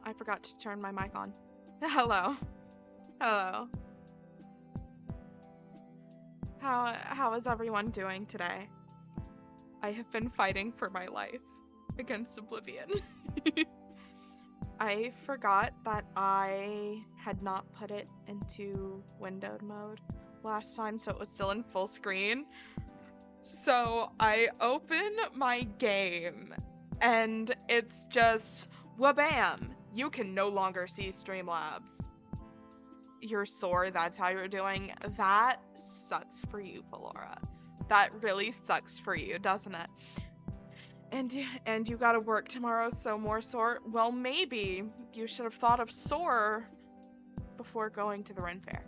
I forgot to turn my mic on. Hello. Hello. How is everyone doing today? I have been fighting for my life against Oblivion. I forgot that I had not put it into windowed mode last time, so it was still in full screen. So I open my game and it's just wabam! You can no longer see Streamlabs. You're sore, that's how you're doing. That sucks for you, Valora. That really sucks for you, doesn't it? And you gotta work tomorrow, so more sore. Well, maybe you should have thought of sore before going to the Ren Fair.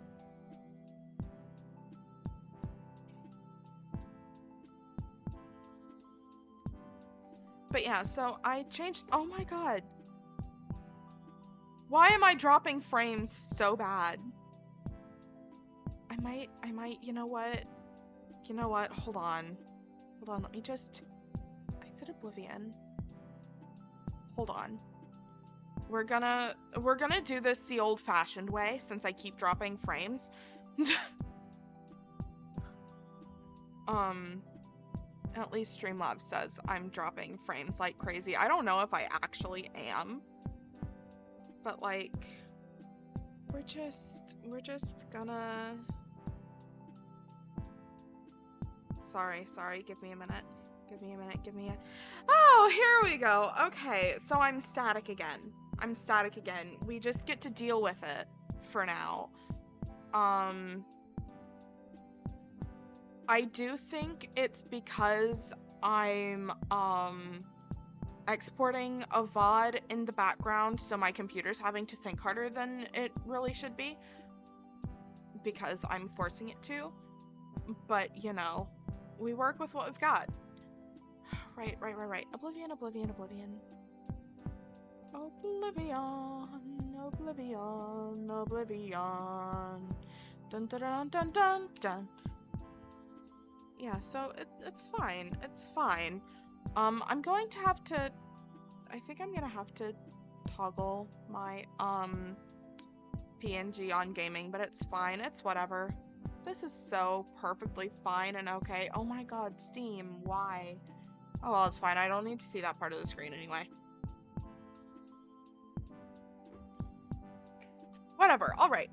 But yeah, so I changed. Oh my god. Why am I dropping frames so bad? I might, you know what? Hold on, let me just exit Oblivion. Hold on. We're gonna do this the old-fashioned way, since I keep dropping frames. At least Streamlabs says I'm dropping frames like crazy. I don't know if I actually am, but like, we're just gonna... Sorry, give me a minute. Oh, here we go. Okay, so I'm static again. We just get to deal with it for now. I do think it's because I'm exporting a VOD in the background, so my computer's having to think harder than it really should be, because I'm forcing it to. But, you know, we work with what we've got. Right. Oblivion. Dun dun dun dun dun dun. Yeah, so it's fine. I'm going to have to... I think I'm gonna have to toggle my, PNG on gaming, but it's fine. It's whatever. This is so perfectly fine and okay. Oh my god, Steam, why? Oh well, it's fine. I don't need to see that part of the screen anyway. Whatever, alright.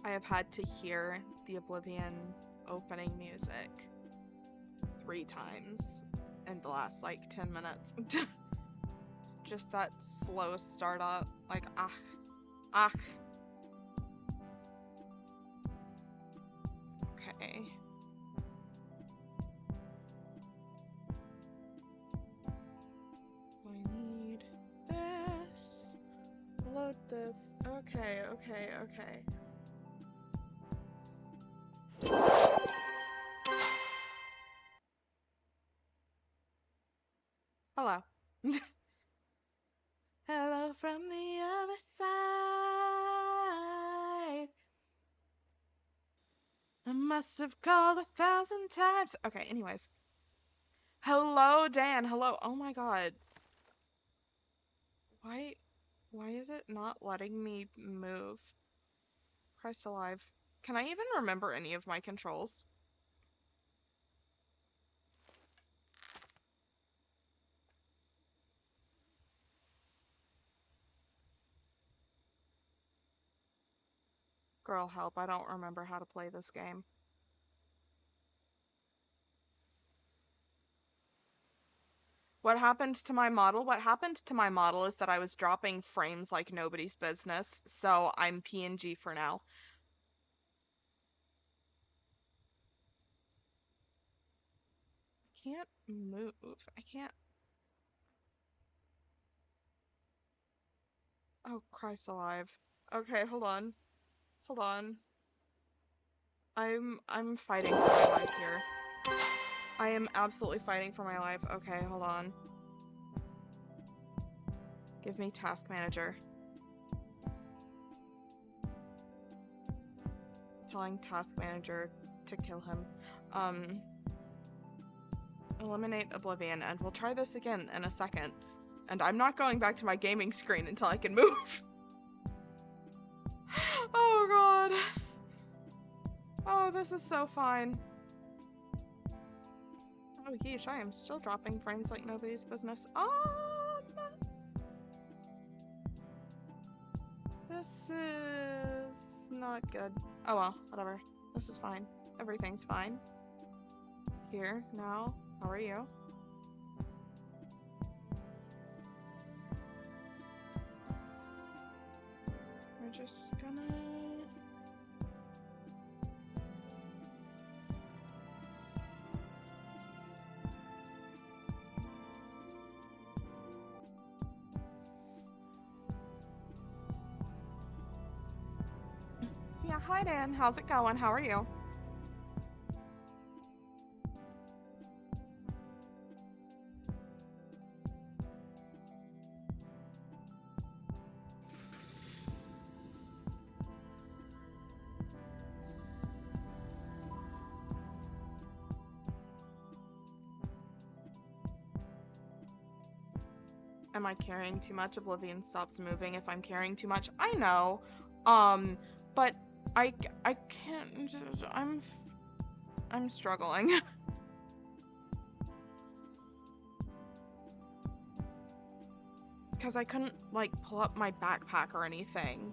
I have had to hear the Oblivion opening music 3 times in the last, like, 10 minutes. Just that slow startup, like, ach. Okay. I need this. Load this. Okay. Hello. Hello from the other side. I must have called 1,000 times. Okay, anyways. Hello, Dan. Hello. Oh my god. Why is it not letting me move? Christ alive. Can I even remember any of my controls? Girl, help. I don't remember how to play this game. What happened to my model? What happened to my model is that I was dropping frames like nobody's business, so I'm PNG for now. I can't move. I can't... Oh, Christ alive. Okay, hold on. Hold on. I'm fighting for my life here. I am absolutely fighting for my life. Okay, hold on. Give me task manager. Telling task manager to kill him. Eliminate Oblivion, and we'll try this again in a second. And I'm not going back to my gaming screen until I can move. Oh god. Oh, this is so fine. Oh yeesh, I am still dropping frames like nobody's business. This is not good. Oh well, whatever. This is fine. Everything's fine. Here, now, how are you? We're just gonna... Yeah, hi Dan, how's it going? How are you? Am I carrying too much? Oblivion stops moving if I'm carrying too much. I know. But I can't. I'm struggling. Because I couldn't, like, pull up my backpack or anything.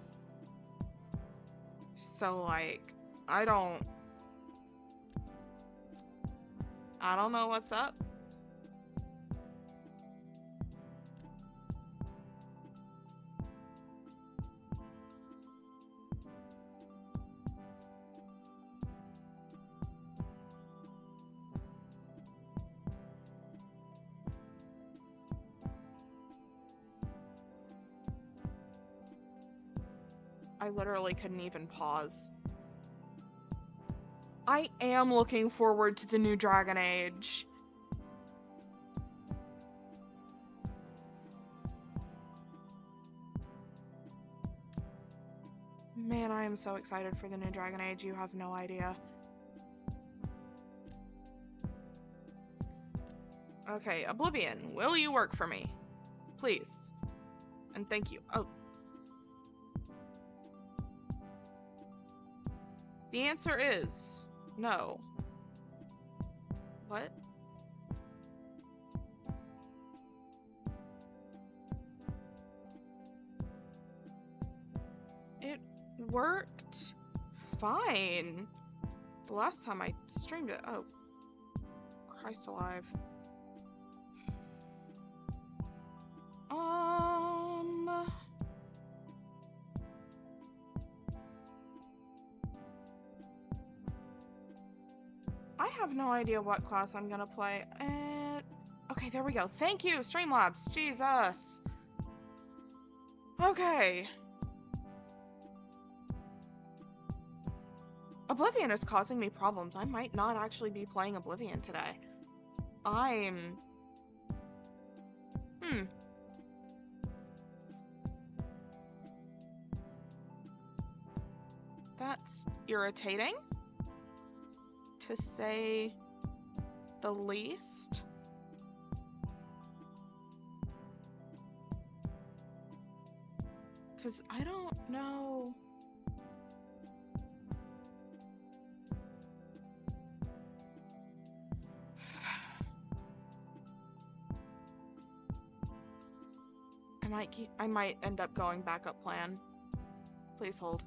So, like, I don't know what's up. I literally couldn't even pause. I am looking forward to the new Dragon Age. Man, I am so excited for the new Dragon Age, you have no idea. Okay, Oblivion, will you work for me? Please. And thank you. Oh. The answer is no. What? It worked fine. The last time I streamed it. Oh. Christ alive. I have no idea what class I'm gonna play. And okay, there we go. Thank you, Streamlabs. Jesus. Okay. Oblivion is causing me problems. I might not actually be playing Oblivion today. That's irritating, to say the least. Because I don't know. I might end up going backup plan. Please hold.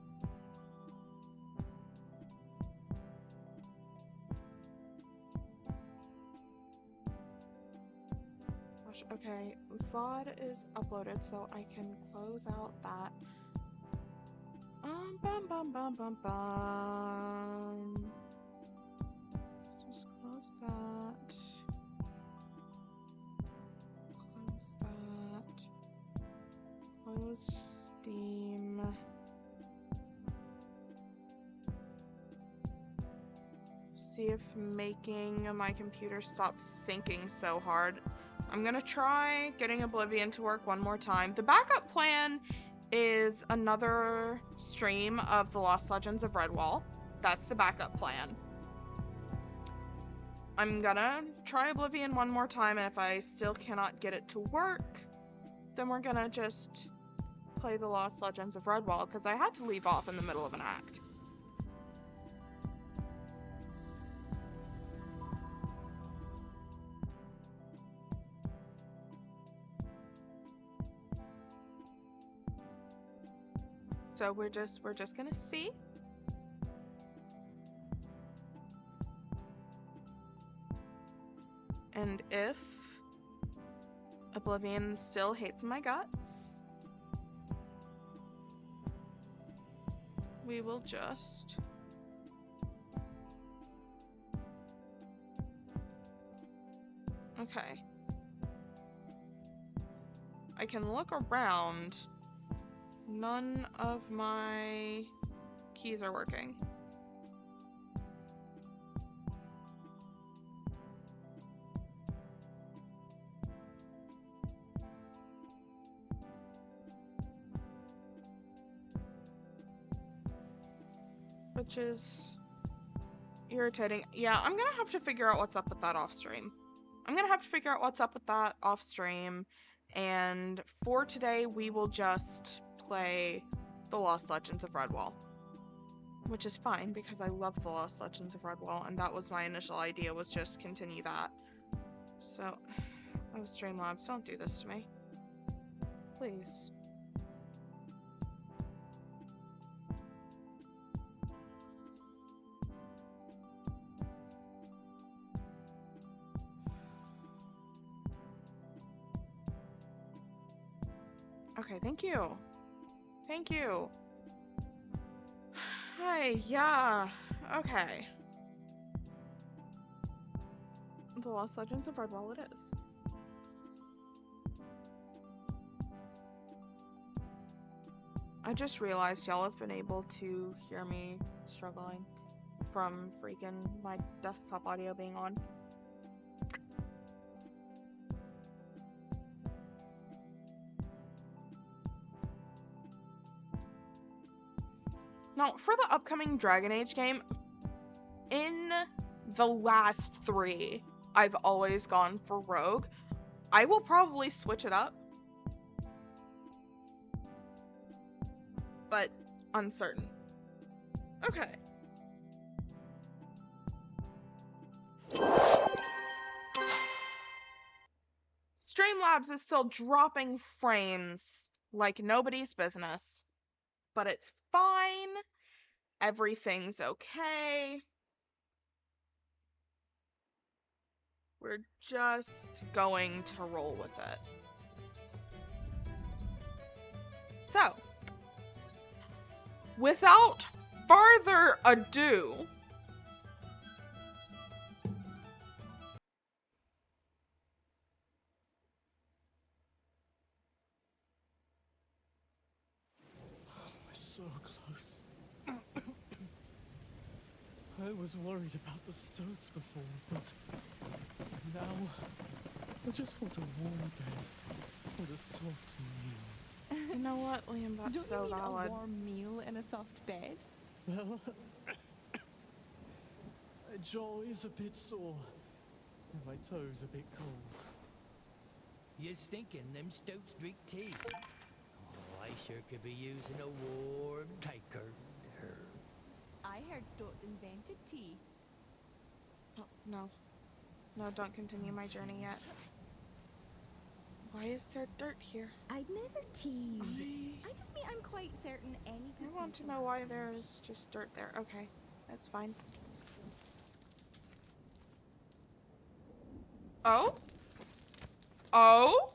Gosh, okay, VOD is uploaded, so I can close out that. Bum bum bum bum bum. Just close that. Close that. Close Steam. see if making my computer stop thinking so hard. I'm gonna try getting Oblivion to work one more time. The backup plan is another stream of The Lost Legends of Redwall. That's the backup plan. I'm gonna try Oblivion one more time, and if I still cannot get it to work, then we're gonna just play The Lost Legends of Redwall, because I had to leave off in the middle of an act. So we're just gonna see. And if Oblivion still hates my guts, we will just okay. I can look around. None of my keys are working. Which is irritating. Yeah, I'm gonna have to figure out what's up with that off stream. And for today, we will just play The Lost Legends of Redwall. Which is fine, because I love The Lost Legends of Redwall, and that was my initial idea, was just continue that. So, oh, Streamlabs, don't do this to me. Please. Okay, thank you. Thank you. Hi, yeah. Okay. The Lost Legends of Redwall it is. I just realized y'all have been able to hear me struggling from freaking my desktop audio being on. Now, for the upcoming Dragon Age game, in the last 3, I've always gone for Rogue. I will probably switch it up, but uncertain. Okay. Streamlabs is still dropping frames like nobody's business, but it's fine. Everything's okay. We're just going to roll with it. So, without further ado, we're so close. I was worried about the stoats before, but now I just want a warm bed and a soft meal. you know what, Liam, that's Don't so you mean valid. a warm meal and a soft bed? Well, my jaw is a bit sore and my toes a bit cold. You stinking them stouts drink tea. Oh, I sure could be using a warm taker. I heard Stoats invented tea. Oh, no. No, don't continue my journey yet. Why is there dirt here? I'd never tease. I just mean I'm quite certain any I want to know why there's just dirt there. Okay, that's fine. Oh? Oh?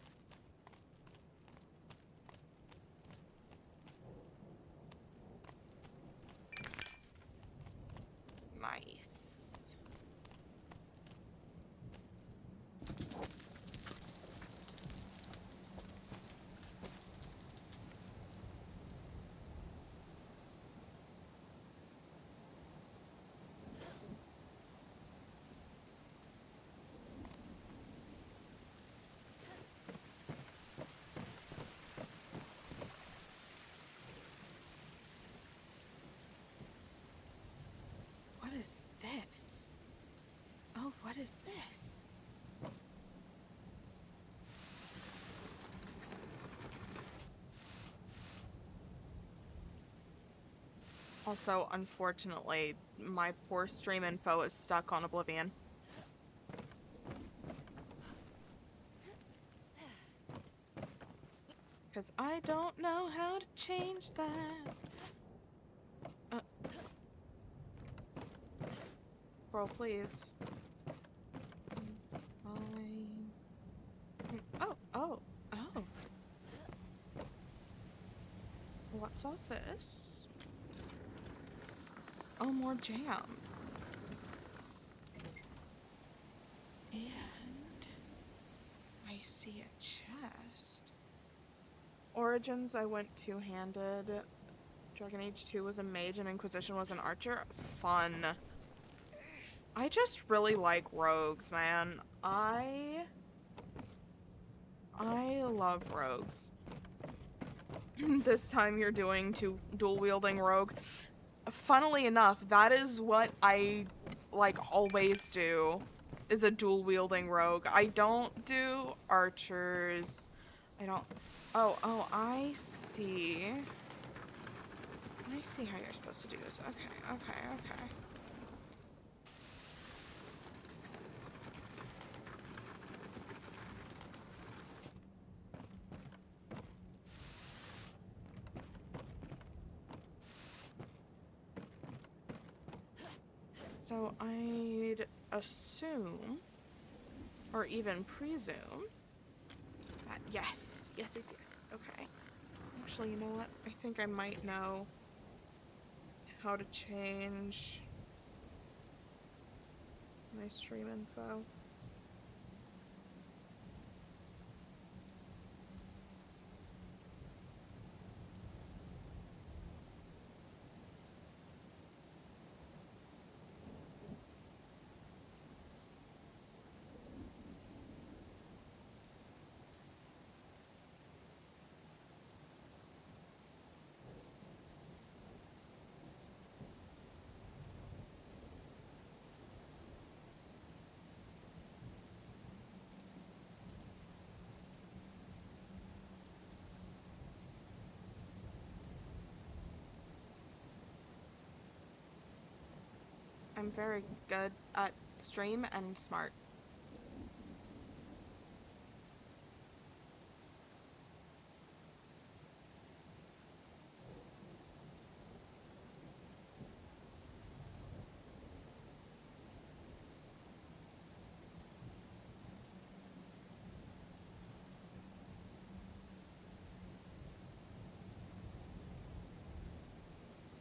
Nice. Also, unfortunately, my poor stream info is stuck on Oblivion. Because I don't know how to change that. Bro, please. Oh, oh, oh. What's all this? Oh, more jam. And I see a chest. Origins, I went two-handed. Dragon Age 2 was a mage and Inquisition was an archer. Fun. I just really like rogues, man. I love rogues. This time you're doing dual-wielding rogue. Funnily enough, that is what I, like, always do, is a dual-wielding rogue. I don't do archers. I don't... Oh, I see. I see how you're supposed to do this. Okay. So I'd assume, or even presume, that yes. Okay. Actually, you know what? I think I might know how to change my stream info. I'm very good at stream and smart.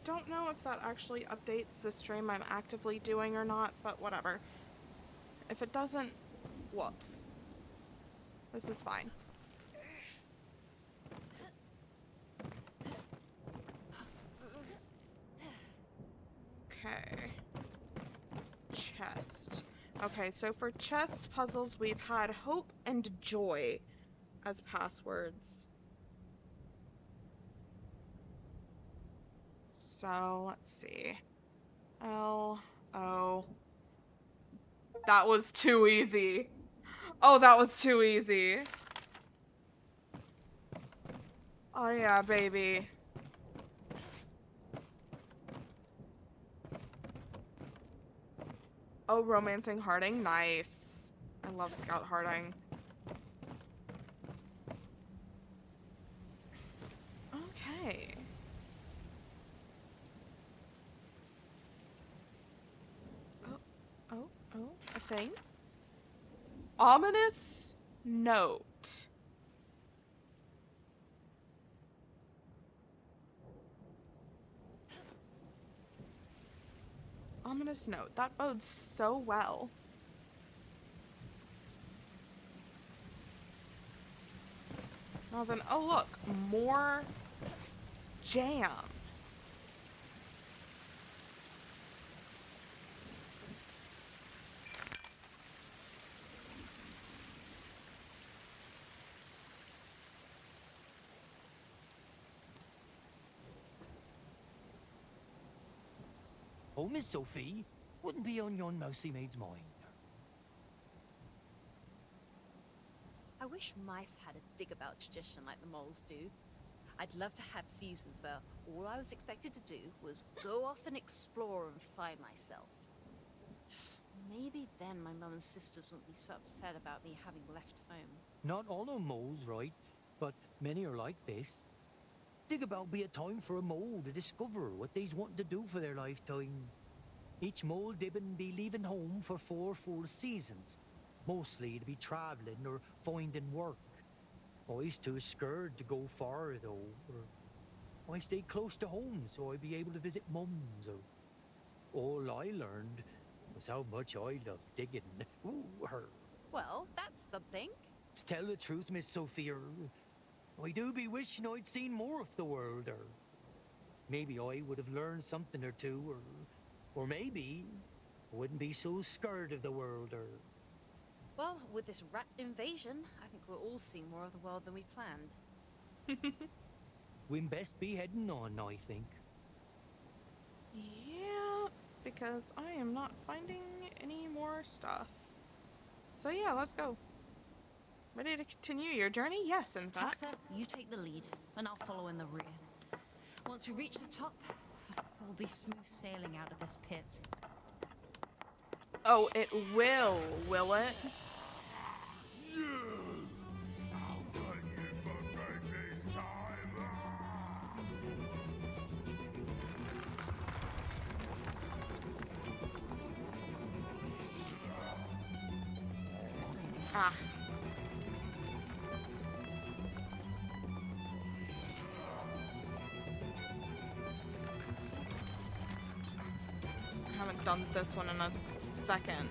Don't know if that actually updates the stream I'm actively doing or not, but whatever. If it doesn't, whoops. This is fine. Okay. Chest. Okay, so for chest puzzles, we've had hope and joy as passwords. So, let's see. L-O. That was too easy. Oh, that was too easy. Oh yeah, baby. Oh, romancing Harding. Nice. I love Scout Harding. Okay. Oh, a thing? Ominous note. Ominous note. That bodes so well. Well then, oh look, more jam. Oh, Miss Sophie, wouldn't be on yon mousy maid's mind. I wish mice had a dig about tradition like the moles do. I'd love to have seasons where all I was expected to do was go off and explore and find myself. Maybe then my mum and sisters wouldn't be so upset about me having left home. Not all are moles, right? But many are like this. Think about be a time for a mole to discover what they's wanting to do for their lifetime. Each mole dibbin be leaving home for 4 full seasons, mostly to be travelling or finding work. I's too scared to go far though, or I stay close to home so I'd be able to visit mums. Or all I learned was how much I love digging. Ooh, her. Well, that's something. To tell the truth, Miss Sophia, I do be wishing I'd seen more of the world, or maybe I would have learned something or two, or maybe I wouldn't be so scared of the world, or... Well, with this rat invasion, I think we're all seeing more of the world than we planned. We'd best be heading on, I think. Yeah, because I am not finding any more stuff. So yeah, let's go. Ready to continue your journey? Yes, in fact. Tessa, you take the lead, and I'll follow in the rear. Once we reach the top, we'll be smooth sailing out of this pit. Oh, it will it? Ah. I haven't done this one in a second.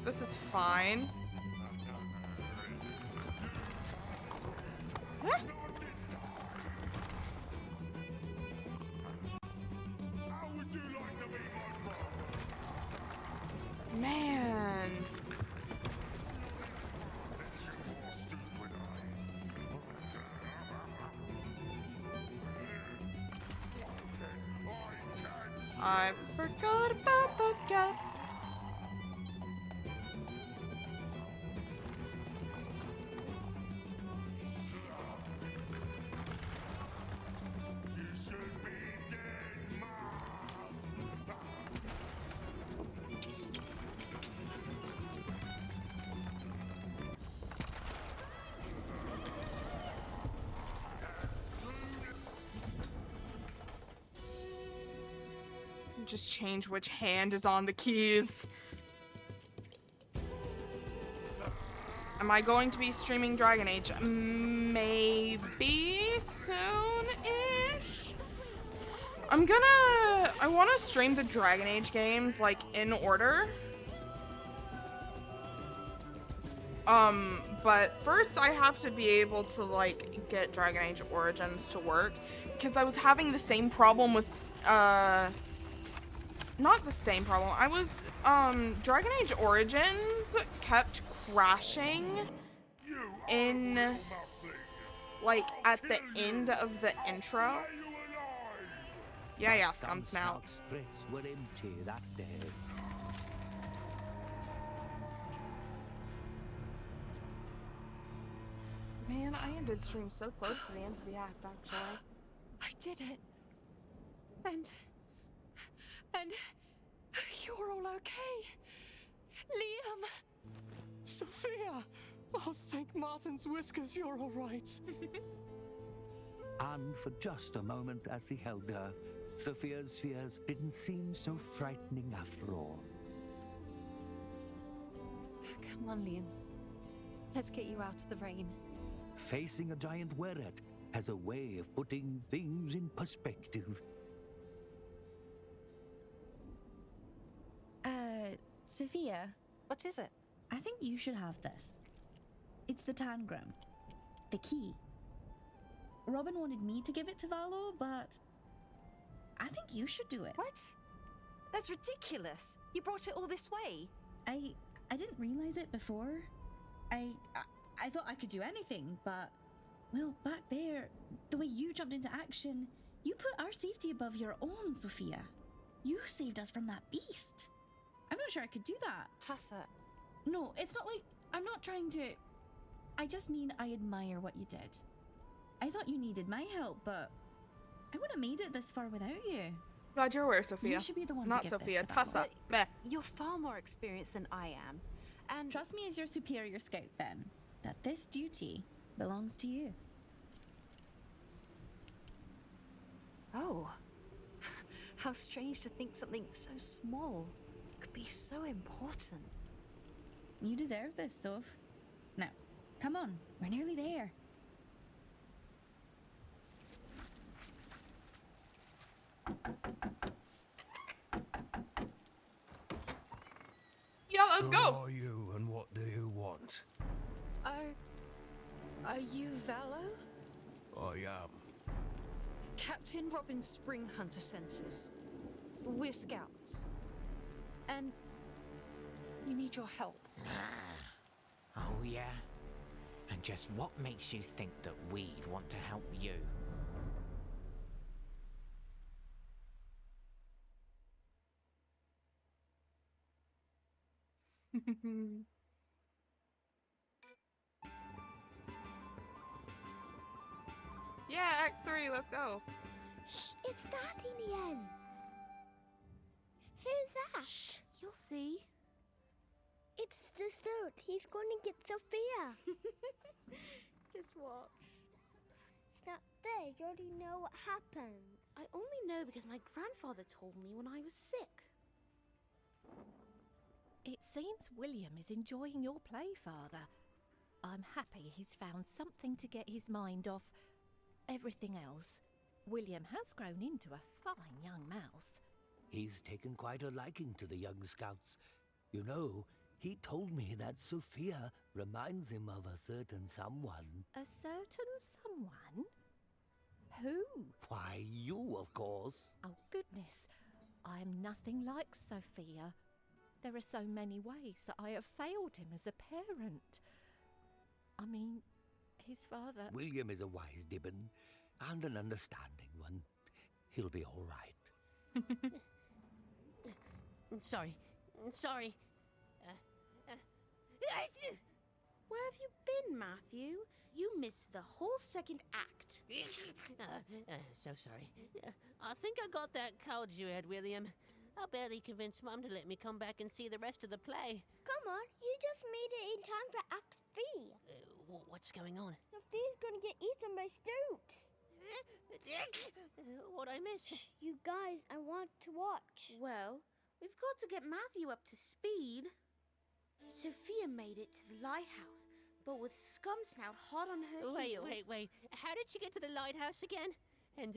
This is fine. Huh? Man. I forgot about the cat. Just change which hand is on the keys. Am I going to be streaming Dragon Age? Maybe soon-ish? I want to stream the Dragon Age games, like, in order. But first I have to be able to, like, get Dragon Age Origins to work, because I was having the same problem with, not the same problem. I was, Dragon Age Origins kept crashing in, like, at the end of the intro. Yeah, Scum Snout. Streets were empty that day. Man, I ended stream so close to the end of the act, actually. I did it. And you're all okay. Liam! Sophia! Oh, thank Martin's whiskers, you're all right. And for just a moment as he held her, Sophia's fears didn't seem so frightening after all. Come on, Liam. Let's get you out of the rain. Facing a giant weret has a way of putting things in perspective. Sophia, What is it? I think you should have this. It's the tangram. The key. Robin wanted me to give it to Valor, but I think you should do it. What? That's ridiculous. You brought it all this way. I I didn't realize it before. I thought I could do anything, but, well, back there, the way you jumped into action, you put our safety above your own, Sophia. You saved us from that beast. I'm not sure I could do that. Tessa, No, it's not like I'm not trying to. I just mean I admire what you did. I thought you needed my help, but I wouldn't have made it this far without you. Glad you're aware, Sophia. You should be the one Not to give Sophia, this to Val. Tessa. Meh. you're far more experienced than I am. And Trust me as your superior scout, then, that this duty belongs to you. oh, how strange to think something so small could be so important. You deserve this, Soph. Now, come on, we're nearly there. Yeah, let's Who go. are you and what do you want? Are you Valo? I am. Captain Robin Spring Hunter Centers. We're scouts. And we need your help. Oh, yeah? And just what makes you think that we'd want to help you? Yeah, Act 3, let's go. Shh, it's starting again. Who's that? Shh, you'll see. It's the suit. He's going to get Sophia. Just watch. It's not there. You already know what happened. I only know because my grandfather told me when I was sick. It seems William is enjoying your play, Father. I'm happy he's found something to get his mind off everything else. William has grown into a fine young mouse. He's taken quite a liking to the young scouts. You know, he told me that Sophia reminds him of a certain someone. A certain someone? Who? Why, you, of course. Oh, goodness. I'm nothing like Sophia. There are so many ways that I have failed him as a parent. I mean, his father... William is a wise Dibbon, and an understanding one. He'll be all right. Sorry. Where have you been, Matthew? You missed the whole second act. So sorry. I think I got that cold you had, William. I barely convinced Mum to let me come back and see the rest of the play. Come on, you just made it in time for Act 3. What's going on? Sophia's going to get eaten by Stoots. What'd I miss? You guys, I want to watch. Well, we've got to get Matthew up to speed. Sophia made it to the lighthouse, but with Scumsnout hot on her heels. Wait. How did she get to the lighthouse again? And,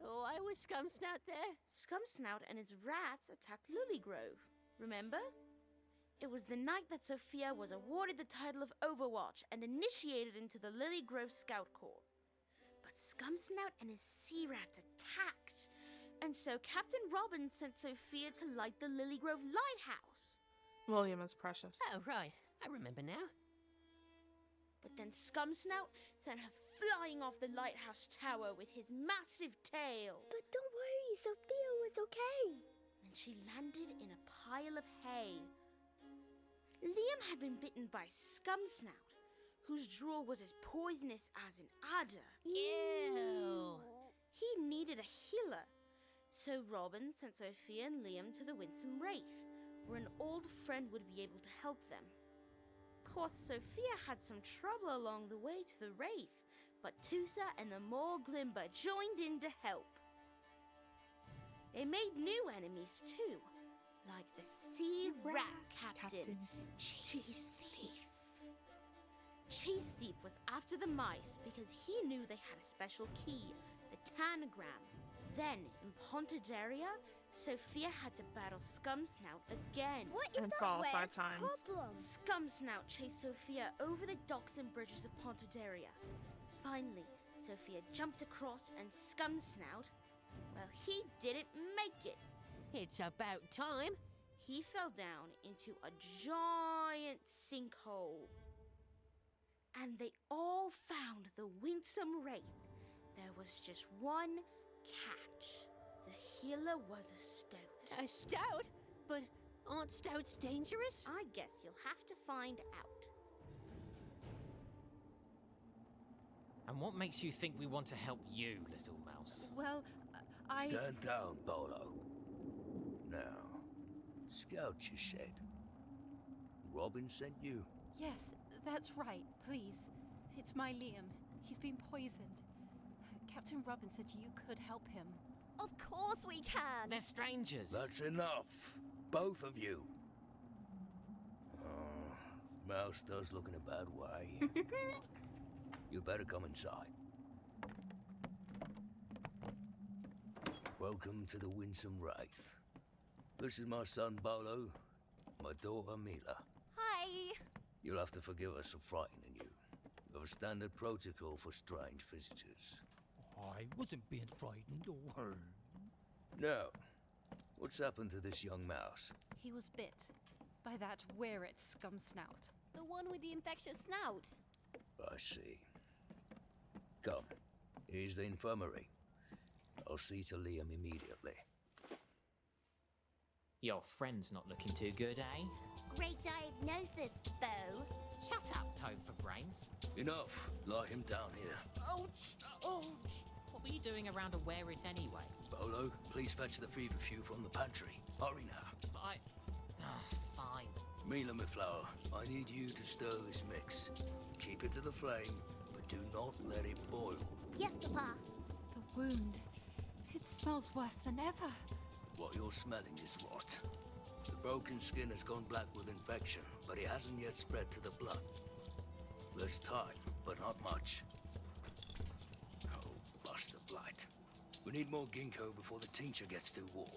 why was Scumsnout there? Scumsnout and his rats attacked Lilygrove, remember? It was the night that Sophia was awarded the title of Overwatch and initiated into the Lilygrove Scout Corps. But Scumsnout and his sea rats attacked, and so Captain Robin sent Sophia to light the Lilygrove lighthouse. William is precious. Oh, right. I remember now. But then Scumsnout sent her flying off the lighthouse tower with his massive tail. But don't worry, Sophia was okay. And she landed in a pile of hay. Liam had been bitten by Scumsnout, whose drool was as poisonous as an adder. Ew. He needed a healer, so Robin sent Sophia and Liam to the Winsome Wraith, where an old friend would be able to help them. Of course, Sophia had some trouble along the way to the Wraith, but Tusa and the Mole Glimber joined in to help. They made new enemies too, like the Sea Rat Captain, Cheese Thief. Cheese Thief was after the mice because he knew they had a special key, the Tanagram. Then, in Pontidaria, Sophia had to battle Scumsnout again. What is And that fall weird 5 times. problem? Scumsnout chased Sophia over the docks and bridges of Pontidaria. Finally, Sophia jumped across and Scumsnout, well, he didn't make it. It's about time. he fell down into a giant sinkhole. And they all found the winsome wraith. There was just one catch. The healer was a stout. A stout? But aren't stouts dangerous? I guess you'll have to find out. And what makes you think we want to help you, little mouse? Well, I... Stand down, Bolo. Now, Scout, you said. Robin sent you? Yes, that's right, please. It's my Liam. He's been poisoned. Captain Robin said you could help him. Of course we can. They're strangers. That's enough. Both of you. Oh, Mouse does look in a bad way. You better come inside. Welcome to the Winsome Wraith. This is my son Bolo, my daughter Mila. Hi. You'll have to forgive us for frightening you. We have a standard protocol for strange visitors. I wasn't being frightened or hurt. Now, what's happened to this young mouse? He was bit by that wear-it scum snout. The one with the infectious snout. I see. Come, here's the infirmary. I'll see to Liam immediately. Your friend's not looking too good, eh? Great diagnosis, Bo. Shut up, Toad for brains. Enough. Lie him down here. Ouch! Ouch! What were you doing around a wear-it anyway? Bolo, please fetch the feverfew from the pantry. Hurry now. Fine. Mila, my flower, I need you to stir this mix. Keep it to the flame, but do not let it boil. Yes, Papa. The wound. It smells worse than ever. What you're smelling is rot. The broken skin has gone black with infection, but it hasn't yet spread to the blood. There's time, but not much. Oh, bust the blight. We need more ginkgo before the tincture gets too warm.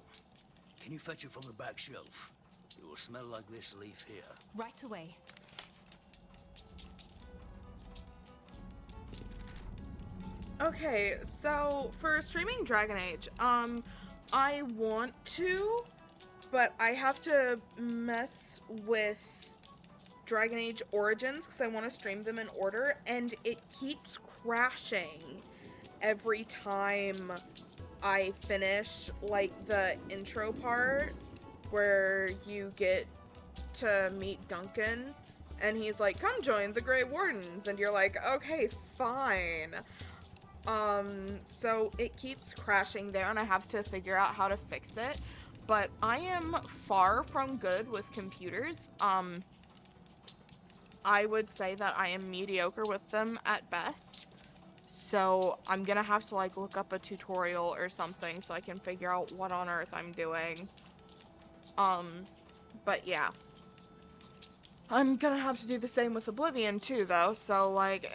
Can you fetch it from the back shelf? It will smell like this leaf here. Right away. Okay, so for streaming Dragon Age, I want to, but I have to mess with Dragon Age Origins because I want to stream them in order, and it keeps crashing every time I finish, like, the intro part where you get to meet Duncan, and he's like, come join the Grey Wardens, and you're like, okay, fine. So it keeps crashing there, and I have to figure out how to fix it, but I am far from good with computers. I would say that I am mediocre with them at best, so I'm gonna have to, like, look up a tutorial or something so I can figure out what on earth I'm doing. But yeah. I'm gonna have to do the same with Oblivion too, though, so, like,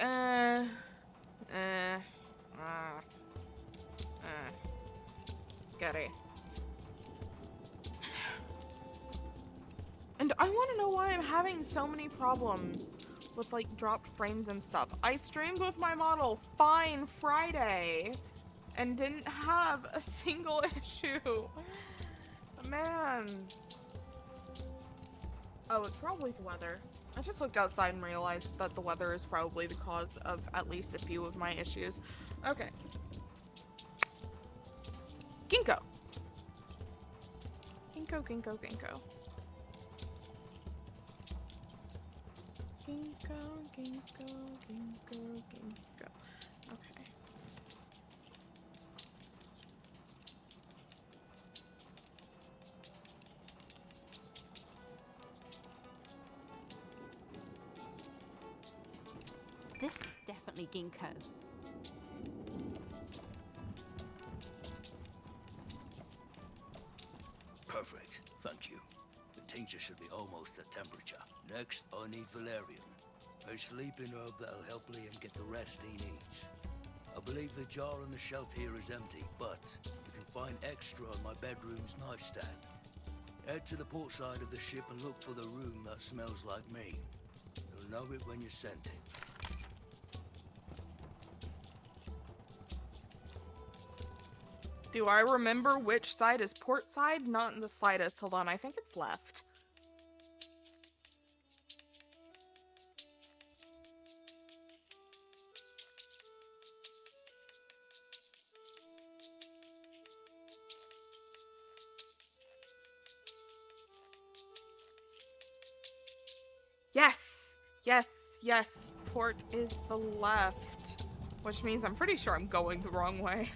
Getty. And I want to know why I'm having so many problems with, like, dropped frames and stuff. I streamed with my model fine Friday and didn't have a single issue. Man. Oh, it's probably the weather. I just looked outside and realized that the weather is probably the cause of at least a few of my issues. Okay. Ginkgo. Ginkgo, ginkgo, ginkgo. Ginkgo, ginkgo, ginkgo, ginkgo. Okay. This is definitely ginkgo. Perfect. Thank you. The tincture should be almost at temperature. Next, I need valerian. A sleeping herb that'll help Liam get the rest he needs. I believe the jar on the shelf here is empty, but you can find extra on my bedroom's nightstand. Head to the port side of the ship and look for the room that smells like me. You'll know it when you scent it. Do I remember which side is port side? Not in the slightest. Hold on, I think it's left. Yes! Yes, yes. Port is the left. Which means I'm pretty sure I'm going the wrong way.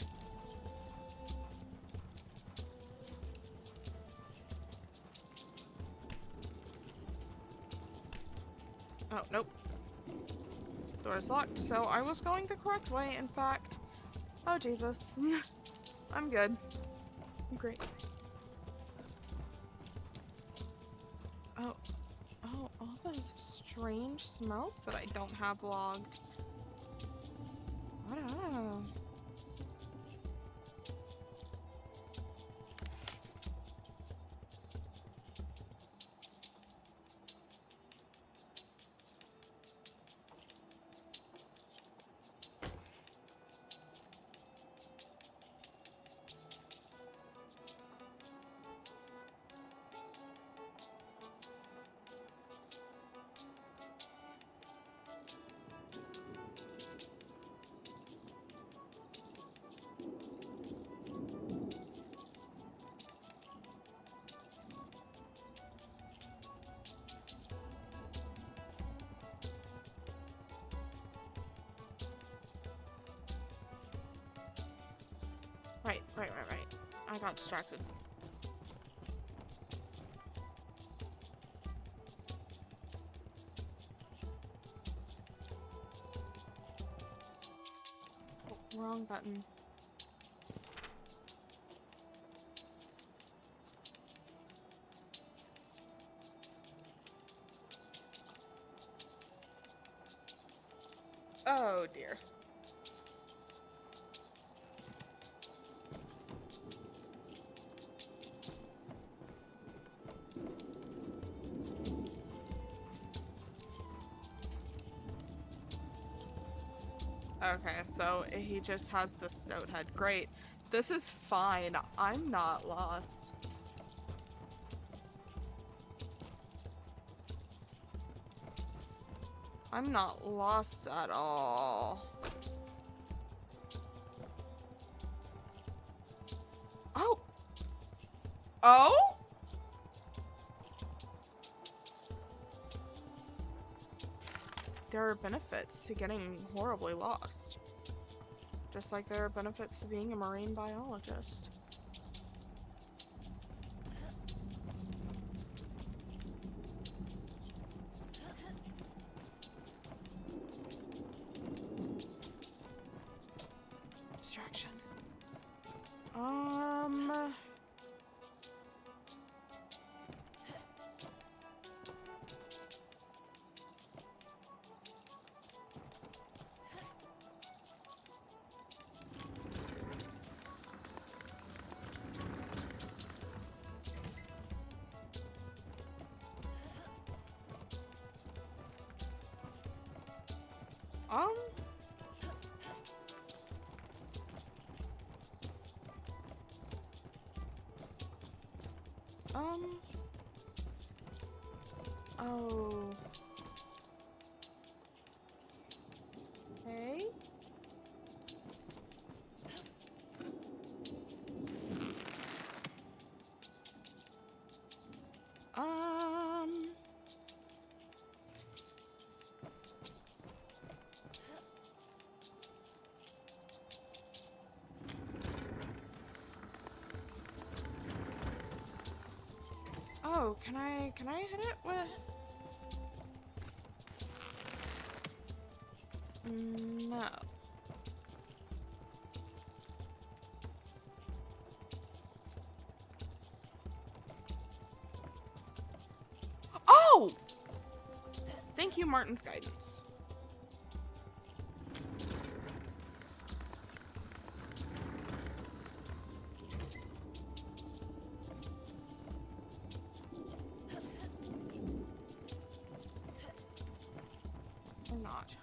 Oh, nope. Door's locked, so I was going the correct way, in fact. Oh, Jesus. I'm good. I'm great. Oh. Oh, all the strange smells that I don't have logged. What up? Right. I got distracted. Oh, wrong button. Oh dear. Okay, so he just has the stoat head. Great. This is fine. I'm not lost. I'm not lost at all. Oh! Oh? There are benefits to getting horribly lost. Just like there are benefits to being a marine biologist. Distraction. Um, oh. Okay. Oh, can I hit it with? No. Oh! Thank you, Martin's guidance. Or not.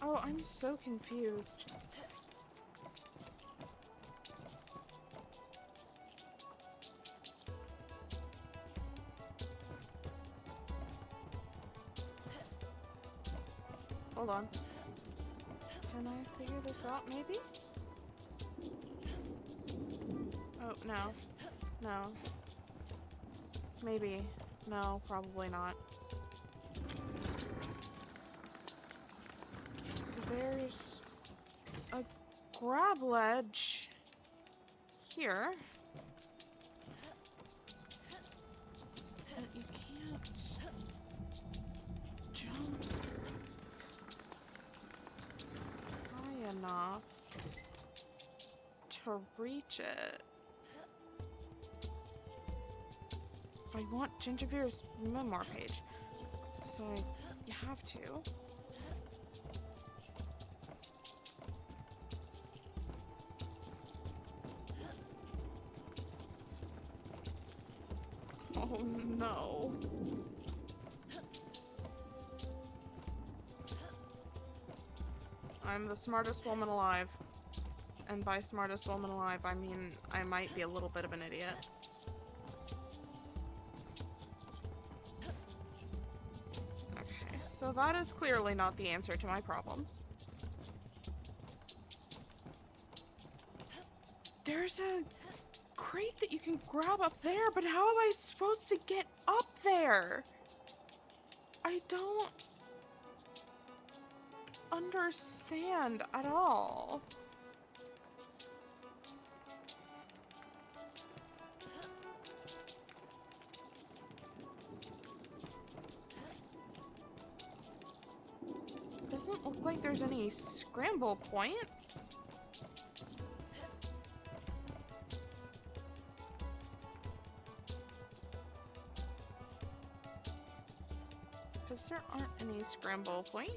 Oh, I'm so confused. Hold on. Can I figure this out, maybe? Oh, no. No. Maybe. No, probably not. Okay, so there's a grab ledge here. But you can't jump high enough to reach it. I want Gingerbeer's memoir page, so you have to. Oh no. I'm the smartest woman alive. And by smartest woman alive, I mean I might be a little bit of an idiot. Okay, so that is clearly not the answer to my problems. There's a crate that you can grab up there, but how am I supposed to get up there? I don't understand at all. Doesn't look like there's any scramble points. Because there aren't any scramble points.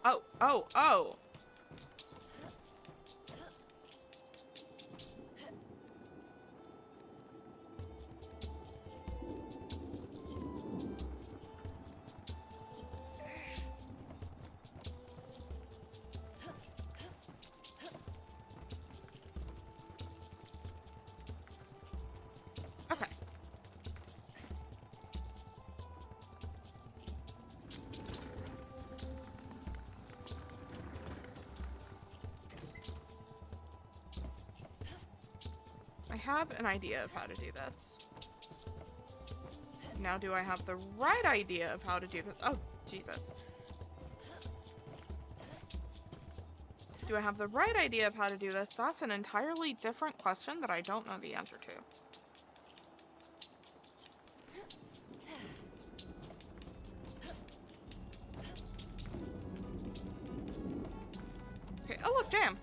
Oh, oh, oh! Okay. I have an idea of how to do this. Now, do I have the right idea of how to do this? Oh, Jesus. Do I have the right idea of how to do this? That's an entirely different question that I don't know the answer to. Okay, oh look, jam!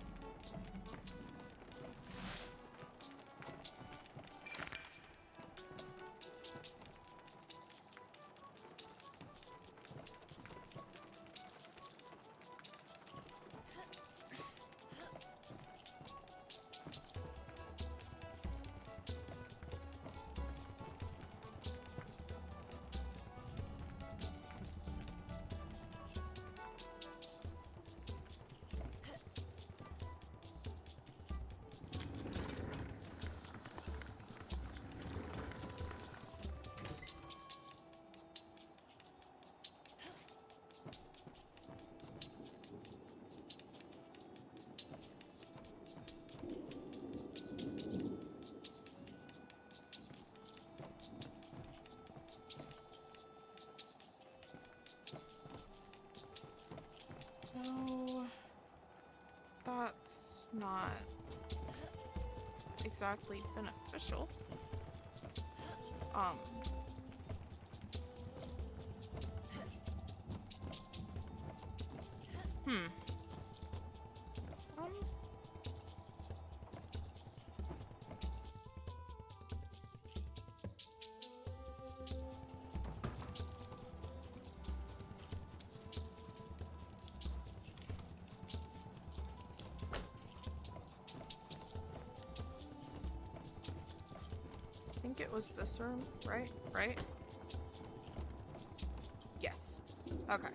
No, that's not exactly beneficial. Hmm. think it was this room, right? Right? Yes. Okay.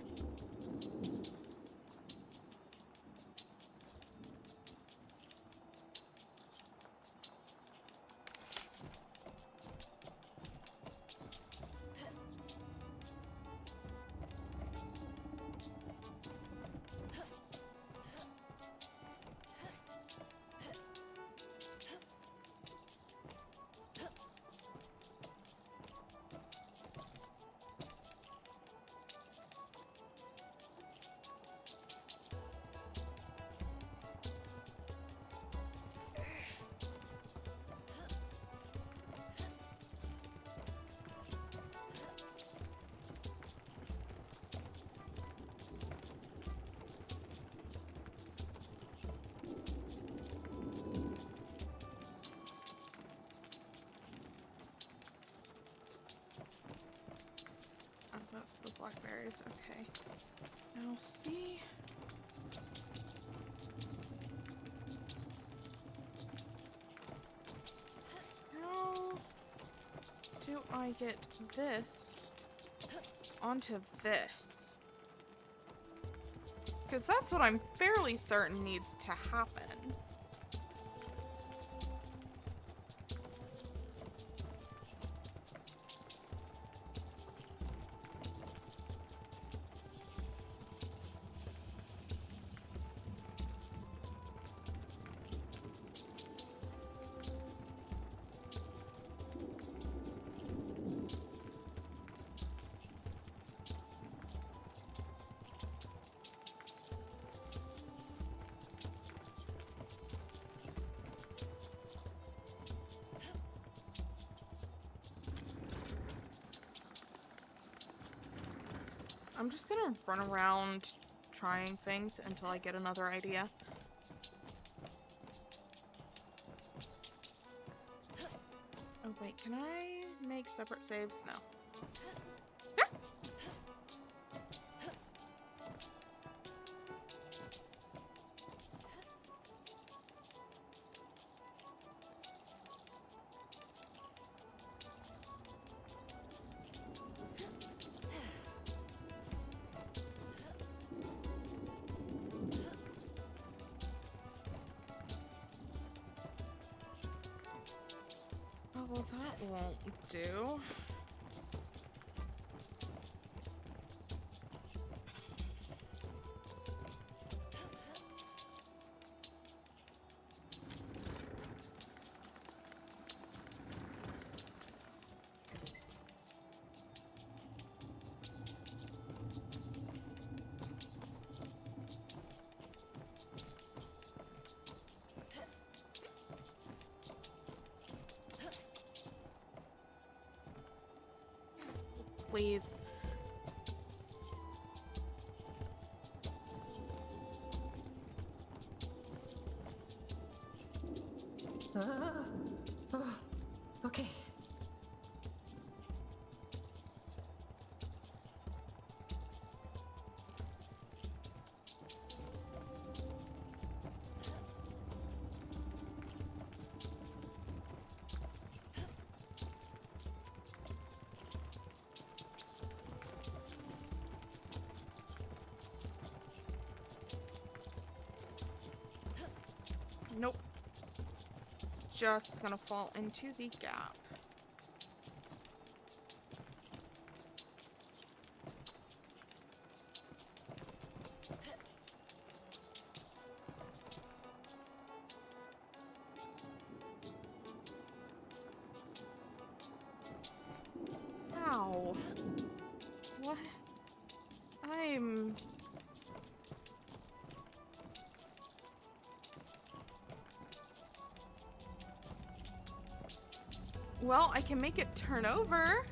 Oh, that's the blackberries. Okay. Now see. How do I get this onto this? Because that's what I'm fairly certain needs to happen. I'm just gonna run around trying things until I get another idea. Oh wait, can I make separate saves? No. Oh, well, that won't do. Please. Oh, okay. Nope. It's just gonna fall into the gap. Ow. What? I'm... Well, I can make it turn over.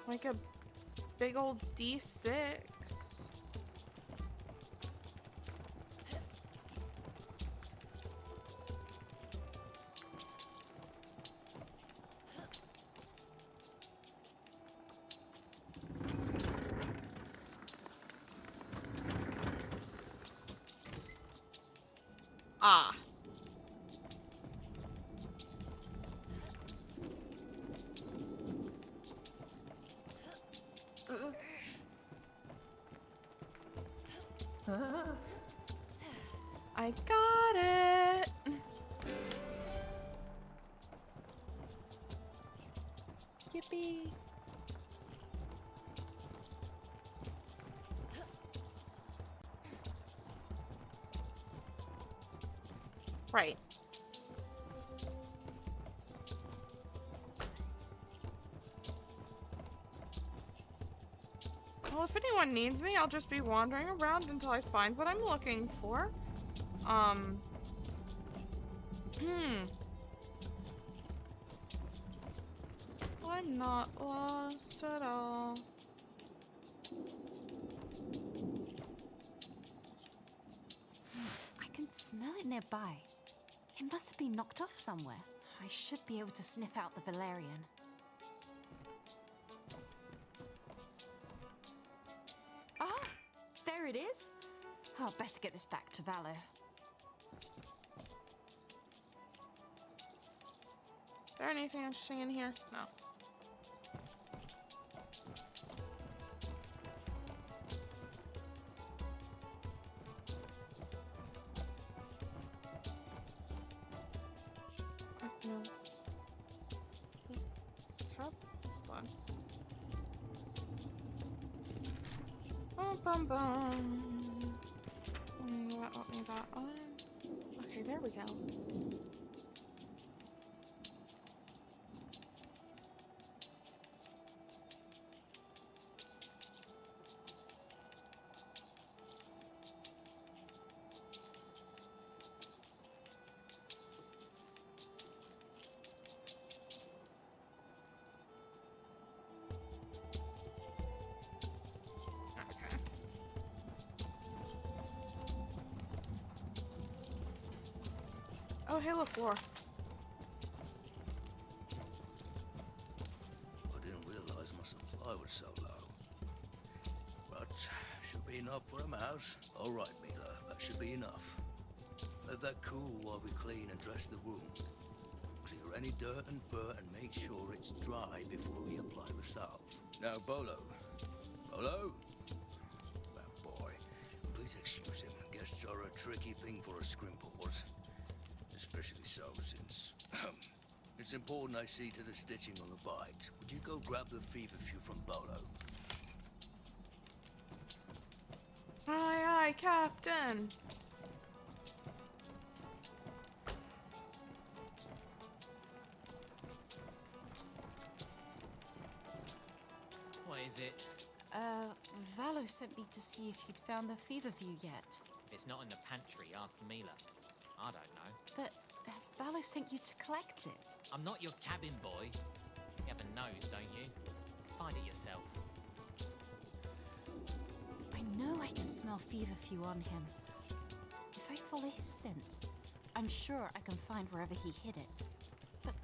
Like a big old D6. Ah. I got it. Yippee. Right. Well, if anyone needs me, I'll just be wandering around until I find what I'm looking for. I'm not lost at all. I can smell it nearby. It must have been knocked off somewhere. I should be able to sniff out the Valerian. Ah! There it is! I'll better get this back to Valor. Is there anything interesting in here? No. No. Top one. Bum bum bum. That want me that on. Okay, there we go. Oh, hey, look, floor. I didn't realize my supply was so low. But should be enough for a mouse. All right, Mila, that should be enough. Let that cool while we clean and dress the wound. Clear any dirt and fur and make sure it's dry before we apply the salve. Now, Bolo. Bolo? That boy. Please excuse him. Guests are a tricky thing for a scrimport. Especially so since it's important I see to the stitching on the bite. Would you go grab the feverfew from Bolo? Aye, aye, Captain. What is it? Valo sent me to see if you'd found the feverfew yet. If it's not in the pantry, ask Mila. I don't know. But Valo sent you to collect it. I'm not your cabin boy. You have a nose, don't you? Find it yourself. I know I can smell feverfew on him. If I follow his scent, I'm sure I can find wherever he hid it. But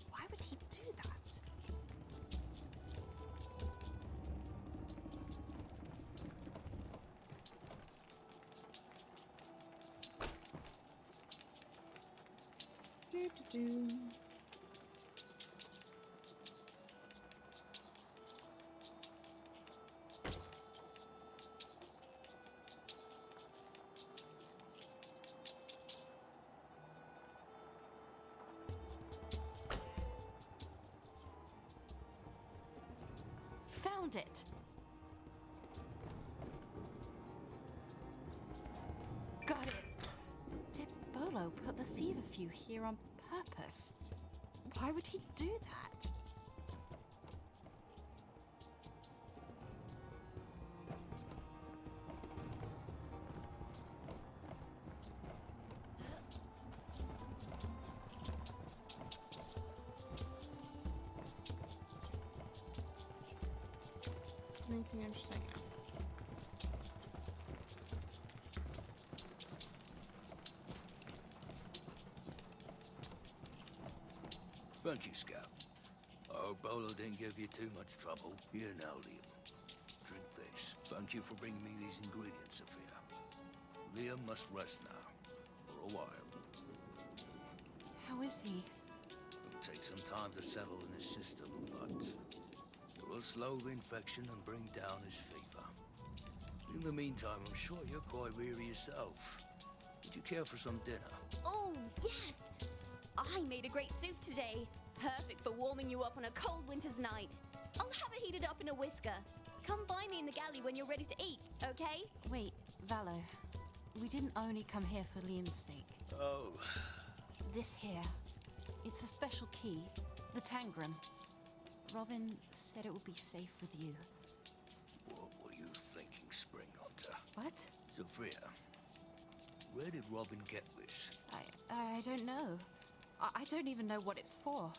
why would he do that? Do. Found it! Got it! Did Bolo put the feverfew here on purpose? Why would he do that? Anything interesting? Thank you, Scout. I hope Bolo didn't give you too much trouble. Here now, Liam. Drink this. Thank you for bringing me these ingredients, Sophia. Liam must rest now. For a while. How is he? It'll take some time to settle in his system, but it will slow the infection and bring down his fever. In the meantime, I'm sure you're quite weary yourself. Would you care for some dinner? Oh, yes! I made a great soup today. Perfect for warming you up on a cold winter's night. I'll have it heated up in a whisker. Come find me in the galley when you're ready to eat, okay? Wait, Valo. We didn't only come here for Liam's sake. Oh. This here. It's a special key. The Tangram. Robin said it would be safe with you. What were you thinking, Spring Hunter? What? Sophia, where did Robin get this? I don't know. I don't even know what it's for.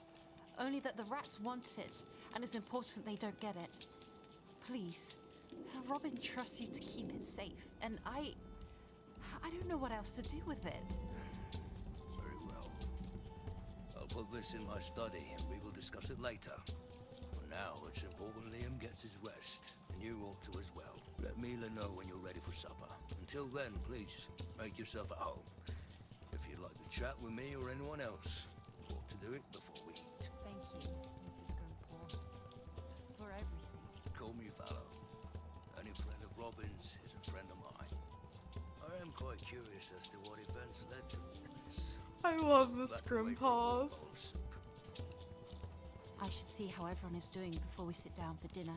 Only that the rats want it, and it's important they don't get it. Please. Robin trusts you to keep it safe, and I don't know what else to do with it. Very well. I'll put this in my study, and we will discuss it later. For now, it's important Liam gets his rest, and you ought to as well. Let Mila know when you're ready for supper. Until then, please, make yourself at home. If you'd like to chat with me or anyone else, you ought to do it before we eat. Thank you, Mrs. Grimpaw, for everything. Call me Valo. Any friend of Robin's is a friend of mine. I am quite curious as to what events led to all this. I love the Back scrim away from all paws. bowl of soup. I should see how everyone is doing before we sit down for dinner.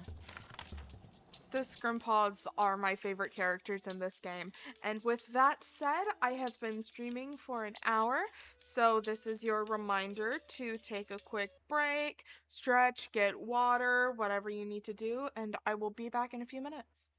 The Scrimpaws are my favorite characters in this game. And with that said, I have been streaming for an hour, so this is your reminder to take a quick break, stretch, get water, whatever you need to do, and I will be back in a few minutes.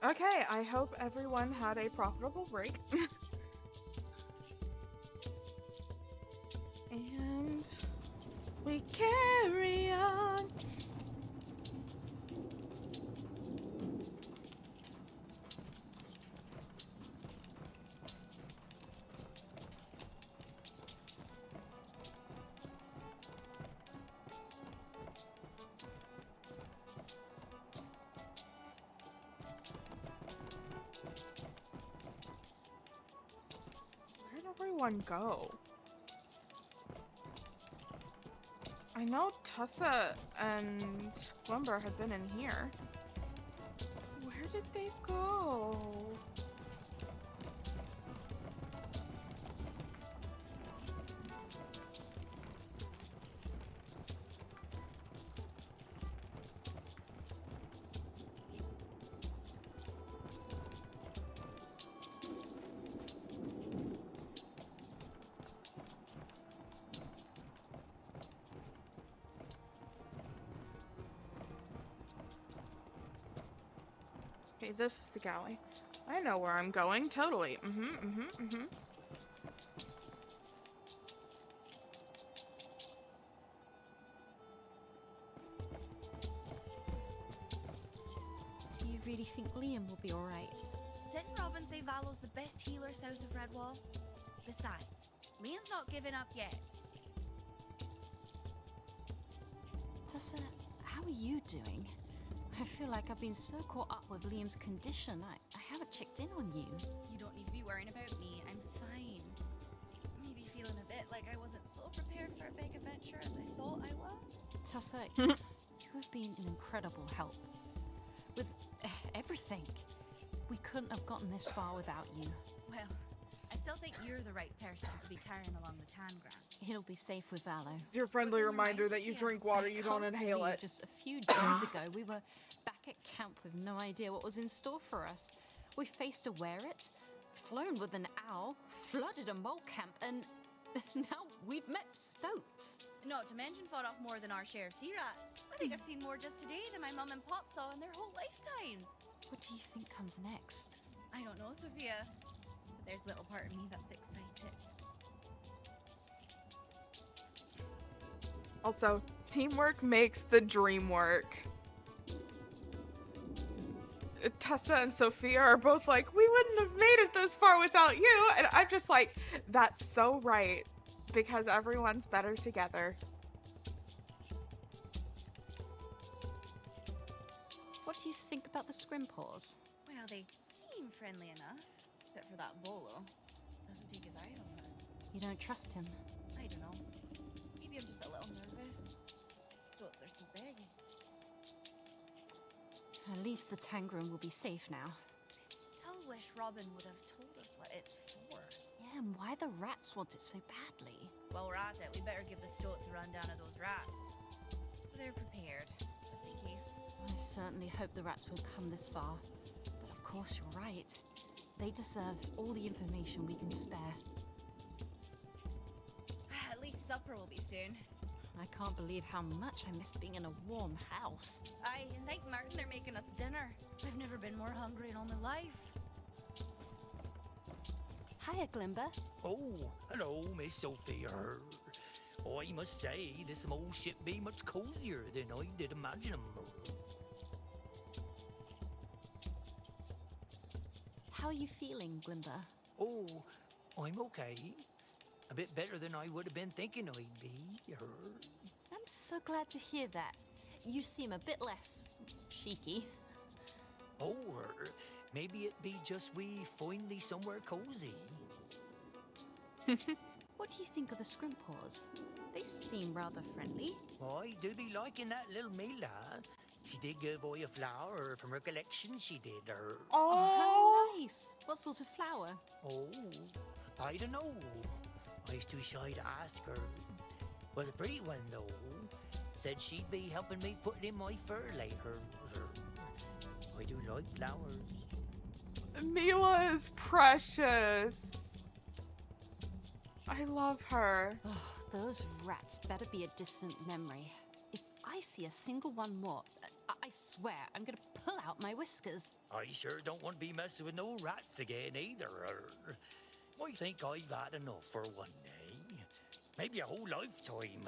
Okay, I hope everyone had a profitable break. And we carry on. Where'd everyone go? I know Tussa and Glumber had been in here. Where did they go? Okay, this is the galley. I know where I'm going, totally. Do you really think Liam will be alright? Didn't Robin say Valo's the best healer south of Redwall? Besides, Liam's not giving up yet. Tessa, how are you doing? I feel like I've been so caught up with Liam's condition, I haven't checked in on you. You don't need to be worrying about me. I'm fine. Maybe feeling a bit like I wasn't so prepared for a big adventure as I thought I was. Tessa, you have been an incredible help. With everything. We couldn't have gotten this far without you. Well, I still think you're the right person to be carrying along the Tangram. It'll be safe with Valo. It's your friendly reminder that you drink water, you don't inhale it. Just a few days ago, we were back at camp with no idea what was in store for us. We faced a wear-it, flown with an owl, flooded a mole camp, and now we've met stoats. Not to mention fought off more than our share of sea rats. I think I've seen more just today than my mum and pop saw in their whole lifetimes. What do you think comes next? I don't know, Sophia. But there's a little part of me that's excited. Also, teamwork makes the dream work. Tessa and Sophia are both like, we wouldn't have made it this far without you. And I'm just like, that's so right. Because everyone's better together. What do you think about the Scrimpaws? Well, they seem friendly enough. Except for that Bolo. Doesn't take his eye off us. You don't trust him? I don't know. Maybe I'm just a little nervous. Stoats are so big. At least the Tangram will be safe now. I still wish Robin would have told us what it's for. Yeah, and why the rats want it so badly. While we're at it, we better give the Stoats a rundown of those rats. So they're prepared, just in case. I certainly hope the rats will come this far. But of course you're right. They deserve all the information we can spare. At least supper will be soon. I can't believe how much I missed being in a warm house. Aye, and thank Martin they're making us dinner. I've never been more hungry in all my life. Hiya, Glimber. Oh, hello, Miss Sophia. I must say, this old ship be much cozier than I did imagine 'em. How are you feeling, Glimber? Oh, I'm okay. A bit better than I would have been thinking I'd be. I'm so glad to hear that. You seem a bit less cheeky. Oh, maybe it be just we finally somewhere cozy. What do you think of the Scrimpaws? They seem rather friendly. I do be liking that little Mila. She did give I a flower from her collection, she did. Oh, how nice. What sort of flower? Oh, I don't know. I was too shy to ask her. Was a pretty one, though. Said she'd be helping me put it in my fur later. I do like flowers. Mila is precious. I love her. Oh, those rats better be a distant memory. If I see a single one more, I swear, I'm gonna pull out my whiskers. I sure don't want to be messing with no rats again either. I think I've had enough for one day. Maybe a whole lifetime.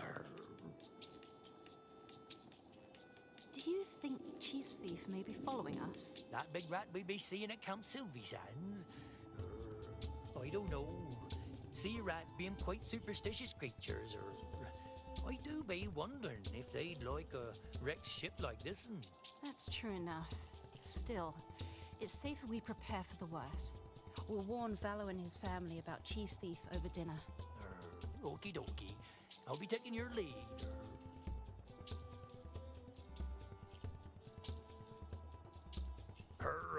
Do you think Cheese Thief may be following us? That big rat we be seeing at Camp Sylvie's hand? I don't know. Sea rats being quite superstitious creatures, I do be wondering if they'd like a wrecked ship like this one. That's true enough. Still, it's safer we prepare for the worst. We'll warn Valo and his family about Cheese Thief over dinner. Okie dokie. I'll be taking your lead.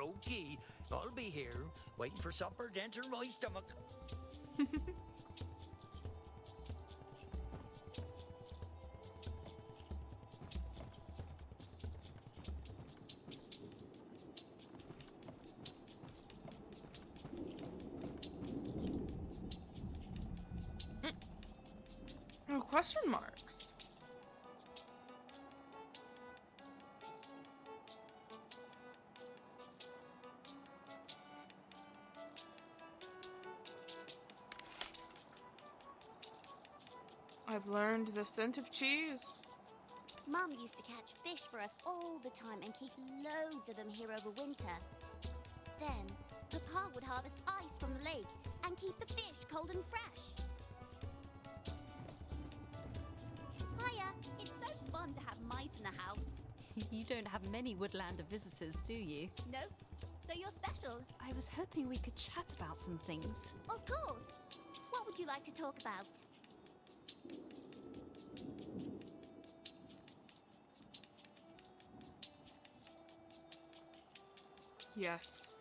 Okay. I'll be here, waiting for supper to enter my stomach. Oh, question marks. I've learned the scent of cheese. Mum used to catch fish for us all the time and keep loads of them here over winter. Then, Papa would harvest ice from the lake and keep the fish cold and fresh. Hiya! It's so fun to have mice in the house. You don't have many Woodlander visitors, do you? Nope. So you're special. I was hoping we could chat about some things. Of course. What would you like to talk about? Yes.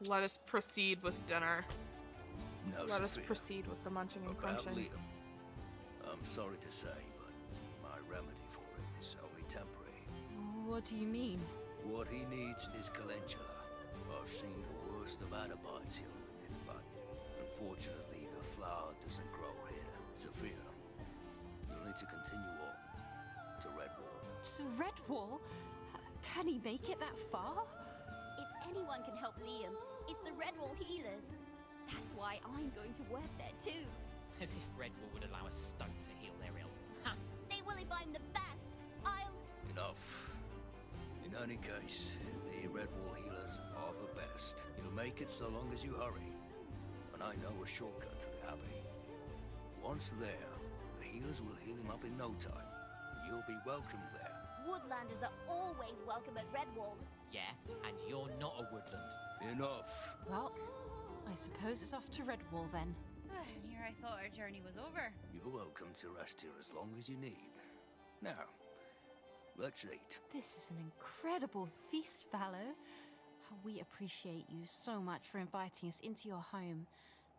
Let us proceed with dinner. No, Let us Sophia. proceed with the munching and About crunching. Liam. I'm sorry to say, but my remedy for him is only temporary. What do you mean? What he needs is calendula. I've seen the worst of antibiotics heal with it, but unfortunately the flower doesn't grow here. Sophia, you'll need to continue on to Redwall. To Redwall? Can he make it that far? If anyone can help Liam, it's the Redwall healers. That's why I'm going to work there too. As if Redwall would allow a stoat to heal their ill. Ha! They will if I'm the best. I'll... Enough. In any case, the Redwall healers are the best. You'll make it so long as you hurry. And I know a shortcut to the Abbey. Once there, the healers will heal him up in no time. You'll be welcomed there. Woodlanders are always welcome at Redwall. Yeah, and you're not a woodland. Enough. Well, I suppose it's off to Redwall then. Here I thought our journey was over. You're welcome to rest here as long as you need. Now, let's eat. This is an incredible feast, Valo. We appreciate you so much for inviting us into your home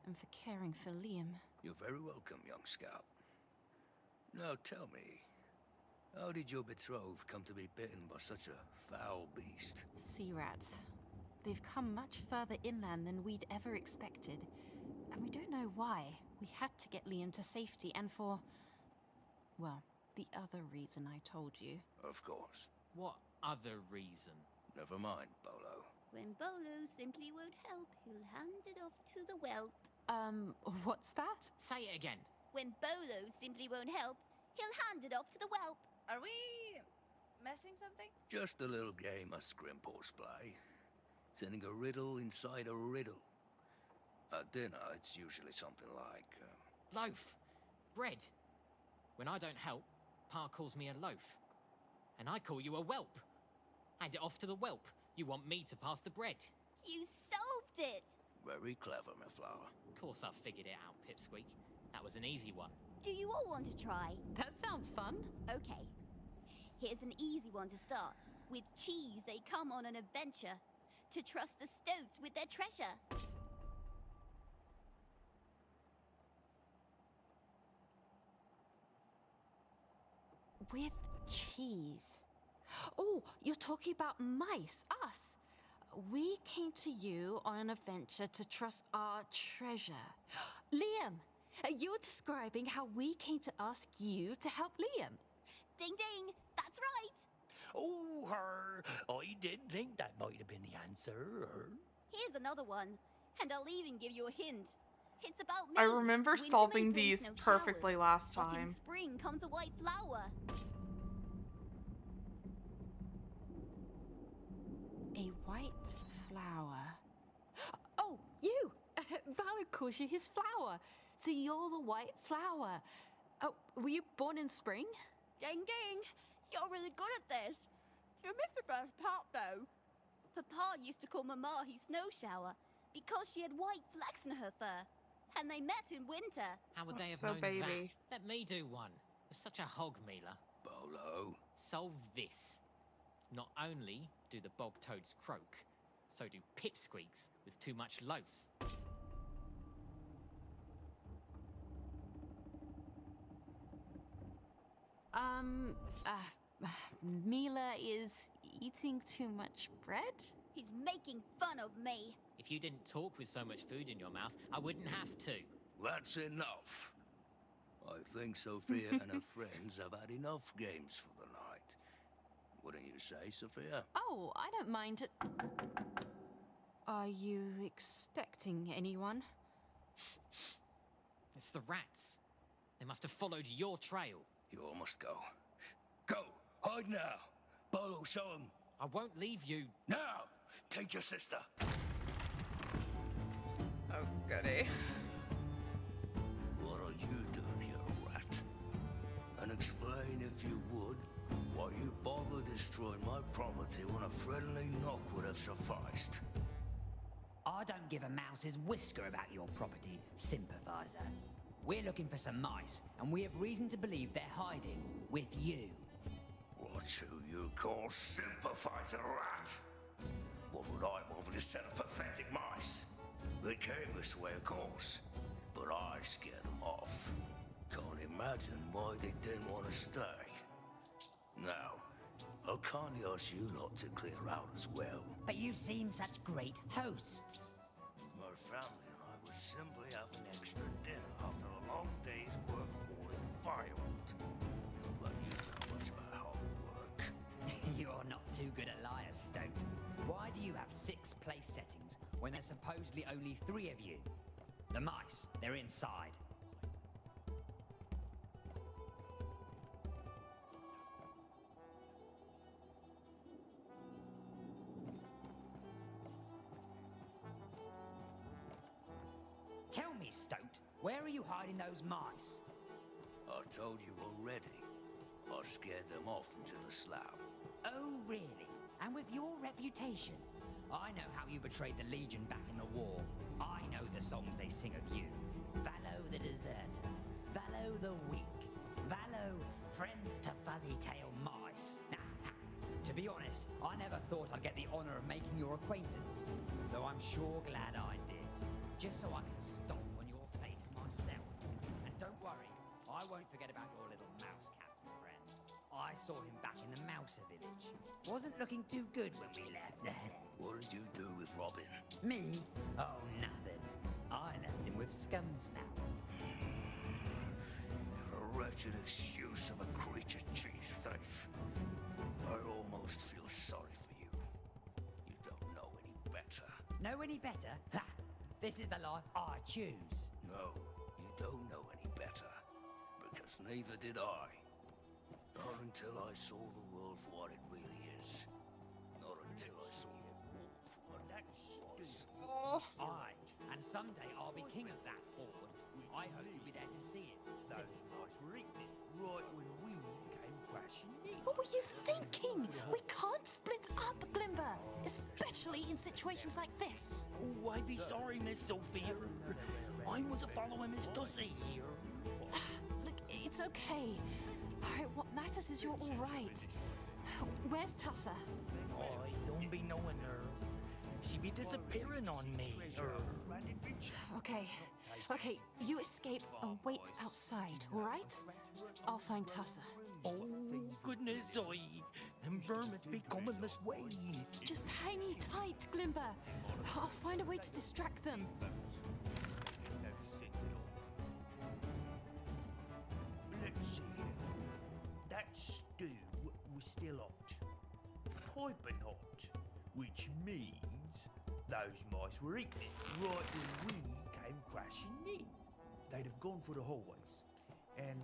and for caring for Liam. You're very welcome, young scout. Now tell me, how did your betrothed come to be bitten by such a foul beast? Sea rats. They've come much further inland than we'd ever expected. And we don't know why. We had to get Liam to safety and for... well, the other reason I told you. Of course. What other reason? Never mind, Bolo. When Bolo simply won't help, he'll hand it off to the whelp. What's that? Say it again. When Bolo simply won't help, he'll hand it off to the whelp. Are we messing something? Just a little game of Scrimpos play. Sending a riddle inside a riddle. At dinner, it's usually something like... Loaf. Bread. When I don't help, Pa calls me a loaf. And I call you a whelp. Hand it off to the whelp. You want me to pass the bread. You solved it! Very clever, my flower. Of course I've figured it out, Pipsqueak. That was an easy one. Do you all want to try? That sounds fun. Okay. Here's an easy one to start. With cheese, they come on an adventure. To trust the stoats with their treasure. With cheese. Oh, you're talking about mice, us. We came to you on an adventure to trust our treasure. Liam, you're describing how we came to ask you to help Liam. Ding ding, that's right. Oh, her. I did think that might have been the answer. Here's another one, and I'll even give you a hint. It's about me. I remember Winter solving may bring these no perfectly showers, last but in time. spring comes a white flower. A white flower. Oh, you! Valid calls you his flower. So you're the white flower. Oh, were you born in spring? Ding ding! You're really good at this. You missed the first part though. Papa used to call Mama his snow shower because she had white flecks in her fur. And they met in winter. How would they have So known baby. that? Let me do one. You're such a hog, Mila. Bolo. Solve this. Not only do the bog toads croak, so do pipsqueaks with too much loaf. Mila is eating too much bread? He's making fun of me. If you didn't talk with so much food in your mouth, I wouldn't have to. That's enough. I think Sophia and her friends have had enough games for the night. Wouldn't you say, Sophia? Oh, I don't mind. Are you expecting anyone? It's the rats. They must have followed your trail. You all must go. Go! Hide now! Bolo, show him! I won't leave you. Now! Take your sister! Oh, goody. What are you doing here, rat? And explain, if you would, why you bother destroying my property when a friendly knock would have sufficed. I don't give a mouse's whisker about your property, sympathizer. We're looking for some mice, and we have reason to believe they're hiding with you. What who you call sympathizer, rat? What would I want with a set of pathetic mice? They came this way, of course, but I scared them off. Can't imagine why they didn't want to stay. Now, I'll kindly ask you lot to clear out as well. But you seem such great hosts. My family and I were simply having extra dinner after a long day's work hauling firewood. Not like you know much about hard work. You're not too good at liars, Stoat. Why do you have 6 place settings when there's supposedly only 3 of you? The mice, they're inside. Tell me, Stoat, where are you hiding those mice? I told you already. I scared them off into the slough. Oh, really? And with your reputation? I know how you betrayed the Legion back in the war. I know the songs they sing of you. Valo the deserter, Valo the weak, Valo, friend to fuzzy-tailed mice. To be honest, I never thought I'd get the honor of making your acquaintance, though I'm sure glad I did. Just so I can stomp on your face myself. And don't worry, I won't forget about your little mouse captain friend. I saw him back in the Mouser village. Wasn't looking too good when we left. What did you do with Robin? Me? Oh, nothing. I left him with Scum Snout. You're a wretched excuse of a creature cheese thief. I almost feel sorry for you. You don't know any better. Know any better? Ha! This is the life I choose. No, you don't know any better. Because neither did I. Not until I saw the world for what it really is. Not until I saw the world for what it was. Aye, and someday I'll be king of that horde. I hope you'll be there to see it. Those mice were eating it right when we came crashing in. What were you thinking? We can't split up, Glimber, especially in situations like this. Oh, I'd be sorry, Miss Sophia. I was following Miss Tussie here. Look, it's okay. What matters is you're all right. Where's Tussa? I don't be knowing her. She be disappearing on me. Okay, you escape and wait outside, all right? I'll find Tussa. Oh, goodness, them vermins be coming this way. Just hang tight, Glimber. I'll find a way to distract them. Let's see. That stew was still hot. piping hot, which means those mice were eating it right when we came crashing in. They'd have gone for the hallways. And,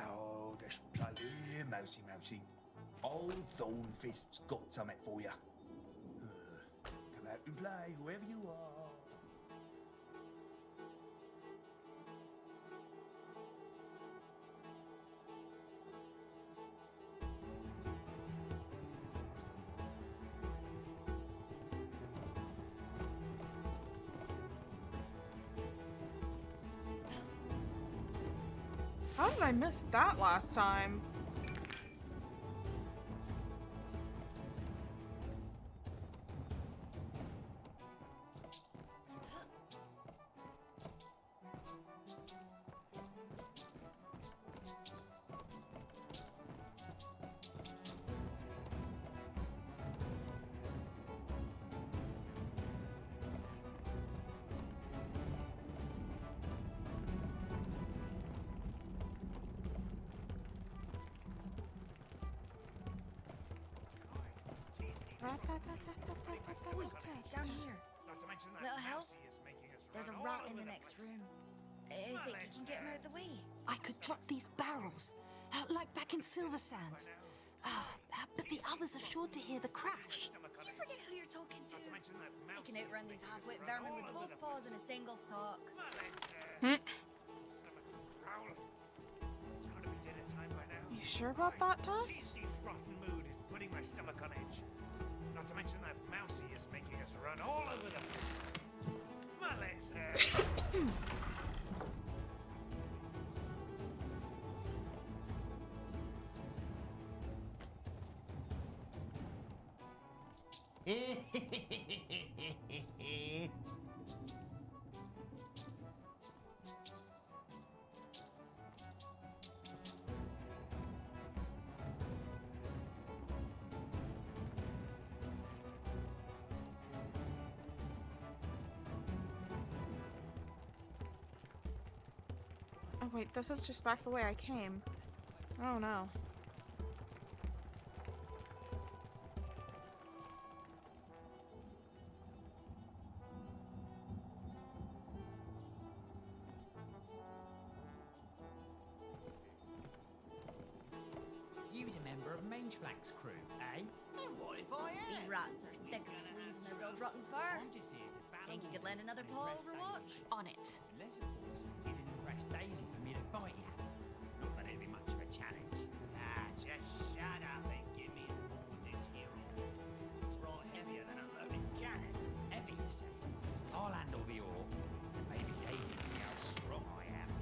oh, just play here, mousey, mousey. Old Thornfist's got something for you. Come out and play, whoever you are. How did I miss that last time? Down here. Little help? There's a rat in the next room. I think you can get him out of the way. I could drop these barrels, like back in Silver Sands. But the others are sure to hear the crash. You forget who you're talking to. I can outrun these half-wit vermin with both paws and a single sock. You sure about that, Tuss? This rotten mood is putting my stomach on edge. Not to mention that mousey is making us run all over the place. My legs hurt. Oh wait, this is just back the way I came. Oh no. You was a member of Mangeflank's crew, eh? And what if I am? These rats are thick as fleas in their build-rotten fur. I'm just here to battle. Think you could lend another paw overwatch? On it. Unless, of course, you didn't impress Daisy for me to fight you. Not that it'd be much of a challenge. Ah, just shut up and give me a ball with this hero. It's right heavier than a loaded cannon. Heavy, you say? I'll handle the ore. And maybe Daisy can see how strong I am.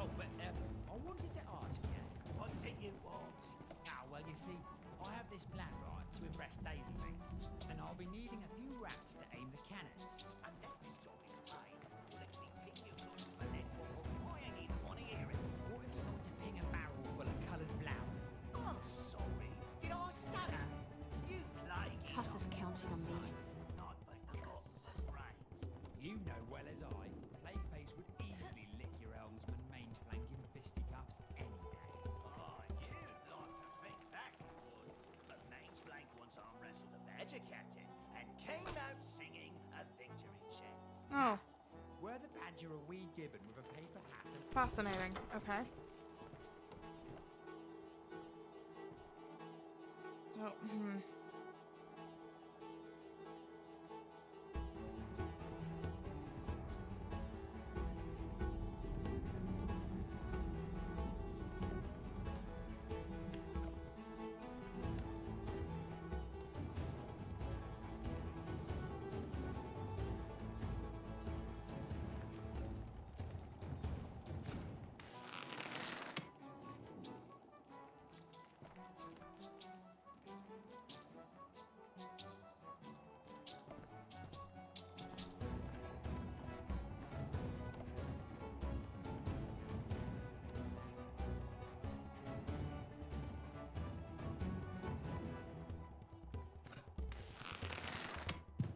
Oh, but I wanted to ask you. What's it you want? Ah, well, you see, I have this plan, right, to impress Daisy best. And I'll be needing a few rats to aim the cannons. Unless this job is mine, let me pick you up for Redwall. I ain't even want to hear it. What if you want to ping a barrel full of coloured flour? I'm sorry. Did I stutter? You plaguey. Tuss is counting on me. Not but Focus. brains. You know well as I, Plagueface would easily lick your helmsman Mangeflank in fisticuffs any day. Oh, you'd like to think that would. But Mangeflank once arm wrestled a badger captain and came out singing a victory chant. Oh, Were the badger a wee gibbon with a paper hat and fascinating. Okay. So,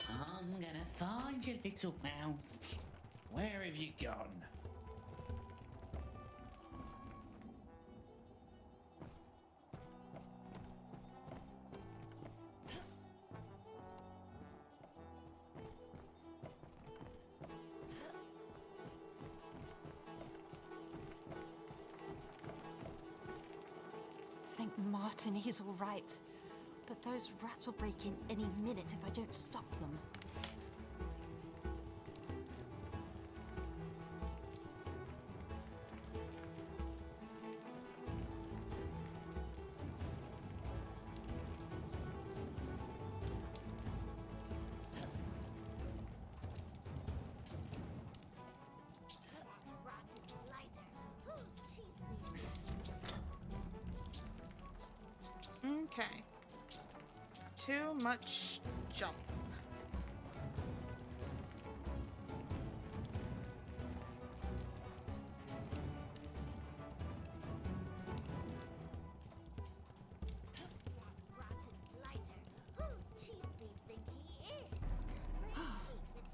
I'm gonna find you, little mouse. Where have you gone? think Martini's all right. But those rats will break in any minute if I don't stop them. Okay. Too much jump.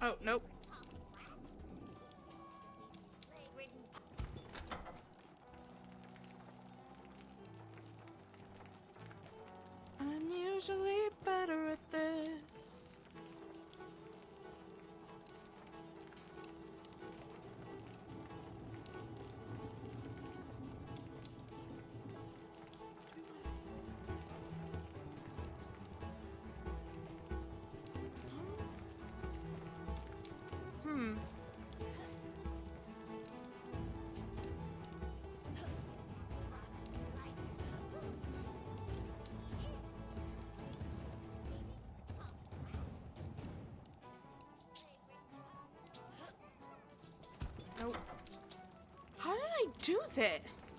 Oh, nope. I'm usually better at this. Hmm. Nope. How did I do this?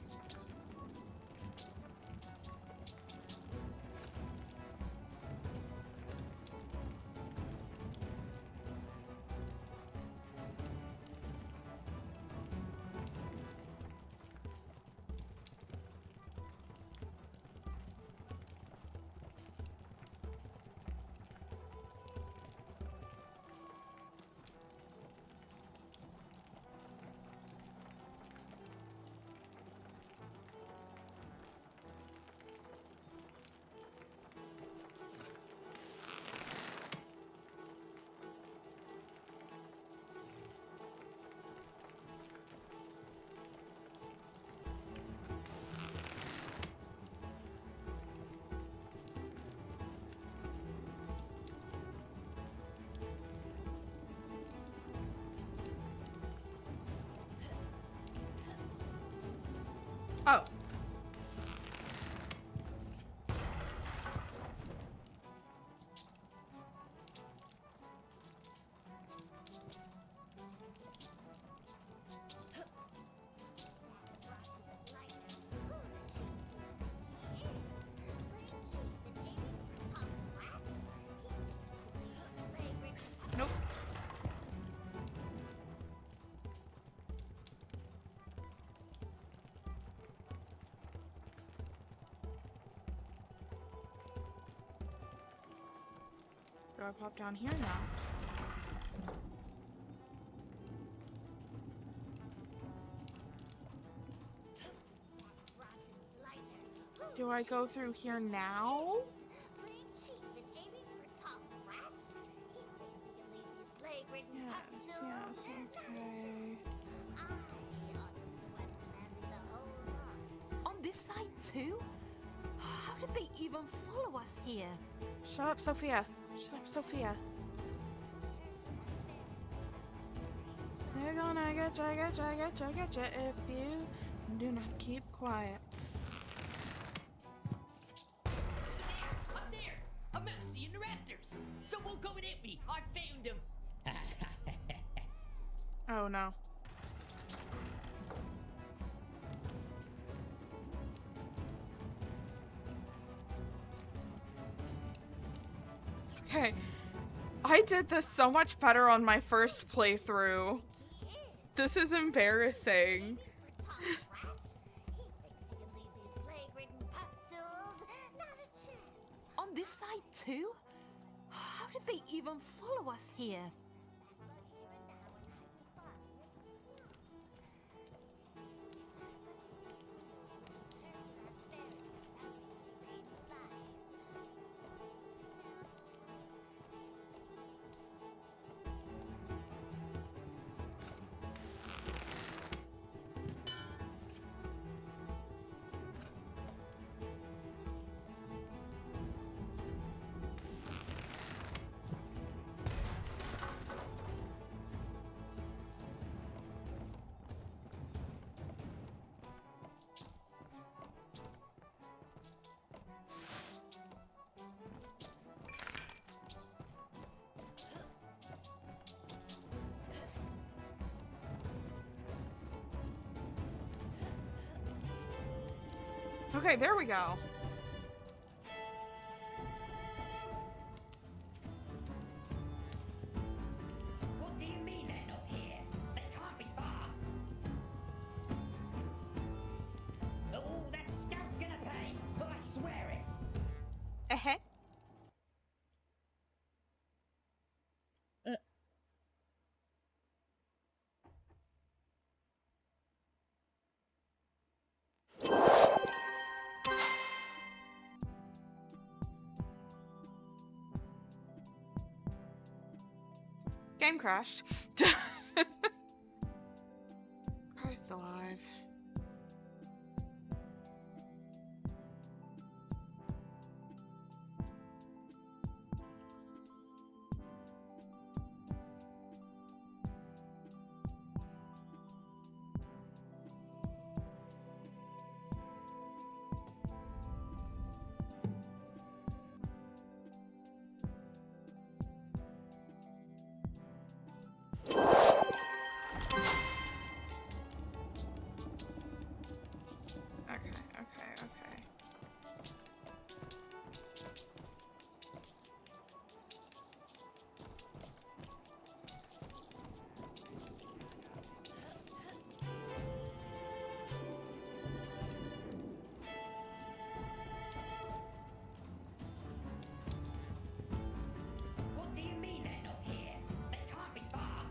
Oh. Nope. Do I pop down here now? Do I go through here now? Yes, yes, okay. On this side too? How did they even follow us here? Shut up, Sophia. Shut up, Sophia. They're gonna get you if you do not keep quiet. Up there! A mousey in the rafters! Someone come and hit me! I found him! Oh no. Okay. I did this so much better on my first playthrough. This is embarrassing. On this side too? How did they even follow us here? Okay, there we go. What do you mean they're not here? They can't be far. Oh, that scout's gonna pay. I swear it. Eh. Game crashed. Christ alive. Okay. What do you mean they're not here? They can't be far.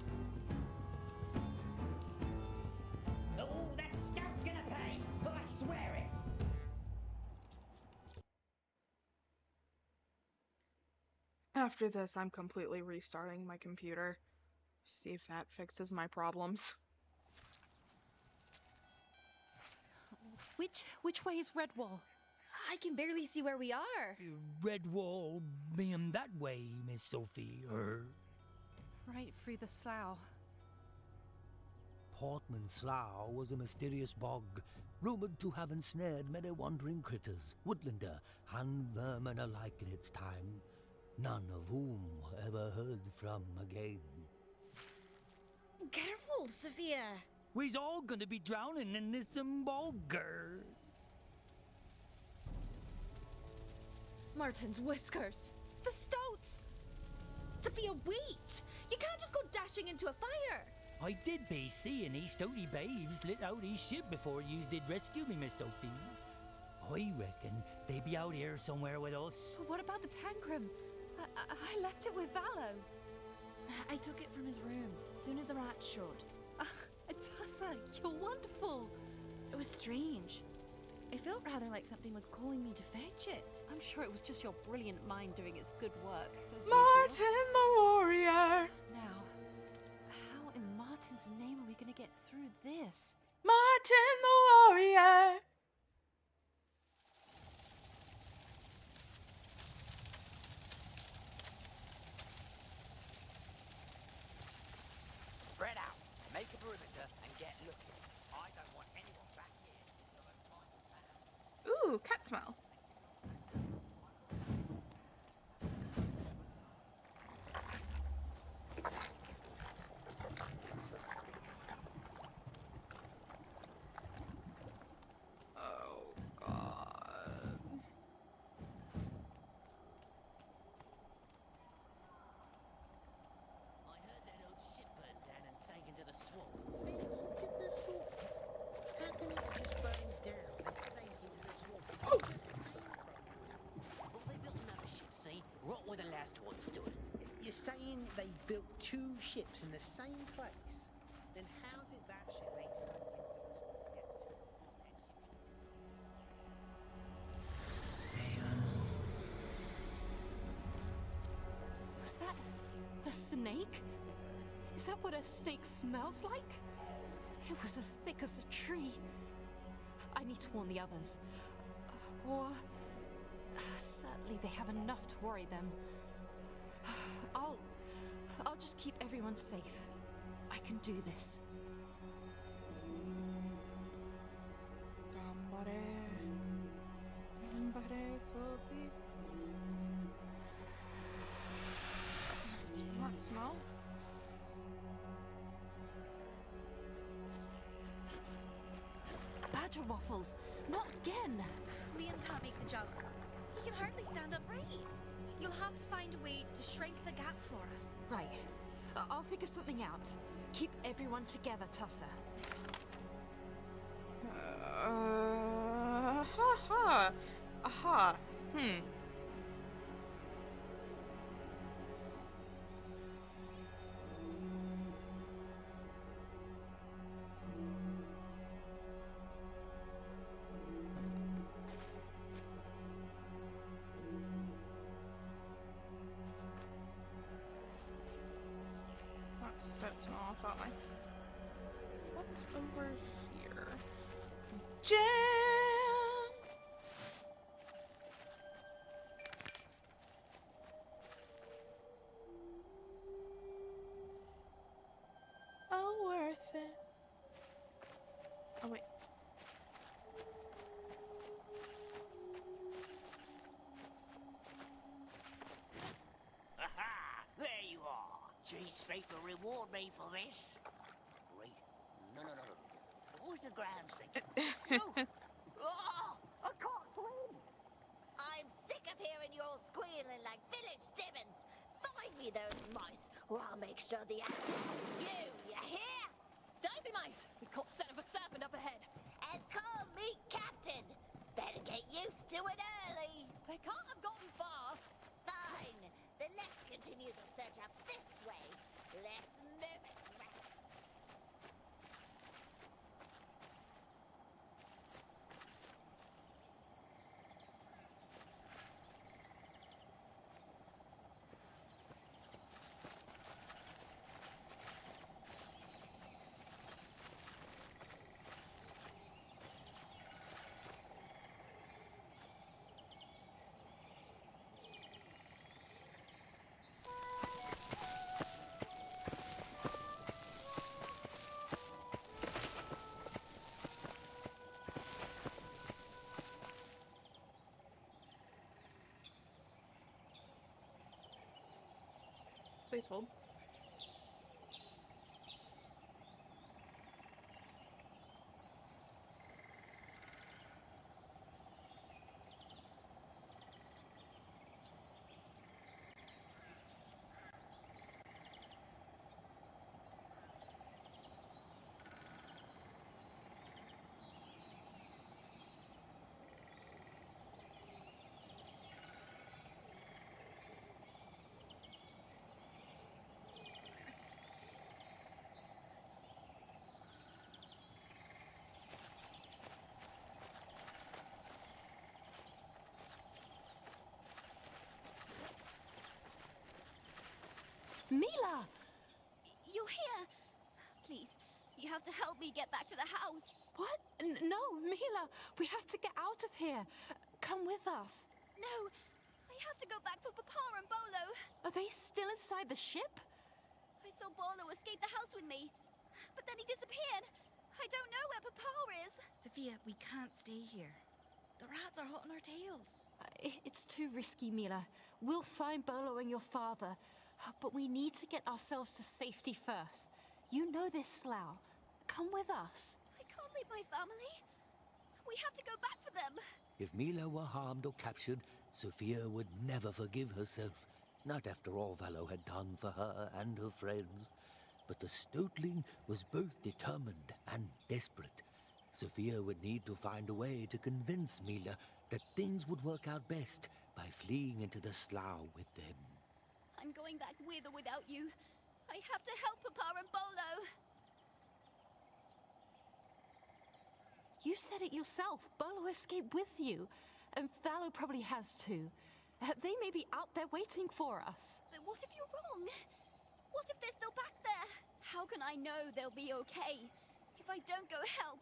Oh, that scout's gonna pay. I swear it. After this, I'm completely restarting my computer. See if that fixes my problems. Which way is Redwall? I can barely see where we are. Redwall being that way, Miss Sophie, Right through the slough. Portman Slough was a mysterious bog, rumoured to have ensnared many wandering critters, woodlander and vermin alike in its time, none of whom were ever heard from again. Careful, Sophia. We's all gonna be drowning in this bogger. Martin's whiskers. The stoats. Sophia, wait! You can't just go dashing into a fire. I did be seeing these stouty babes lit out his ship before yous did rescue me, Miss Sophie. I reckon they be out here somewhere with us. What about the Tankrum? I left it with Vallow. I took it from his room as soon as the rats showed. Tessa, you're wonderful. It was strange. I felt rather like something was calling me to fetch it. I'm sure it was just your brilliant mind doing its good work. Martin the warrior. Now, how in Martin's name are we going to get through this? Martin the warrior. Spread out, make a perimeter, and get looking. I don't want anyone back here until I find the plan. Ooh, cat smell. Oh, God. I heard that old ship burned down and sank into the swamp. How can it just burn down and sink into the swamp? Well, they built another ship, see? Right where the last one stood. You're saying they built two ships in the same place? Then how's it that ship ain't sunk into the swamp? Was that a snake? Is that what a snake smells like? It was as thick as a tree. I need to warn the others. Or certainly they have enough to worry them. I'll just keep everyone safe. I can do this. Sophie. Not smell. water waffles. Not again. Liam can't make the jump. He can hardly stand upright. You'll have to find a way to shrink the gap for us. Right. I'll figure something out. Keep everyone together, Tusser. Aha. That's not off, thought I. What's over here? Jam! Oh, worth it. Oh, wait. Aha! There you are. Cheese fate will reward me for this. Wait. No. Where's the ground sinking? Oh, I can't swim. I'm sick of hearing you all squealing like village demons. Find me those mice, or I'll make sure the animals you hear? Daisy mice! We caught scent of a serpent up ahead. And call me Captain. Better get used to it early. They can't have gotten far. Fine. Then let's continue the search up this way. Let's move it, Rex. Please hold. Mila! You're here. Please, you have to help me get back to the house. What? No, Mila, we have to get out of here. Come with us. No, I have to go back for Papa and Bolo. Are they still inside the ship? I saw Bolo escape the house with me, but then he disappeared. I don't know where Papa is. Sophia, we can't stay here. The rats are hot on our tails. It's too risky, Mila. We'll find Bolo and your father, but we need to get ourselves to safety first. You know this, Slough. Come with us. I can't leave my family. We have to go back for them. If Mila were harmed or captured, Sophia would never forgive herself. Not after all Valo had done for her and her friends. But the Stoatling was both determined and desperate. Sophia would need to find a way to convince Mila that things would work out best by fleeing into the slough with them. I'm going back with or without you. I have to help Papa and Bolo. You said it yourself. Bolo escaped with you. And Valo probably has too. They may be out there waiting for us. But what if you're wrong? What if they're still back there? How can I know they'll be okay? If I don't go help,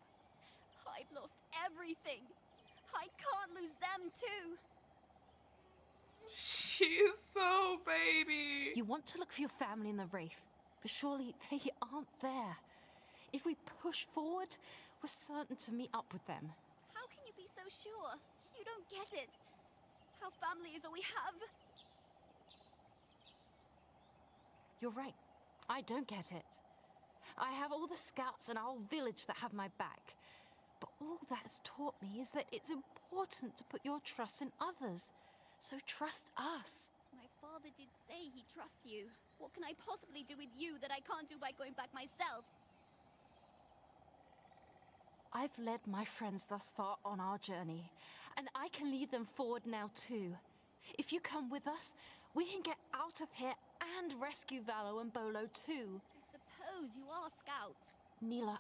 I've lost everything. I can't lose them too. She's so baby. You want to look for your family in the Wraith, but surely they aren't there. If we push forward, we're certain to meet up with them. How can you be so sure? You don't get it. Our family is all we have. You're right. I don't get it. I have all the scouts and our whole village that have my back. But all that's taught me is that it's important to put your trust in others. So trust us. My father did say he trusts you. What can I possibly do with you that I can't do by going back myself? I've led my friends thus far on our journey, and I can lead them forward now too. If you come with us, we can get out of here and rescue Valo and Bolo too. I suppose you are scouts. Neela,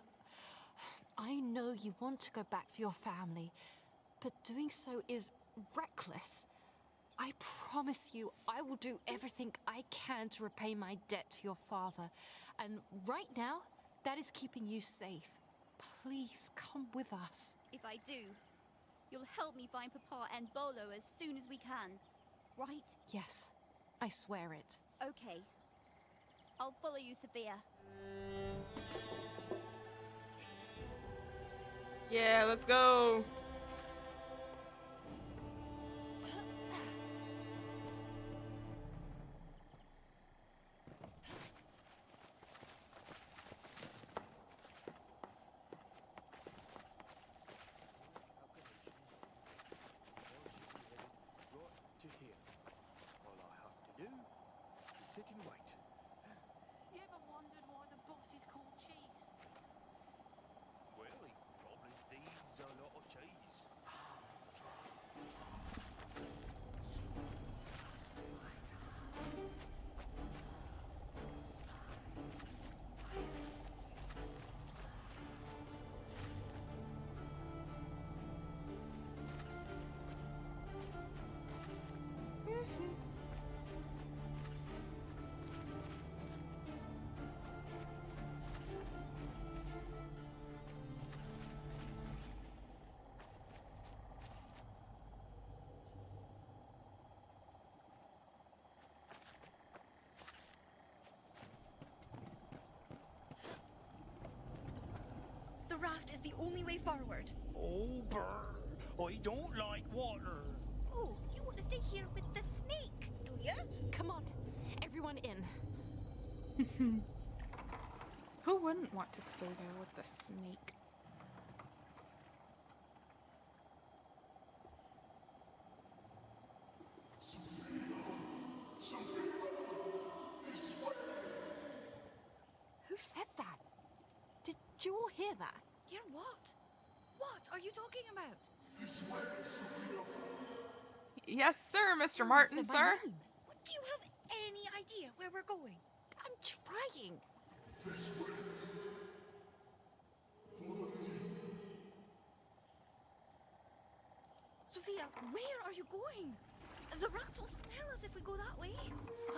I know you want to go back for your family, but doing so is reckless. I promise you I will do everything I can to repay my debt to your father, and right now, that is keeping you safe. Please come with us. If I do, you'll help me find Papa and Bolo as soon as we can, right? Yes, I swear it. Okay. I'll follow you, Sophia. Yeah, let's go. To here. All I have to do is sit and wait. You ever wondered why the boss is called Cheese? Well, he probably thieves a lot of cheese. The raft is the only way forward. Oh, brr. I don't like water. Oh, you want to stay here with the snake, do you? Come on, everyone in. Who wouldn't want to stay there with the snake? Who said that? Did you all hear that? Hear what? What are you talking about? Yes, sir, Mr. Someone Martin, said my sir. name. Do you have any idea where we're going? I'm trying. Sophia, where are you going? The rats will smell us if we go that way.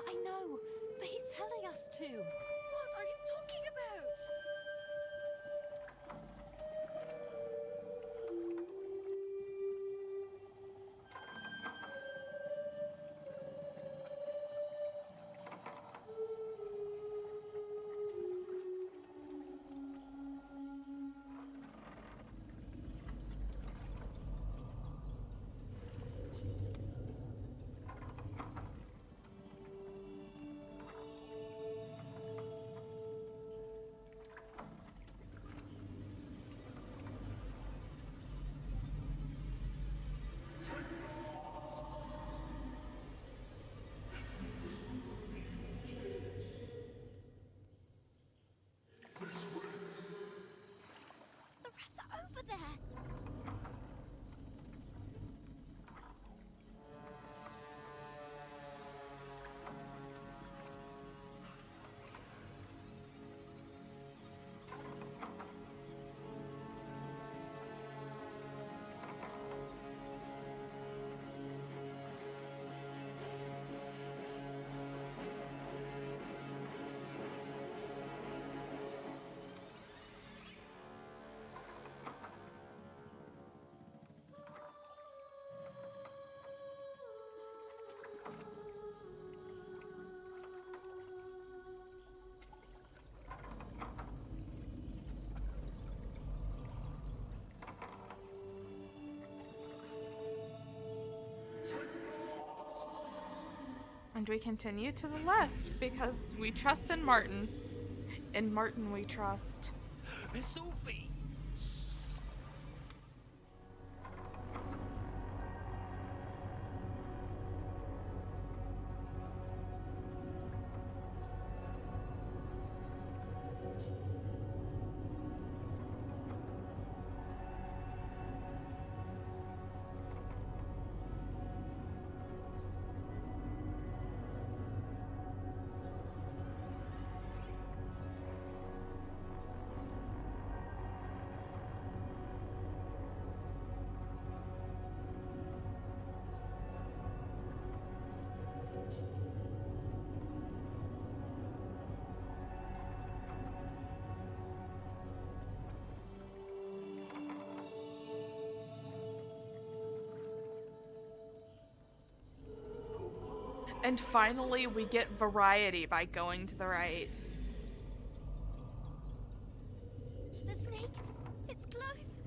I know, but he's telling us to. What are you talking about? The rats are over there. And we continue to the left because we trust in Martin. In Martin we trust. Sophie! And finally, we get variety by going to the right. The snake! It's close!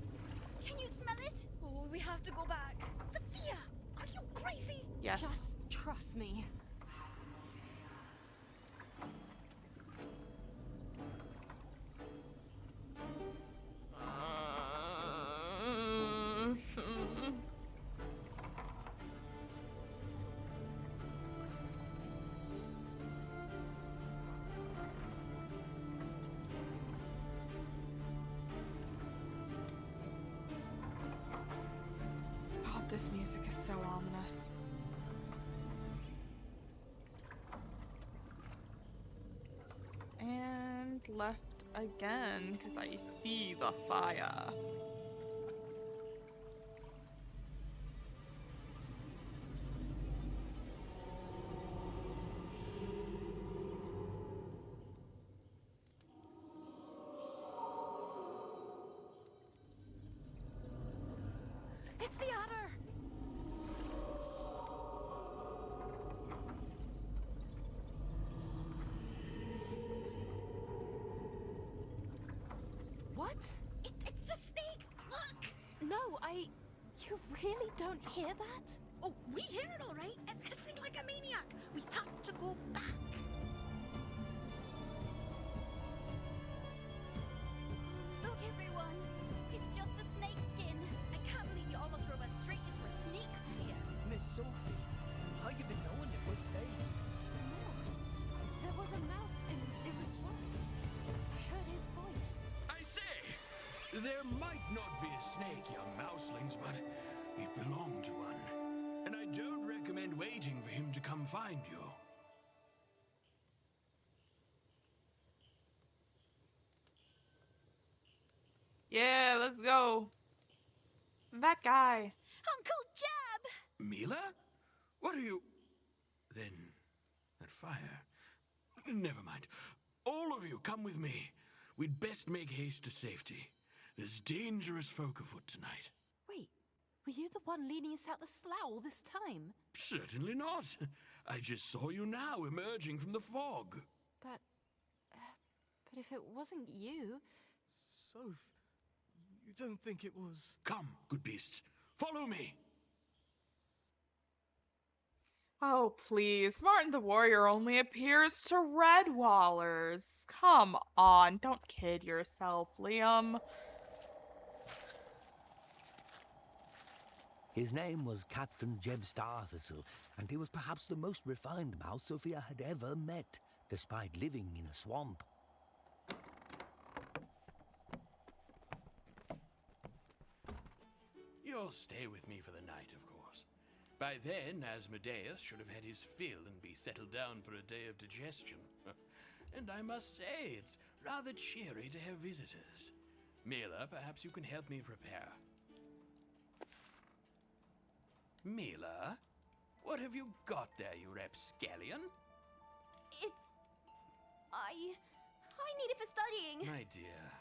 Can you smell it? Oh, we have to go back. Sophia! Are you crazy? Yes. Just trust me. Oh, this music is so ominous. And left again, because I see the fire. It's the adder! What? It's the snake! Look! No, You really don't hear that? Oh, we hear it all right. It's hissing like a maniac. We have to go back. Look, everyone! It's just a snake skin. I can't believe you almost drove us straight into a snake sphere. Miss Sophie, how you been knowing it was safe? Mouse. There was a mouse in the swamp. I heard his voice. I say, there might not be a snake, young mouselings, but it belonged to one. And I don't recommend waiting for him to come find you. Yeah, let's go. That guy. Uncle Jeb! Mila? What are you... Then, that fire... Never mind. All of you, come with me. We'd best make haste to safety. There's dangerous folk afoot tonight. Wait, were you the one leading us out the slough all this time? Certainly not. I just saw you now emerging from the fog. But if it wasn't you... Soph, you don't think it was... Come, good beast. Follow me. Oh, please. Martin the Warrior only appears to Redwallers. Come on, don't kid yourself, Liam. His name was Captain Jeb Starthistle, and he was perhaps the most refined mouse Sophia had ever met, despite living in a swamp. You'll stay with me for the night, of course. By then, Asmodeus should have had his fill and be settled down for a day of digestion. And I must say, it's rather cheery to have visitors. Mila, perhaps you can help me prepare. Mila, what have you got there, you rapscallion? I need it for studying. My dear,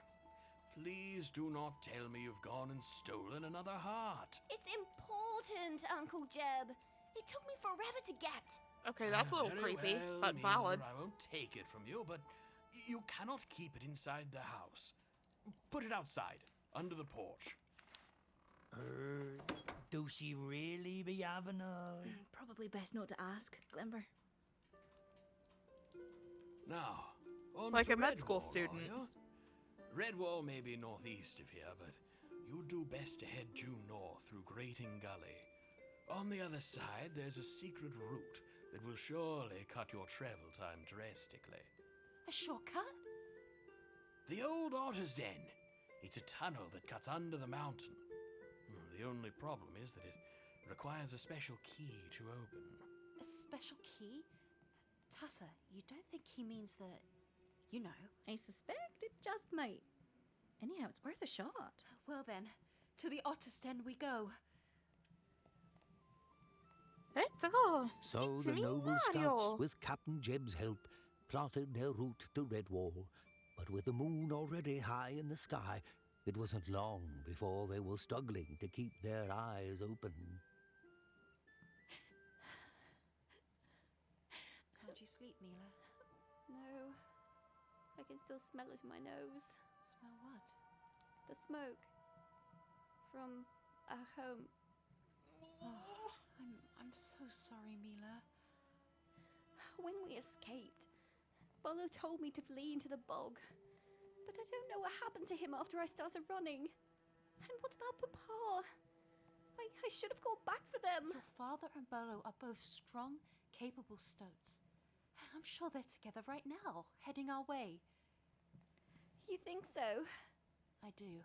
please do not tell me you've gone and stolen another heart. It's important, Uncle Jeb. It took me forever to get. Okay, that's a little Very creepy, well, but Mila, valid. I won't take it from you, but you cannot keep it inside the house. Put it outside, under the porch. Do she really be having a... Probably best not to ask, Glimmer. Now, on Like to a med school Redwall, student. are you? Redwall may be northeast of here, but you'd do best to head due north through Grating Gully. On the other side, there's a secret route that will surely cut your travel time drastically. A shortcut? The old Otter's Den. It's a tunnel that cuts under the mountain. The only problem is that it requires a special key to open. A special key? Tassa, you don't think he means that... You know. I suspect it just might. Anyhow, it's worth a shot. Well then, to the Otter's Den we go. Let's go. So It's the me, noble Mario. scouts, with Captain Jeb's help, plotted their route to Redwall. But with the moon already high in the sky, it wasn't long before they were struggling to keep their eyes open. asleep, Mila? No. I can still smell it in my nose. Smell what? The smoke. From our home. Oh, I'm so sorry, Mila. When we escaped, Bolo told me to flee into the bog. But I don't know what happened to him after I started running. And what about Papa? I should have gone back for them. Your father and Bolo are both strong, capable stoats. I'm sure they're together right now, heading our way. You think so? I do.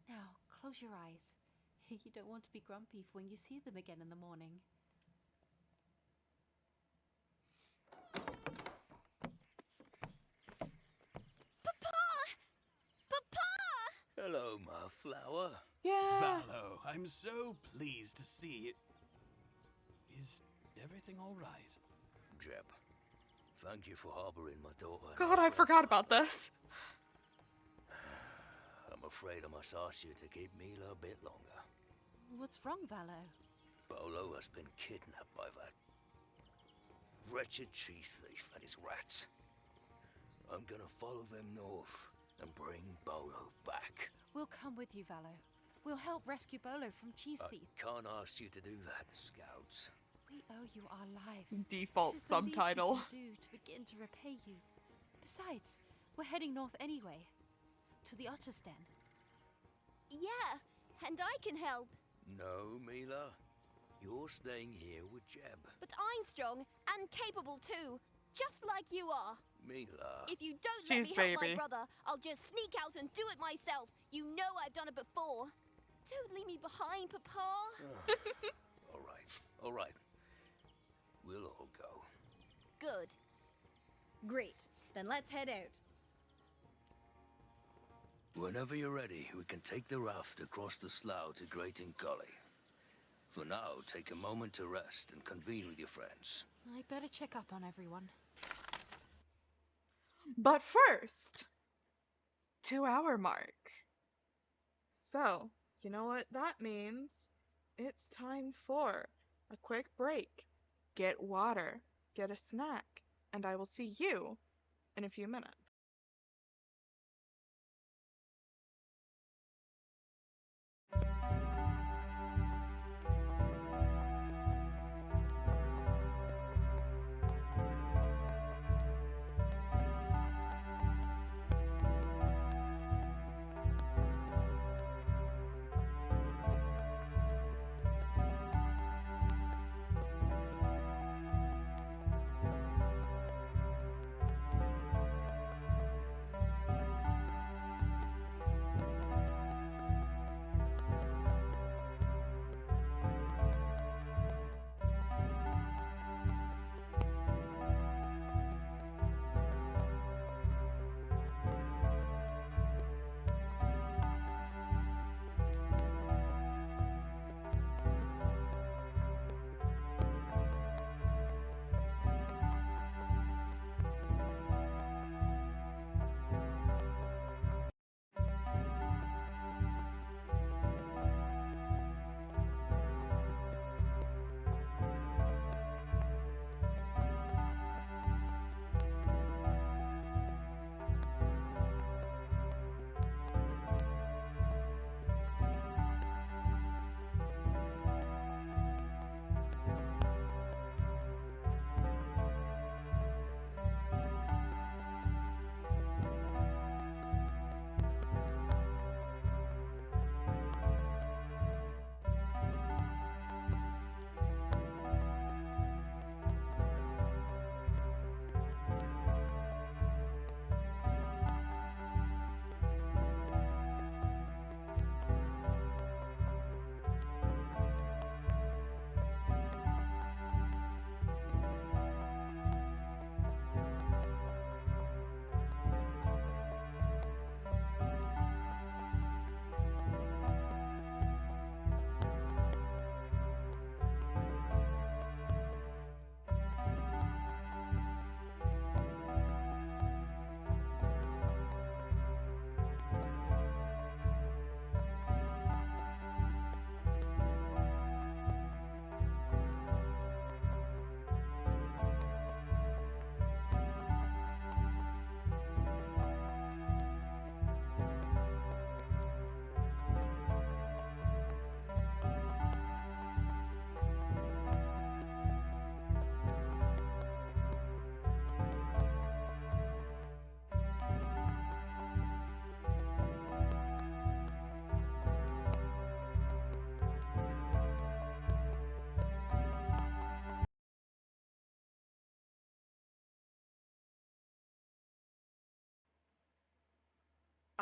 Now, close your eyes. You don't want to be grumpy for when you see them again in the morning. Papa! Papa! Hello, my flower. Yeah. Valo, I'm so pleased to see it. Is everything all right? Jeb, thank you for harboring my daughter. and God, our I friends forgot last about night. this. I'm afraid I must ask you to keep Mila a bit longer. What's wrong, Valo? Bolo has been kidnapped by that wretched cheese thief and his rats. I'm gonna follow them north and bring Bolo back. We'll come with you, Valo. We'll help rescue Bolo from Cheese Thief. I can't ask you to do that, Scouts. We owe you our lives. Default This is the subtitle. least we can do to begin to repay you. Besides, we're heading north anyway. To the Otter's Den. Yeah, and I can help. No, Mila. You're staying here with Jeb. But I'm strong and capable too, just like you are. Mila. If you don't Jeez, let me help baby. my brother, I'll just sneak out and do it myself. You know I've done it before. Don't leave me behind, Papa. All right. We'll all go. Good. Great. Then let's head out. Whenever you're ready, we can take the raft across the slough to Grating Gully. For now, take a moment to rest and convene with your friends. I better check up on everyone. But first, 2-hour mark. So, you know what that means? It's time for a quick break. Get water, get a snack, and I will see you in a few minutes.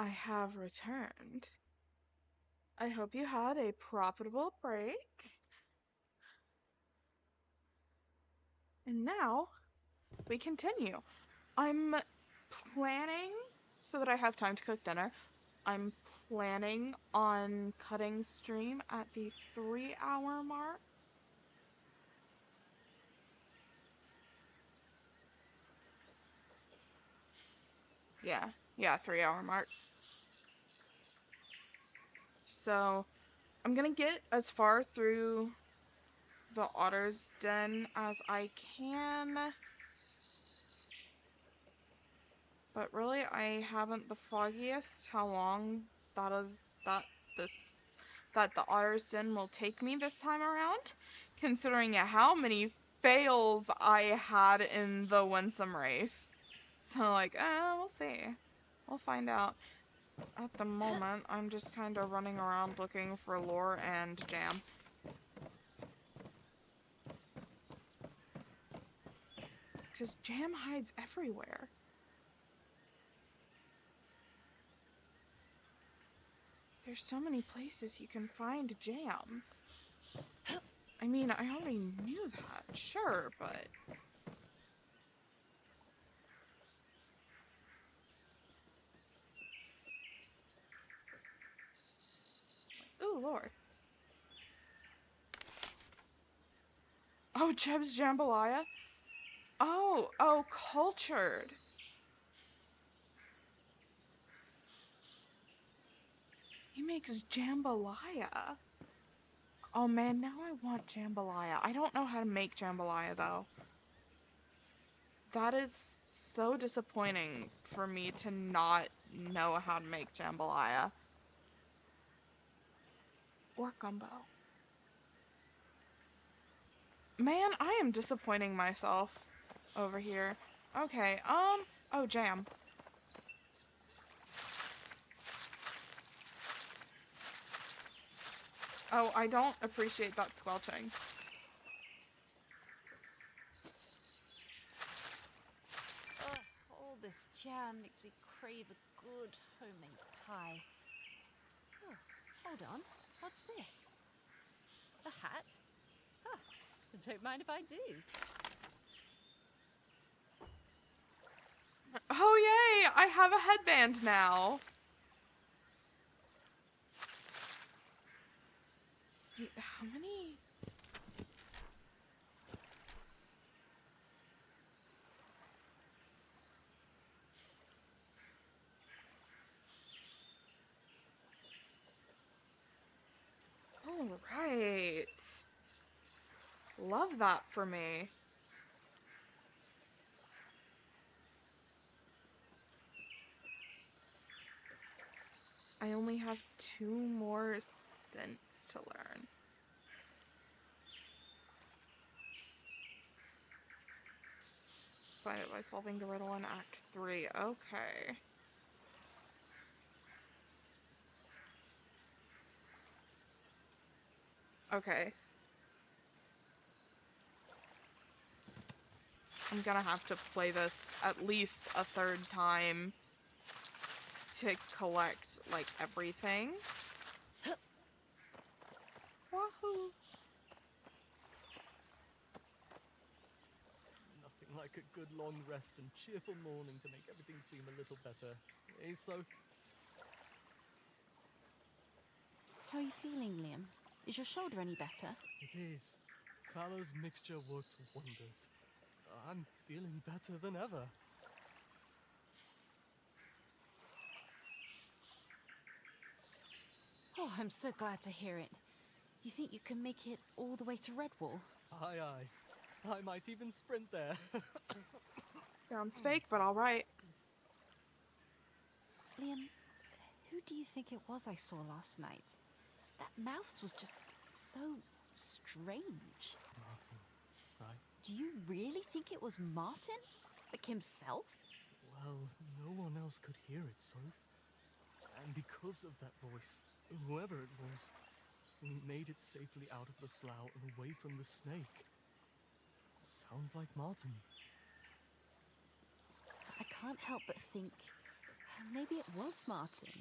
I have returned. I hope you had a profitable break. And now, we continue. I'm planning, so that I have time to cook dinner, I'm planning on cutting stream at the 3-hour mark. Yeah, 3-hour mark. So, I'm gonna get as far through the Otter's Den as I can. But really, I haven't the foggiest how long that the Otter's Den will take me this time around, considering how many fails I had in the Winsome Wraith. So like, we'll see. We'll find out. At the moment, I'm just kind of running around looking for lore and jam. Because jam hides everywhere. There's so many places you can find jam. I mean, I already knew that, sure, but... Ooh, lore. Oh, Jeb's jambalaya? Oh, cultured. He makes jambalaya. Oh man, now I want jambalaya. I don't know how to make jambalaya though. That is so disappointing for me to not know how to make jambalaya. Or gumbo. Man, I am disappointing myself over here. Okay, oh, jam. Oh, I don't appreciate that squelching. All this jam makes me crave a good homemade pie. Oh, hold on. What's this? A hat? Huh. Don't mind if I do. Oh, yay! I have a headband now. Wait, how many? All right. Love that for me. I only have 2 more scents to learn. Find it by solving the riddle in Act 3. Okay. Okay. I'm gonna have to play this at least a 3rd time to collect, like, everything. Wahoo! Nothing like a good long rest and cheerful morning to make everything seem a little better. So... How are you feeling, Liam? Is your shoulder any better? It is. Fallow's mixture worked wonders. I'm feeling better than ever. Oh, I'm so glad to hear it. You think you can make it all the way to Redwall? Aye, aye. I might even sprint there. Sounds fake, but alright. Liam, who do you think it was I saw last night? That mouse was just so strange. Martin, right? Do you really think it was Martin? Like himself? Well, no one else could hear it, Soph. And because of that voice, whoever it was, we made it safely out of the slough and away from the snake. Sounds like Martin. I can't help but think Maybe it was Martin.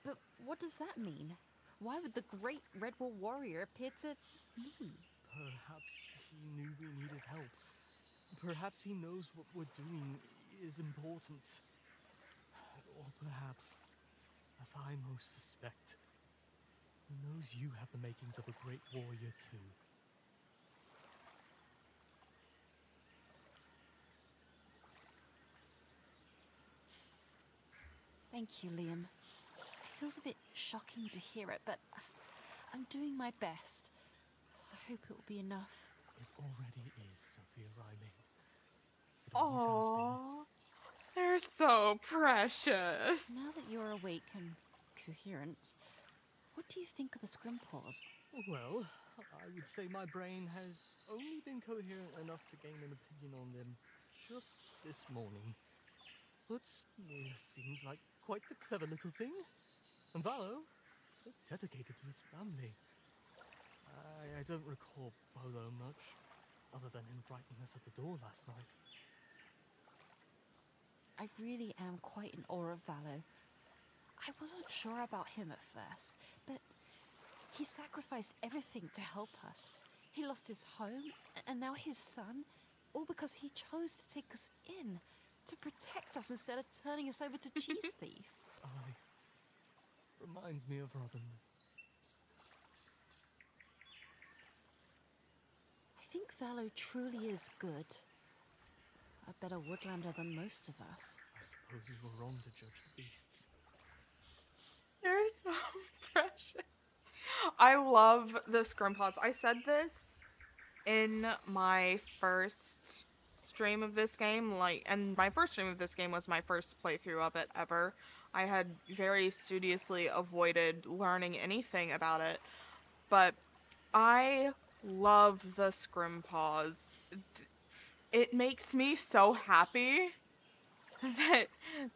But what does that mean? Why would the great Redwall warrior appear to me? Perhaps he knew we needed help. Perhaps he knows what we're doing is important. Or perhaps, as I most suspect, he knows you have the makings of a great warrior too. Thank you, Liam. It feels a bit shocking to hear it, but I'm doing my best. I hope it will be enough. It already is, Sophia Ryming. It always has been. They're so precious. So now that you're awake and coherent, what do you think of the Scrimpaws? Well, I would say my brain has only been coherent enough to gain an opinion on them just this morning. But it seems like quite the clever little thing. And Valo, so dedicated to his family. I don't recall Bolo much, other than him frightening us at the door last night. I really am quite in awe of Valo. I wasn't sure about him at first, but he sacrificed everything to help us. He lost his home, and now his son, all because he chose to take us in, to protect us instead of turning us over to Cheese Thief. Reminds me of Robin. I think Valo truly is good. A better woodlander than most of us. I suppose we were wrong to judge the beasts. They're so precious. I love the Scrimpaws. I said this in my first stream of this game, and my first stream of this game was my first playthrough of it ever. I had very studiously avoided learning anything about it, but I love the Scrimpaws. It makes me so happy that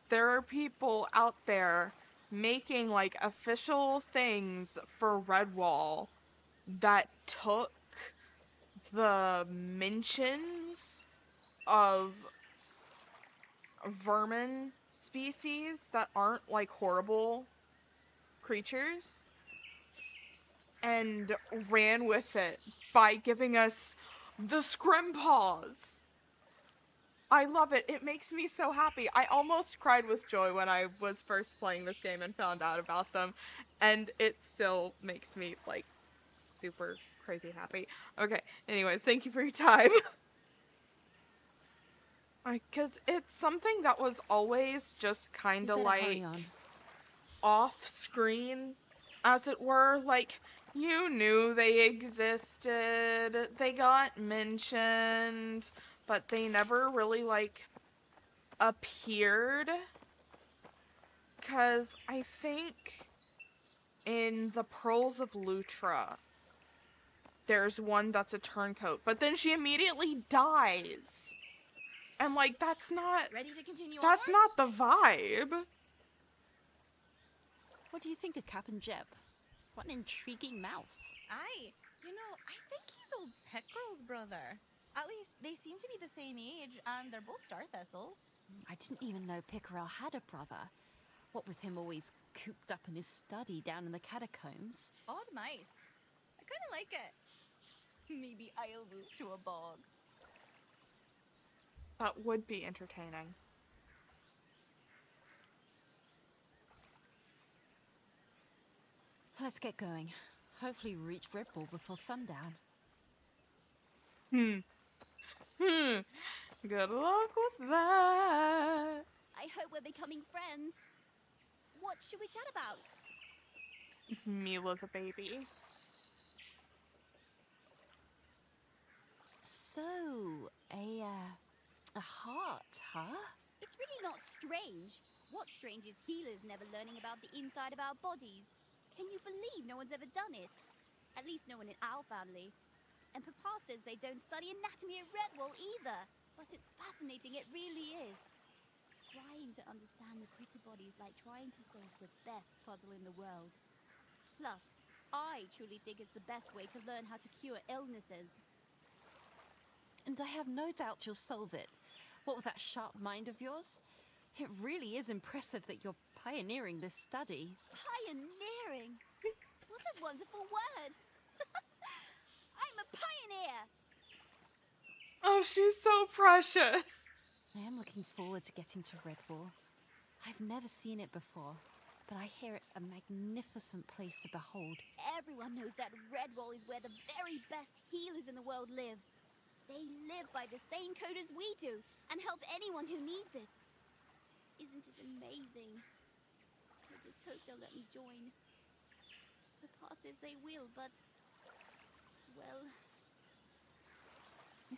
there are people out there making like official things for Redwall that took the mentions of vermin species that aren't like horrible creatures and ran with it by giving us the Scrimpaws. I love it. It makes me so happy. I almost cried with joy when I was first playing this game and found out about them, and it still makes me like super crazy happy. Okay, anyways, thank you for your time. Because it's something that was always just kind of like off screen, as it were. Like, you knew they existed, they got mentioned, but they never really like appeared. Because I think in the Pearls of Lutra, there's one that's a turncoat, but then she immediately dies. And like, that's not... Ready to continue That's onwards? not the vibe. What do you think of Cap and Jeb? What an intriguing mouse. Aye, you know, I think he's old Pickerel's brother. At least they seem to be the same age, and they're both star thistles. I didn't even know Pickerel had a brother. What with him always cooped up in his study down in the catacombs. Odd mice. I kind of like it. Maybe I'll move to a bog. That would be entertaining. Let's get going. Hopefully we reach Redwall before sundown. Good luck with that. I hope we're becoming friends. What should we chat about? Mila the baby. So, a heart, huh? It's really not strange. What's strange is healers never learning about the inside of our bodies. Can you believe no one's ever done it? At least no one in our family. And Papa says they don't study anatomy at Redwall either. But it's fascinating, it really is. Trying to understand the critter body is like trying to solve the best puzzle in the world. Plus, I truly think it's the best way to learn how to cure illnesses. And I have no doubt you'll solve it. What with that sharp mind of yours? It really is impressive that you're pioneering this study. Pioneering? What a wonderful word! I'm a pioneer! Oh, she's so precious. I am looking forward to getting to Redwall. I've never seen it before, but I hear it's a magnificent place to behold. Everyone knows that Redwall is where the very best healers in the world live. They live by the same code as we do and help anyone who needs it. Isn't it amazing? I just hope they'll let me join. Papa says they will, but... well...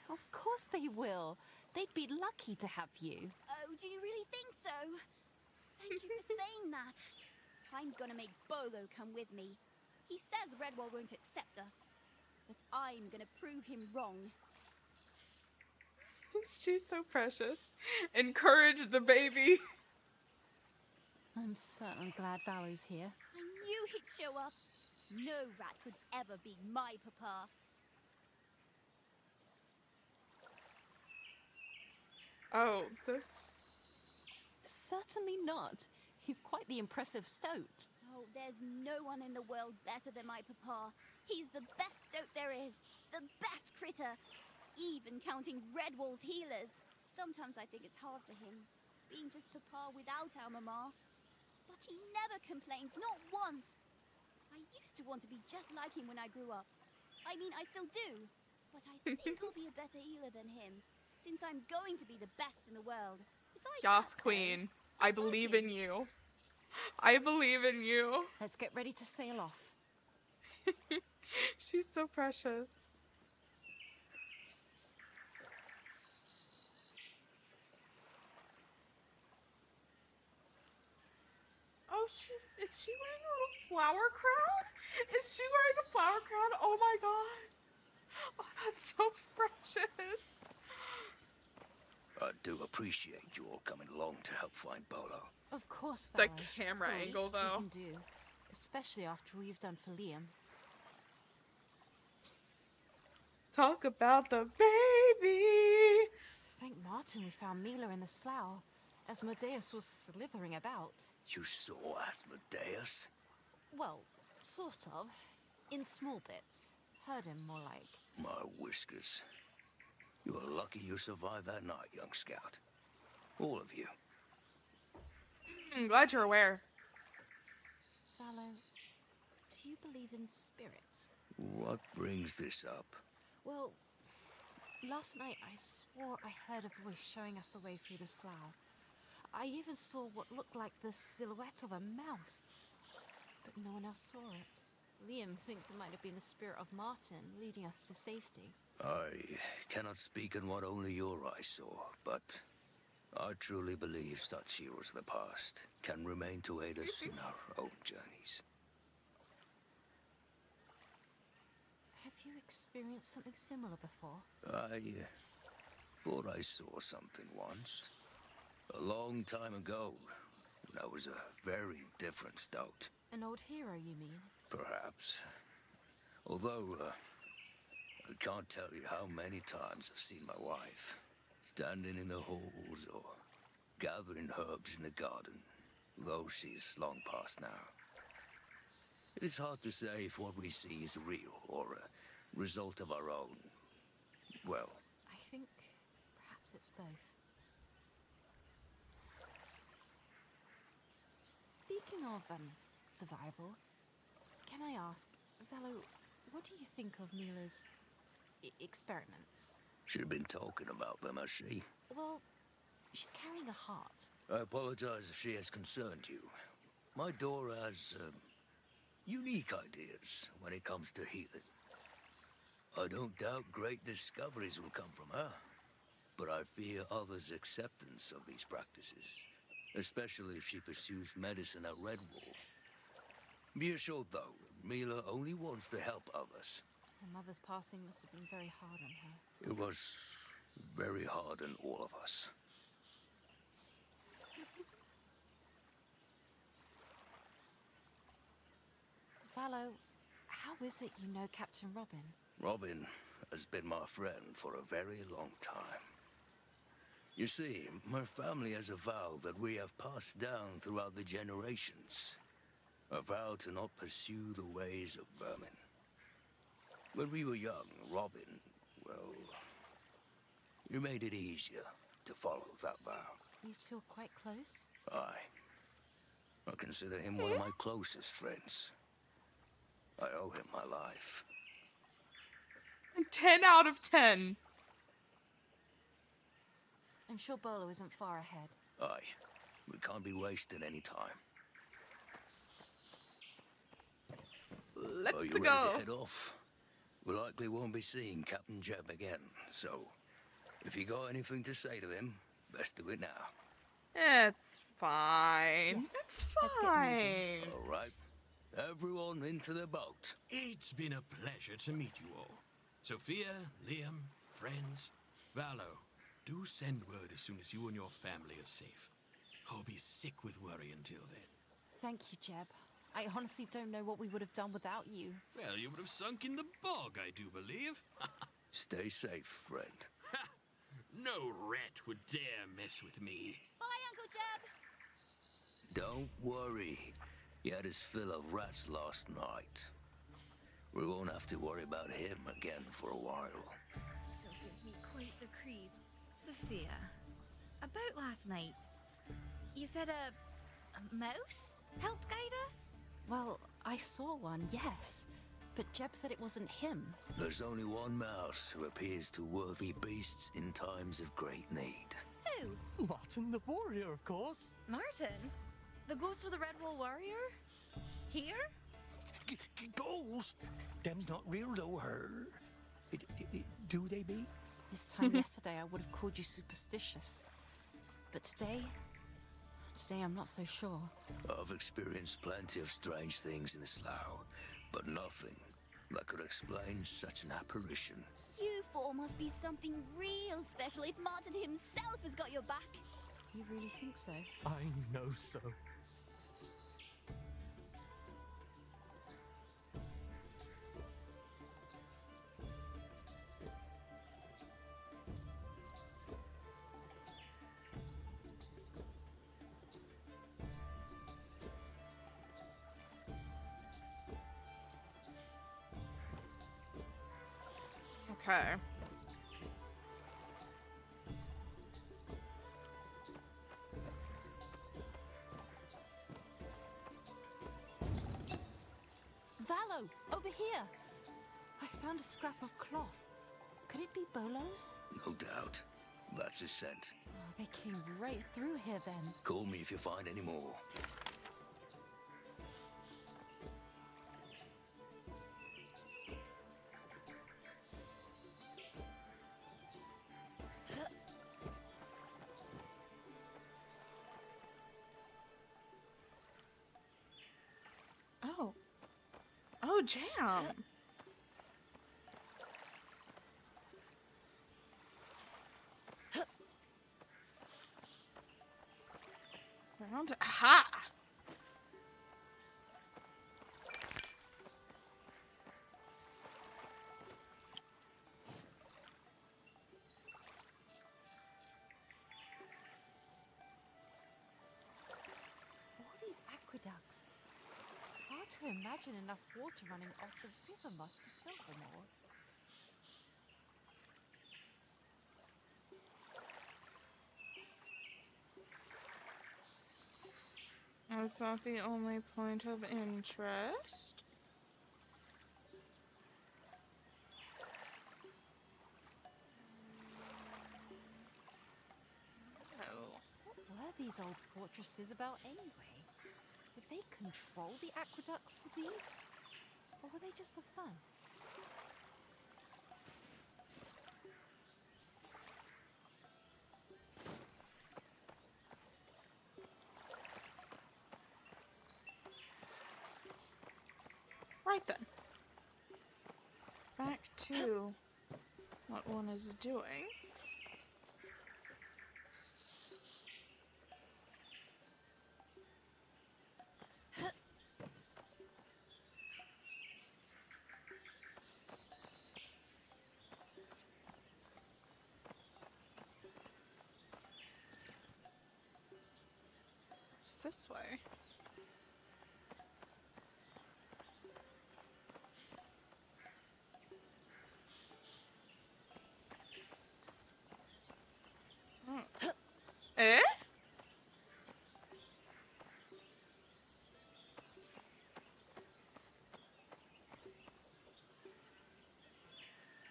Of course they will. They'd be lucky to have you. Oh, do you really think so? Thank you for saying that. I'm gonna make Bolo come with me. He says Redwall won't accept us, but I'm gonna prove him wrong. She's so precious. Encourage the baby. I'm certainly glad Valo's here. I knew he'd show up. No rat could ever be my papa. Oh, this... Certainly not. He's quite the impressive stoat. Oh, there's no one in the world better than my papa. He's the best stoat there is. The best critter. Even counting Redwall's healers. Sometimes I think it's hard for him, being just papa without our mama. But he never complains, not once. I used to want to be just like him when I grew up. I mean, I still do. But I think I'll be a better healer than him, since I'm going to be the best in the world. Besides Yas, that, Queen. I believe in you. I believe in you. Let's get ready to sail off. She's so precious. Oh, is she wearing a little flower crown? Is she wearing a flower crown? Oh my god. Oh, that's so precious. I do appreciate you all coming along to help find Bolo. Of course, The Valo. camera It's the angle, least though. we can do, especially after all you've done for Liam. Talk about the baby. Thank Martin we found Mila in the slough, as Asmodeus was slithering about. You saw Asmodeus? Well, sort of. In small bits. Heard him, more like. My whiskers. You are lucky you survived that night, young scout. All of you. I'm glad you're aware. Valo, do you believe in spirits? What brings this up? Well, last night I swore I heard a voice showing us the way through the slough. I even saw what looked like the silhouette of a mouse, but no one else saw it. Liam thinks it might have been the spirit of Martin leading us to safety. I cannot speak on what only your eyes saw, but I truly believe such heroes of the past can remain to aid us in our own journeys. Have you experienced something similar before? I thought I saw something once. A long time ago, when I was a very different stoat. An old hero, you mean? Perhaps. Although, I can't tell you how many times I've seen my wife standing in the halls or gathering herbs in the garden, though she's long past now. It is hard to say if what we see is real or a result of our own, well... I think perhaps it's both. Speaking of, survival, can I ask, Valo, what do you think of Mila's experiments? She's been talking about them, has she? Well, she's carrying a heart. I apologize if she has concerned you. My daughter has, unique ideas when it comes to healing. I don't doubt great discoveries will come from her, but I fear others' acceptance of these practices, especially if she pursues medicine at Redwall. Be assured, though, Mila only wants to help others. Her mother's passing must have been very hard on her. It was very hard on all of us. Valo, how is it you know Captain Robin? Robin has been my friend for a very long time. You see, my family has a vow that we have passed down throughout the generations. A vow to not pursue the ways of vermin. When we were young, Robin, well, you made it easier to follow that vow. You two are quite close? Aye. I consider him one of my closest friends. I owe him my life. 10 out of 10. I'm sure Bolo isn't far ahead. Aye. We can't be wasting any time. Let's Are you ready go. to head off? We likely won't be seeing Captain Jeb again, so if you got anything to say to him, best do it now. It's fine. Yes, It's let's get moving. fine. All right. Everyone into the boat. It's been a pleasure to meet you all. Sophia, Liam, friends, Valo, do send word as soon as you and your family are safe. I'll be sick with worry until then. Thank you, Jeb. I honestly don't know what we would have done without you. Well, you would have sunk in the bog, I do believe. Stay safe, friend. No rat would dare mess with me. Bye, Uncle Jeb. Don't worry. He had his fill of rats last night. We won't have to worry about him again for a while. Still gives me quite the creeps. Sophia, about last night, you said a mouse helped guide us? Well, I saw one, yes. But Jeb said it wasn't him. There's only one mouse who appears to worthy beasts in times of great need. Who? Martin the warrior, of course. Martin? The ghost of the Redwall warrior? Here? Ghost? Them's not real, though, her. Do they be? This time yesterday I would have called you superstitious. But today I'm not so sure. I've experienced plenty of strange things in the slough, but nothing that could explain such an apparition. You four must be something real special if Martin himself has got your back. You really think so? I know so. Okay. Valo, over here! I found a scrap of cloth. Could it be Bolo's? No doubt. That's his scent. Oh, they came right through here then. Call me if you find any more. Oh. Oh, jam. Round. Aha! All these aqueducts. It's hard to imagine enough water running off the river must to fill them all. Was that the only point of interest? Oh. What were these old fortresses about anyway? Did they control the aqueducts for these? Or were they just for fun? Right then. Back to what one is doing. this way? Eh?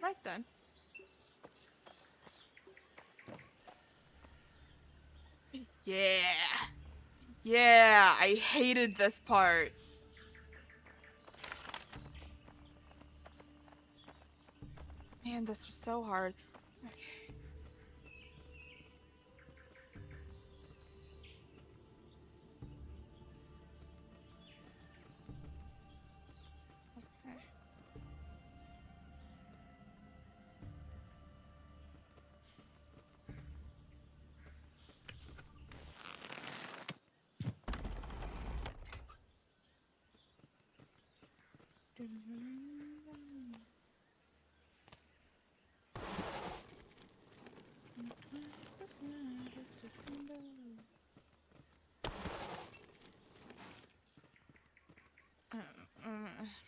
Right then. Yeah. Yeah, I hated this part. Man, this was so hard. Okay. Okay.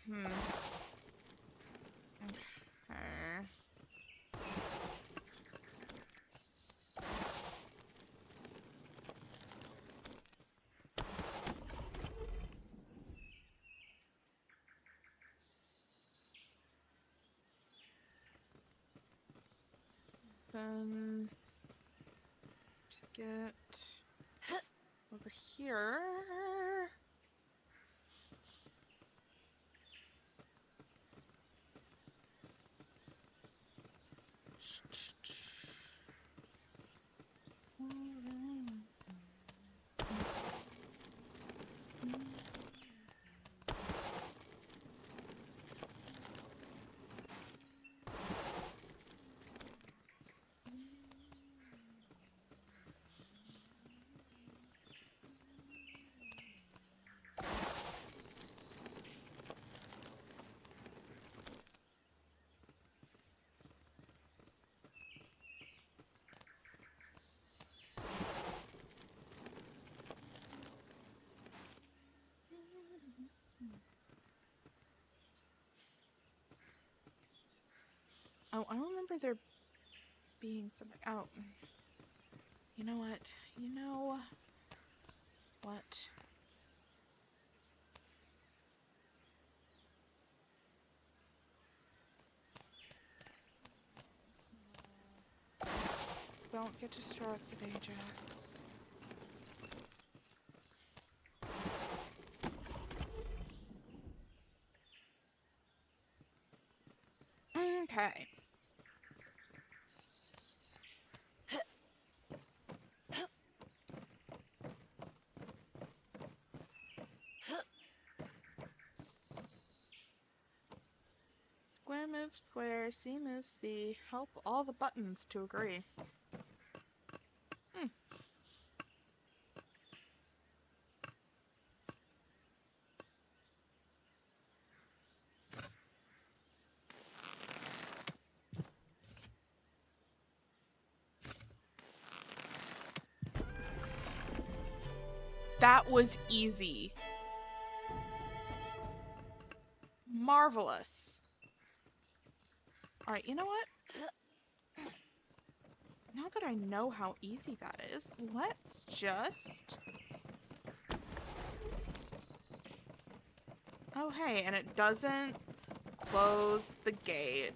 Hmm. Okay. Then to get over here. Oh, I remember there being something. Oh, you know what? You know what? Don't get distracted, Ajax. Okay. Square move square, C move C. Help all the buttons to agree. Hmm. That was easy. Marvelous. Alright, you know what? Now that I know how easy that is, let's just... Oh, hey, and it doesn't close the gate.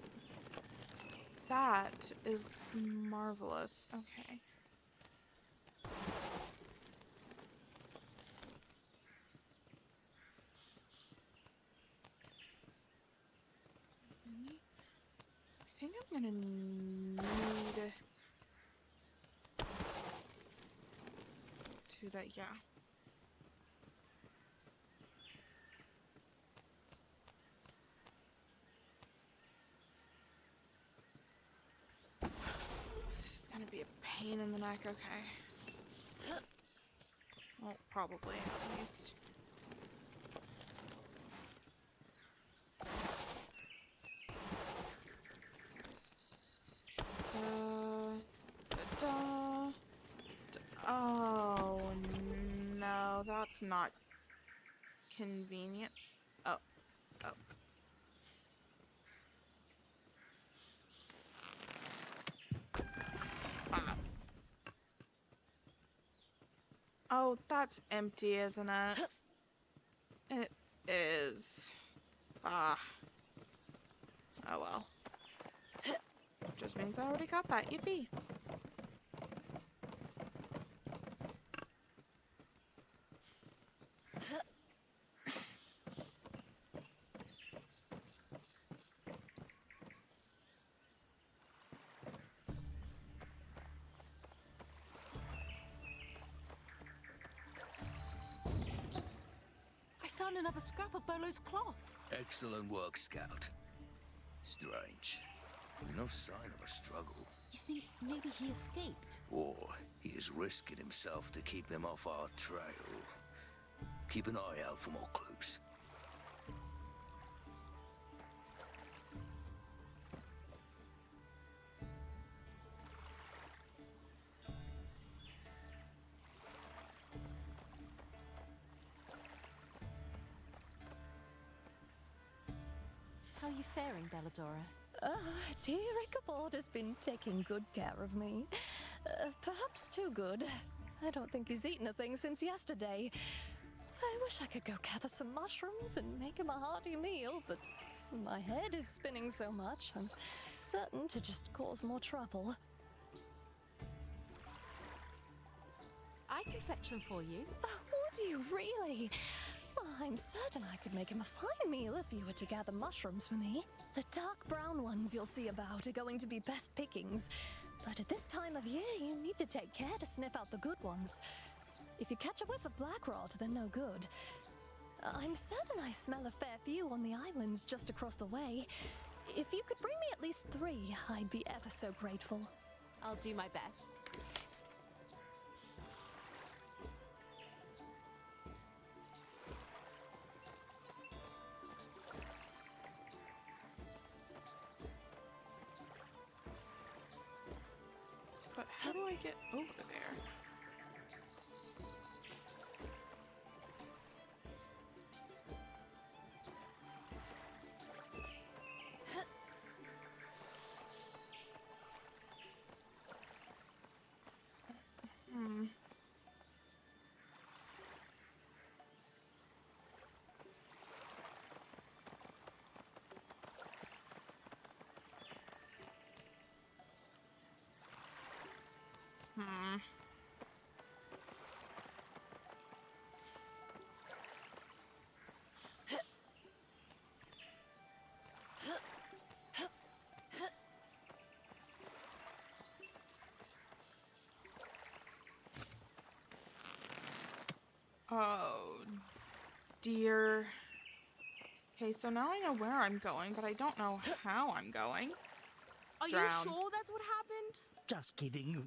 That is marvelous. Okay. I think I'm gonna need to do that, yeah. This is gonna be a pain in the neck, okay. Well, probably, at least. Oh, no, That's not convenient. Oh. Oh. Ah. Oh, that's empty, isn't it? It is. Ah. Oh well. Just means I already got that. Yippee. I found another scrap of Bolo's cloth. Excellent work, Scout. Strange. No sign of a struggle. You think maybe he escaped? Or he is risking himself to keep them off our trail. Keep an eye out for more clues. How are you faring, Belladora? Dear Ichabod has been taking good care of me. Perhaps too good. I don't think he's eaten a thing since yesterday. I wish I could go gather some mushrooms and make him a hearty meal, but my head is spinning so much, I'm certain to just cause more trouble. I can fetch them for you. Would you really? Well, I'm certain I could make him a fine meal if you were to gather mushrooms for me. The dark brown ones you'll see about are going to be best pickings. But at this time of year, you need to take care to sniff out the good ones. If you catch a whiff of black rot, they're no good. I'm certain I smell a fair few on the islands just across the way. If you could bring me at least 3, I'd be ever so grateful. I'll do my best. But how do I get over there? Oh, dear. Okay, so now I know where I'm going, but I don't know how I'm going. Are Drown. you sure that's what happened? Just kidding.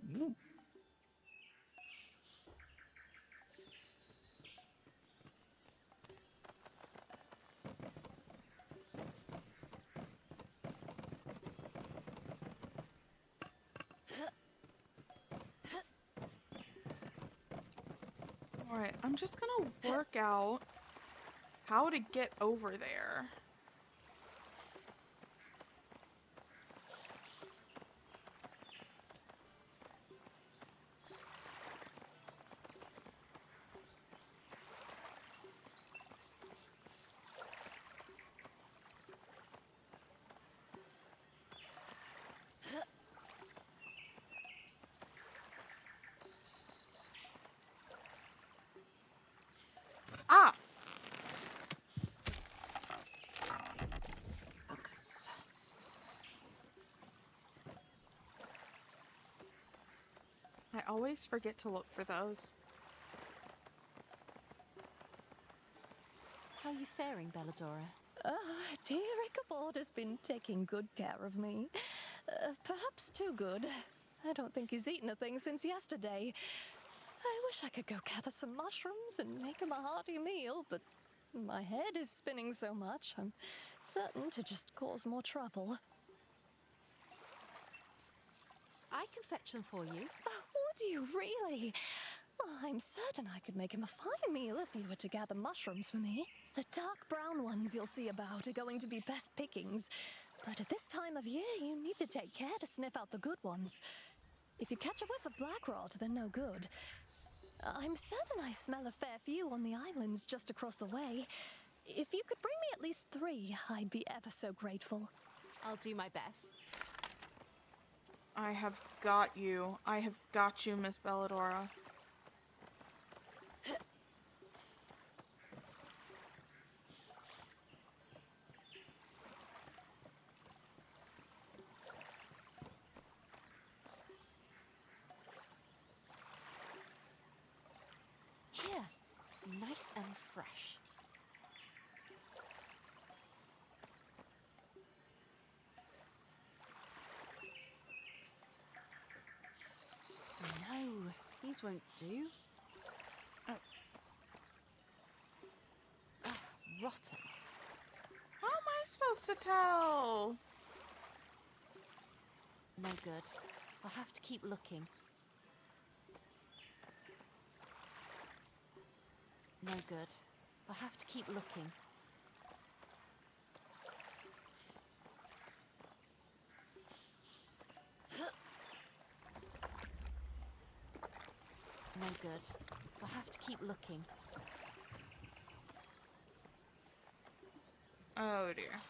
Alright, I'm just gonna work out how to get over there. Ah! Focus. I always forget to look for those. How are you faring, Belladora? Dear Ichabod has been taking good care of me. Perhaps too good. I don't think he's eaten a thing since yesterday. I wish I could go gather some mushrooms and make him a hearty meal, but my head is spinning so much, I'm certain to just cause more trouble. I can fetch them for you. Would you really? I'm certain I could make him a fine meal if you were to gather mushrooms for me. The dark brown ones you'll see about are going to be best pickings. But at this time of year, you need to take care to sniff out the good ones. If you catch a whiff of black rot, they're no good. I'm certain I smell a fair few on the islands just across the way. If you could bring me at least 3, I'd be ever so grateful. I'll do my best. I have got you. I have got you, Miss Belladora. Here, nice and fresh. No, these won't do. Oh. Ugh, rotten. How am I supposed to tell? No good. I'll have to keep looking. No good. I'll have to keep looking. No good. I'll have to keep looking. Oh dear.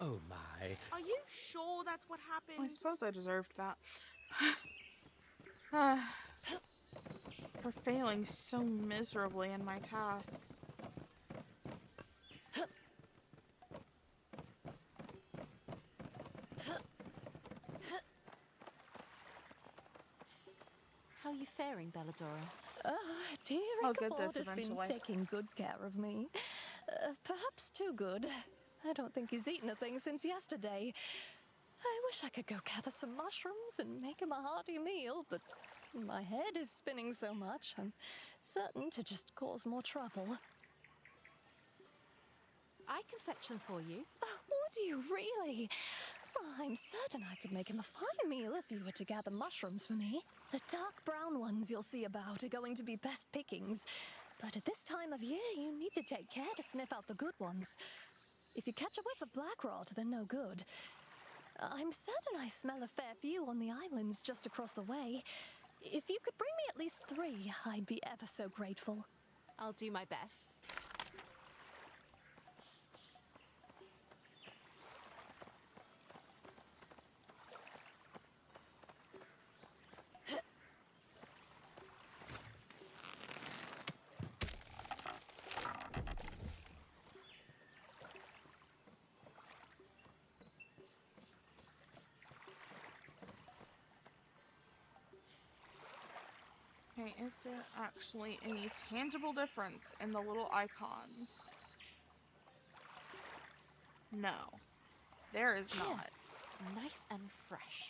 Oh my. Are you sure that's what happened? I suppose I deserved that. For failing so miserably in my task. How are you faring, Belladora? Dear I'll get Ichabod this has been eventually. taking good care of me. Perhaps too good. I don't think he's eaten a thing since yesterday. I wish I could go gather some mushrooms and make him a hearty meal, but my head is spinning so much, I'm certain to just cause more trouble. I can fetch them for you. Would you really? I'm certain I could make him a fine meal if you were to gather mushrooms for me. The dark brown ones you'll see about are going to be best pickings. But at this time of year, you need to take care to sniff out the good ones. If you catch a whiff of black rot, they're no good. I'm certain I smell a fair few on the islands just across the way. If you could bring me at least 3, I'd be ever so grateful. I'll do my best. Okay, is there actually any tangible difference in the little icons? No, there is Here, not. nice and fresh.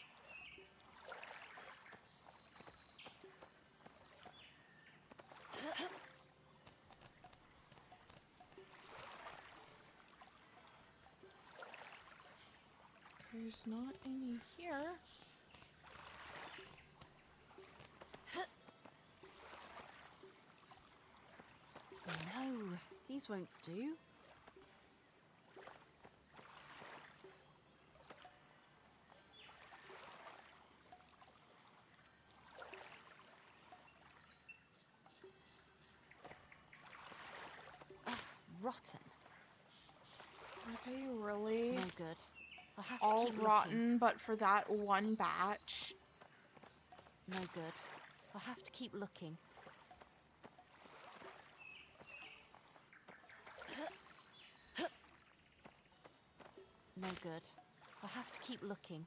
There's not any here. No, these won't do. Ugh, rotten. Are they really No good. I'll have to all keep rotten, looking. but for that one batch? No good. I'll have to keep looking. No good. I'll have to keep looking.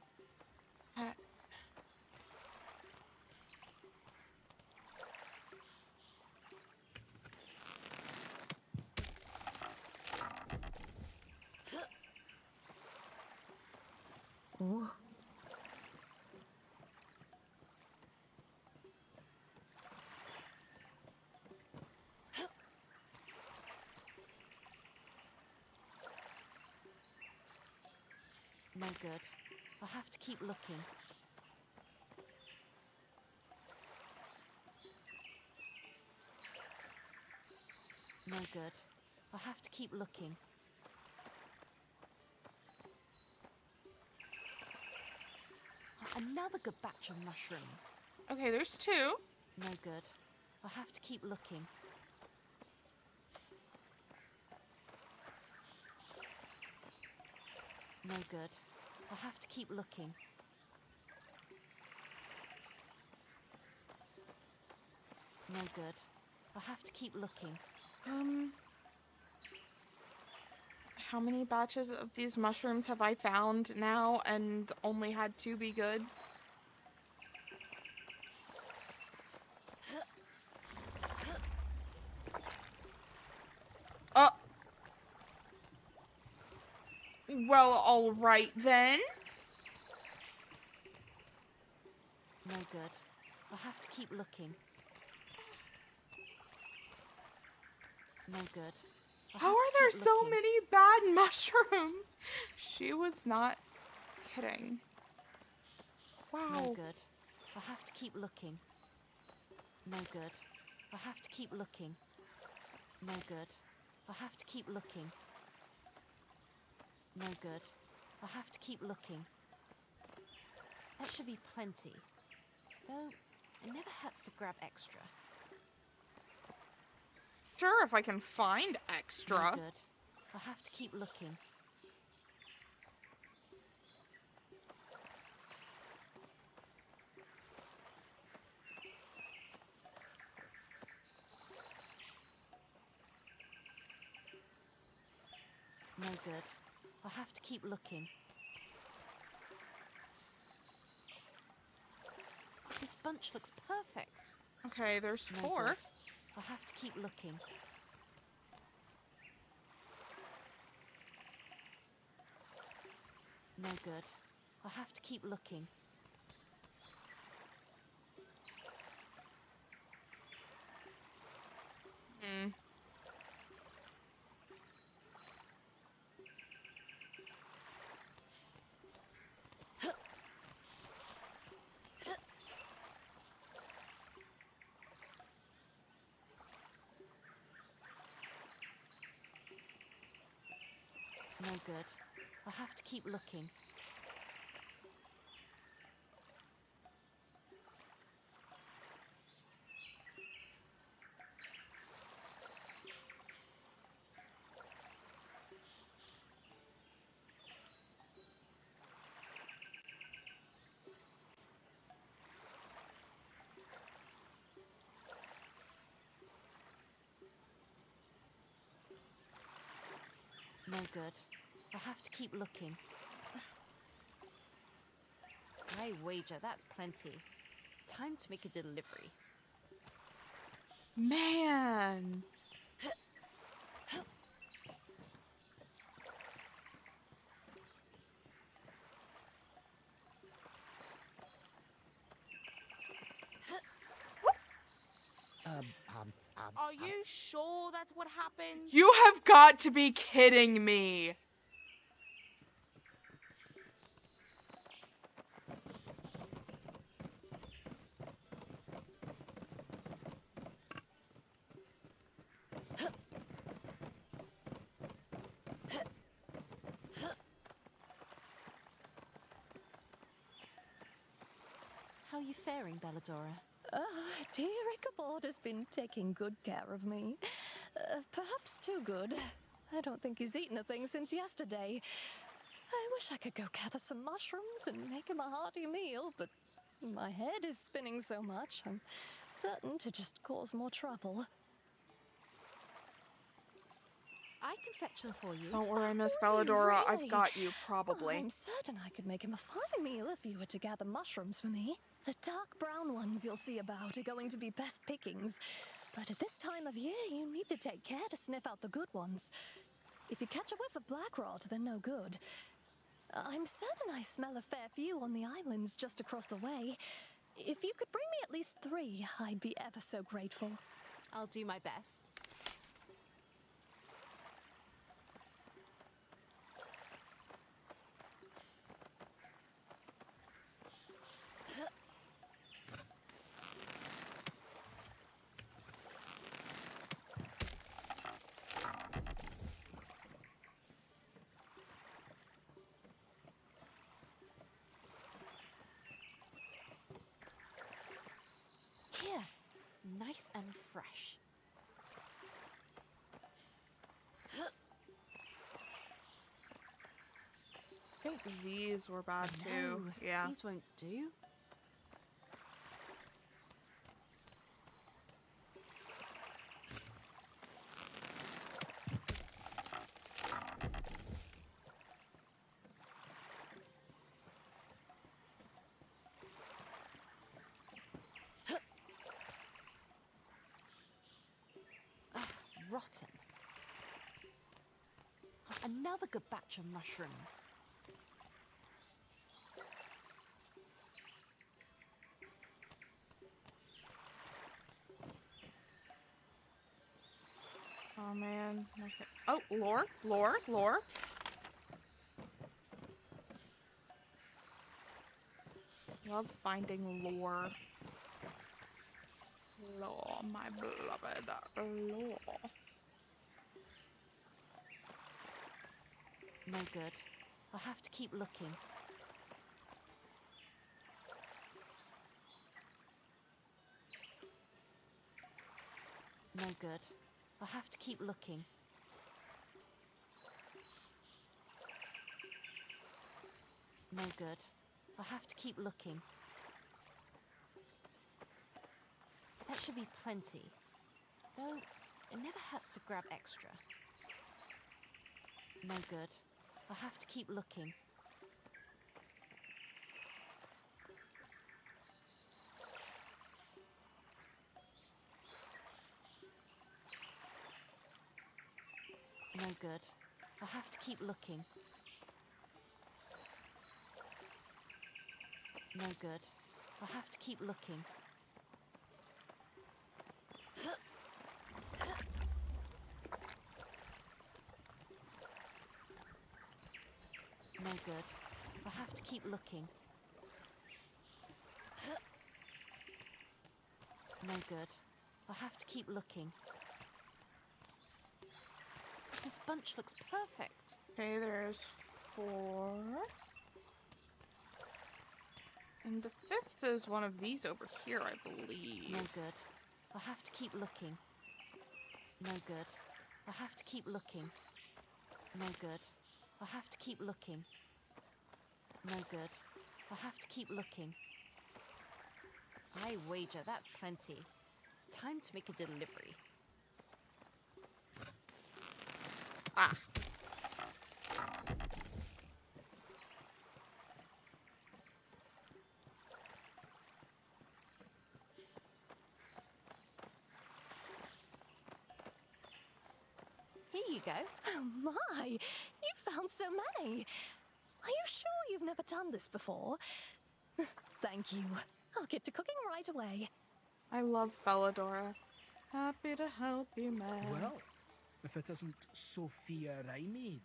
Oh. No good. I'll have to keep looking. No good. I'll have to keep looking. Another good batch of mushrooms. Okay, there's 2. No good. I'll have to keep looking. No good. I'll have to keep looking. No good. I'll have to keep looking. How many batches of these mushrooms have I found now and only had 2 be good? Well, alright then. No good. I'll have to keep looking. No good. How are there so many bad mushrooms? She was not kidding. Wow. No good. I'll have to keep looking. No good. I'll have to keep looking. No good. I'll have to keep looking. No good. I'll have to keep looking. That should be plenty. Though, it never hurts to grab extra. Sure, if I can find extra. No good. I'll have to keep looking. No good. I'll have to keep looking. This bunch looks perfect. Okay, there's No 4. good. I'll have to keep looking. No good. I'll have to keep looking. No good. I'll have to keep looking. No good. I'll have to keep looking. I wager that's plenty. Time to make a delivery. Man. Are you sure that's what happened? You have got to be kidding me. How are you faring, Belladora? Dear Ichabod has been taking good care of me. Perhaps too good. I don't think he's eaten a thing since yesterday. I wish I could go gather some mushrooms and make him a hearty meal, but my head is spinning so much, I'm certain to just cause more trouble. I can fetch them for you. Don't worry, Miss Belladora. Really? I've got you, probably. I'm certain I could make him a fine meal if you were to gather mushrooms for me. The dark brown ones you'll see about are going to be best pickings. But at this time of year, you need to take care to sniff out the good ones. If you catch a whiff of black rot, they're no good. I'm certain I smell a fair few on the islands just across the way. If you could bring me at least 3, I'd be ever so grateful. I'll do my best. nice and fresh. I think these were bad too. No, Yeah. these won't do. Rotten. Another good batch of mushrooms. Oh man. Okay. Oh, lore. Love finding lore. Lore, my beloved. Lore. No good. I'll have to keep looking. No good. I'll have to keep looking. No good. I'll have to keep looking. That should be plenty. Though, it never hurts to grab extra. No good. I'll have to keep looking. No good. I'll have to keep looking. No good. I'll have to keep looking. No good. I'll have to keep looking. No good. I'll have to keep looking. This bunch looks perfect. Okay, there's 4. And the 5th is one of these over here, I believe. No good. I'll have to keep looking. No good. I'll have to keep looking. No good. I'll have to keep looking. No good. I'll have to keep looking. I wager that's plenty. Time to make a delivery. Ah. Here you go. Oh my! You found so many! Are you sure you've never done this before? Thank you. I'll get to cooking right away. I love Belladora. Happy to help you, man. Well, if it isn't Sophia Rymaid,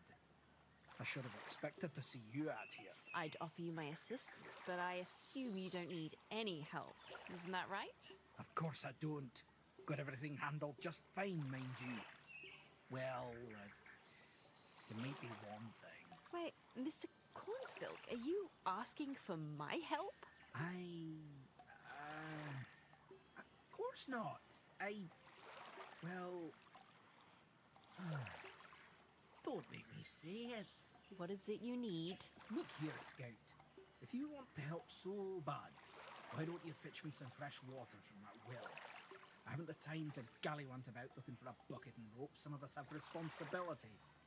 I should have expected to see you out here. I'd offer you my assistance, but I assume you don't need any help. Isn't that right? Of course I don't. Got everything handled just fine, mind you. Well, there might be one thing. Wait, Mr. Cornsilk, are you asking for my help? Of course not. Don't make me say it. What is it you need? Look here, Scout. If you want to help so bad, why don't you fetch me some fresh water from that well? I haven't the time to gallywant about looking for a bucket and rope. Some of us have responsibilities.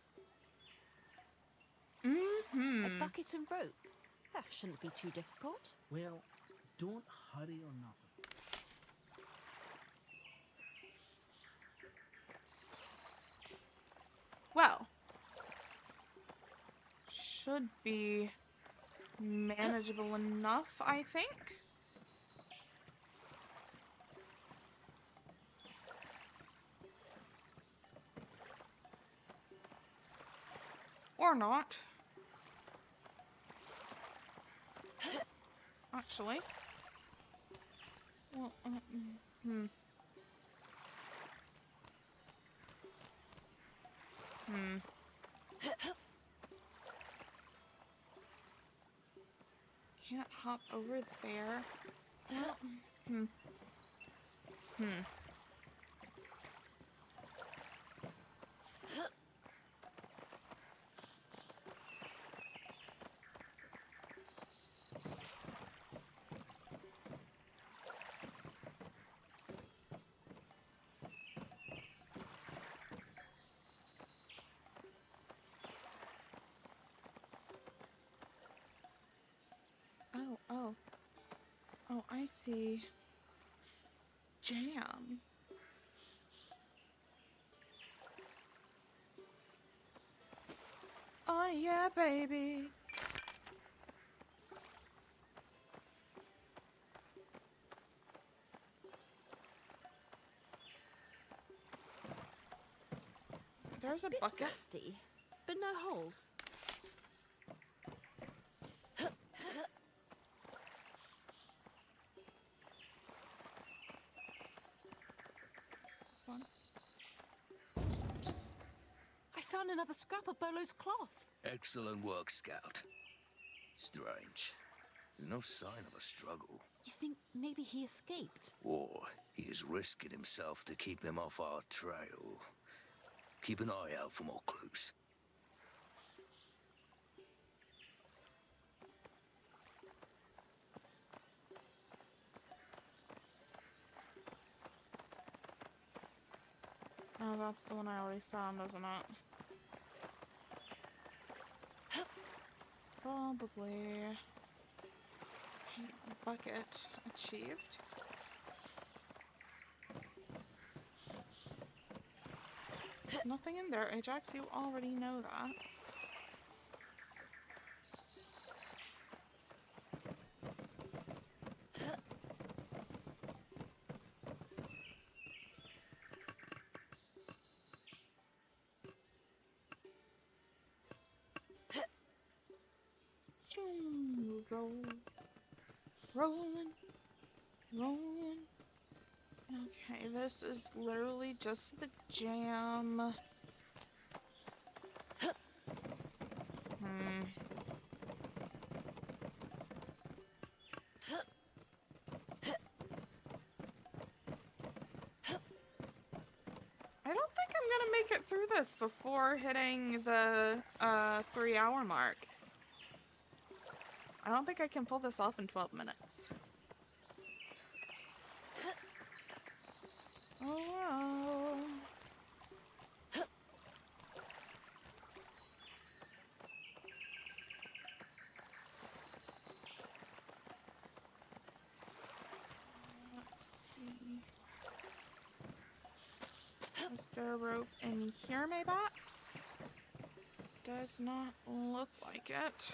Mm-hmm. A bucket and rope? That shouldn't be too difficult. Well, don't hurry or nothing. Well, should be manageable enough, I think. Or not. Actually. Well, Can't hop over there. Well, Oh, I see. Jam. Oh yeah, baby. There's a Bit bucket. dusty, but no holes. One. I found another scrap of Bolo's cloth. Excellent work, Scout. Strange. There's no sign of a struggle. You think maybe he escaped? Or he is risking himself to keep them off our trail. Keep an eye out for more clues. Oh, that's the one I already found, isn't it? Probably. Bucket achieved. There's nothing in there, Ajax. You already know that. Roll. Rolling. Rolling. Okay, this is literally just the jam. I don't think I'm gonna make it through this before hitting the 3-hour mark. I don't think I can pull this off in 12 minutes. Oh wow. Let's see. Is there a rope in here, maybe? Does not look like it.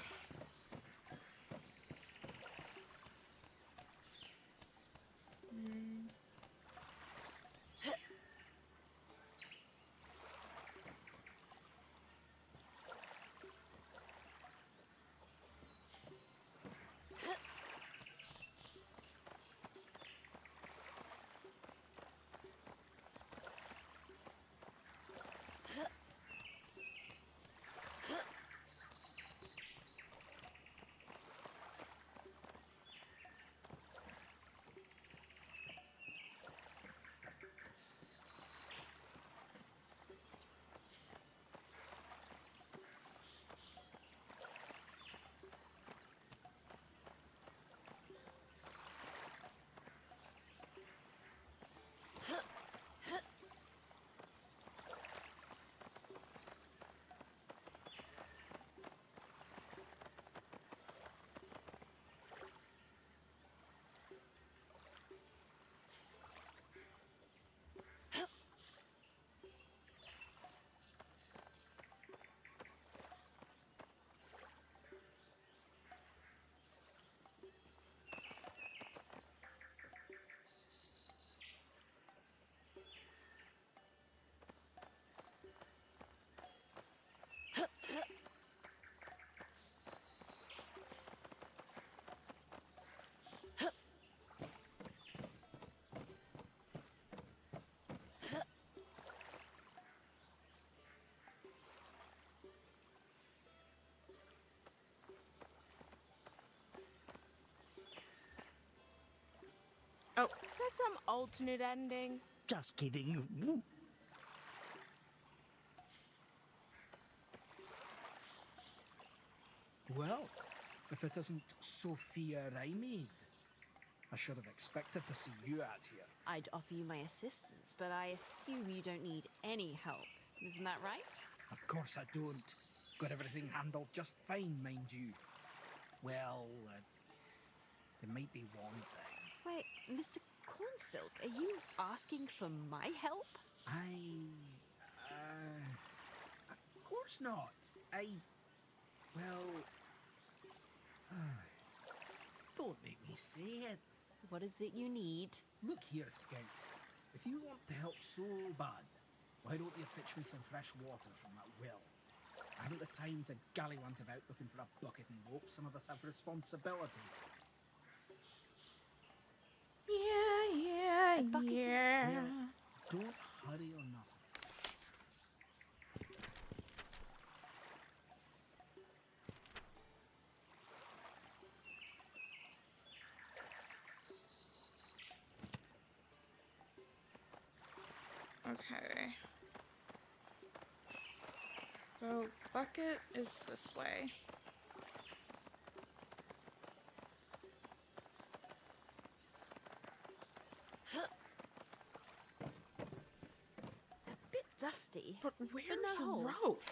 Oh, is that some alternate ending? Just kidding. Well, if it isn't Sophia Rymead, I should have expected to see you out here. I'd offer you my assistance, but I assume you don't need any help. Isn't that right? Of course I don't. Got everything handled just fine, mind you. Well, there might might be one thing. Wait, Mr. Cornsilk, are you asking for my help? Of course not. Well... Don't make me say it. What is it you need? Look here, Scout. If you want to help so bad, why don't you fetch me some fresh water from that well? I haven't the time to gallywant about looking for a bucket and rope. Some of us have responsibilities. Yeah. Now, don't hurry or nothing. Okay. So, bucket is this way. A bit dusty. But where's no holes. rope?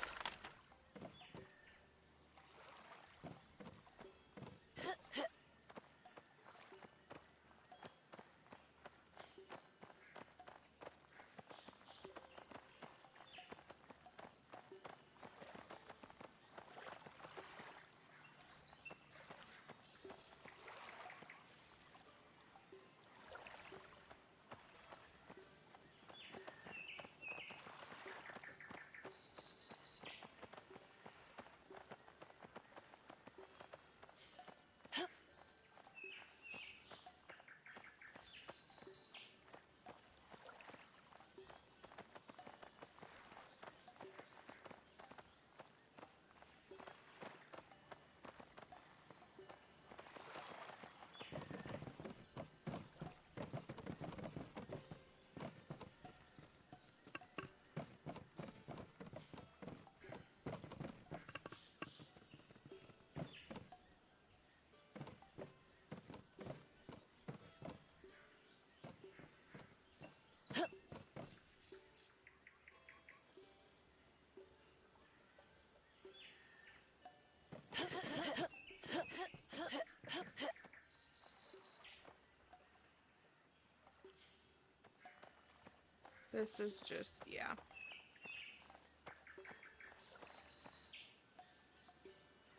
This is just, yeah.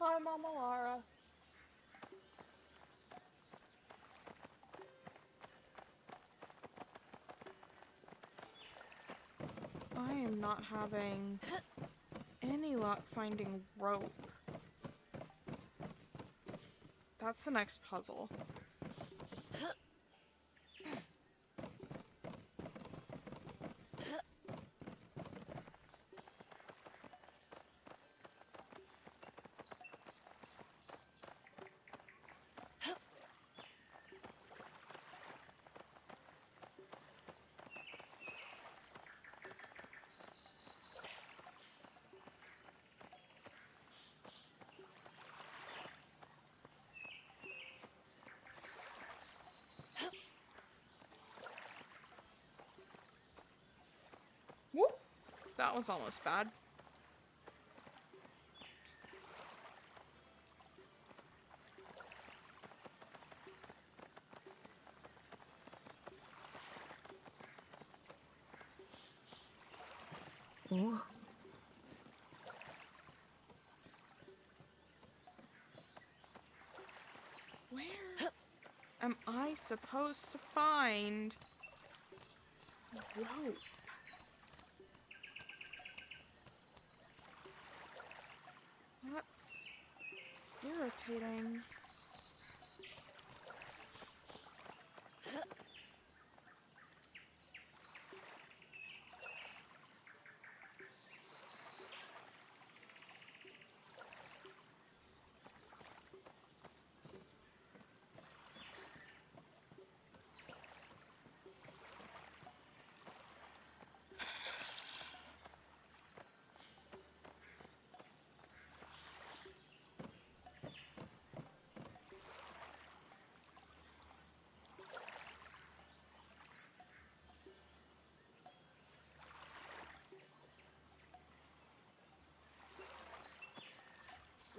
Hi, Mama Lara. I am not having any luck finding rope. That's the next puzzle. Whoop! That was almost bad. Oh. Where am I supposed to find rope? That's irritating.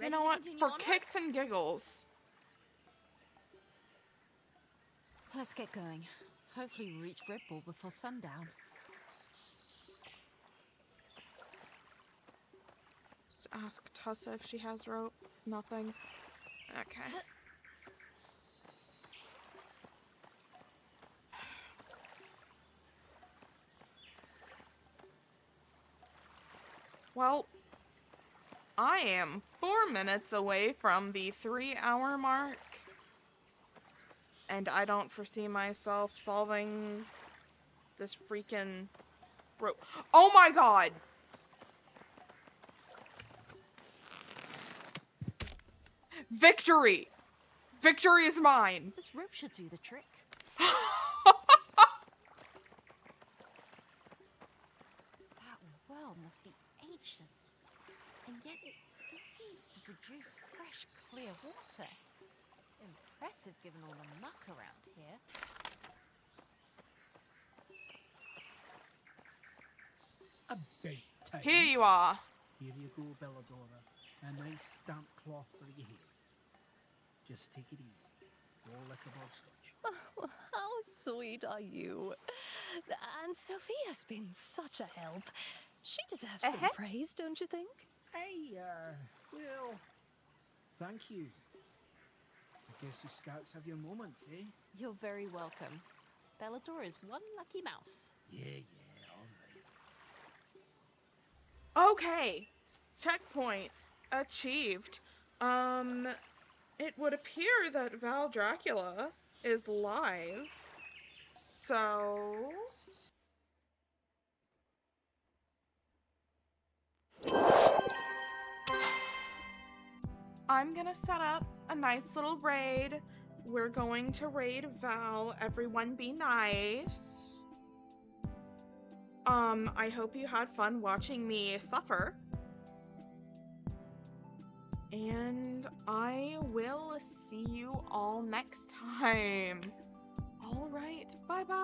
You know what? For kicks and giggles, Let's get going. Hopefully we reach Redwall before sundown. Just ask Tussa if she has rope. Nothing. Okay. Well, I am 4 minutes away from the 3-hour mark, and I don't foresee myself solving this freaking rope. Oh my god! Victory! Victory is mine! This rope should do the trick. That well must be ancient, and yet it still seems to produce fresh, clear water. Impressive given all the muck around here. About time. Here you are. Here you go, Belladonna. A nice damp cloth for your hair. Just take it easy. No liquor or scotch. Oh, how sweet are you? And Sophia's been such a help. She deserves some praise, don't you think? Hey, well, thank you. I guess you scouts have your moments, eh? You're very welcome. Bellador is one lucky mouse. Yeah, all right. Okay. Checkpoint achieved. It would appear that Val Dracula is live. So... I'm gonna set up a nice little raid. We're going to raid Val. Everyone be nice. I hope you had fun watching me suffer. And I will see you all next time. All right, bye-bye.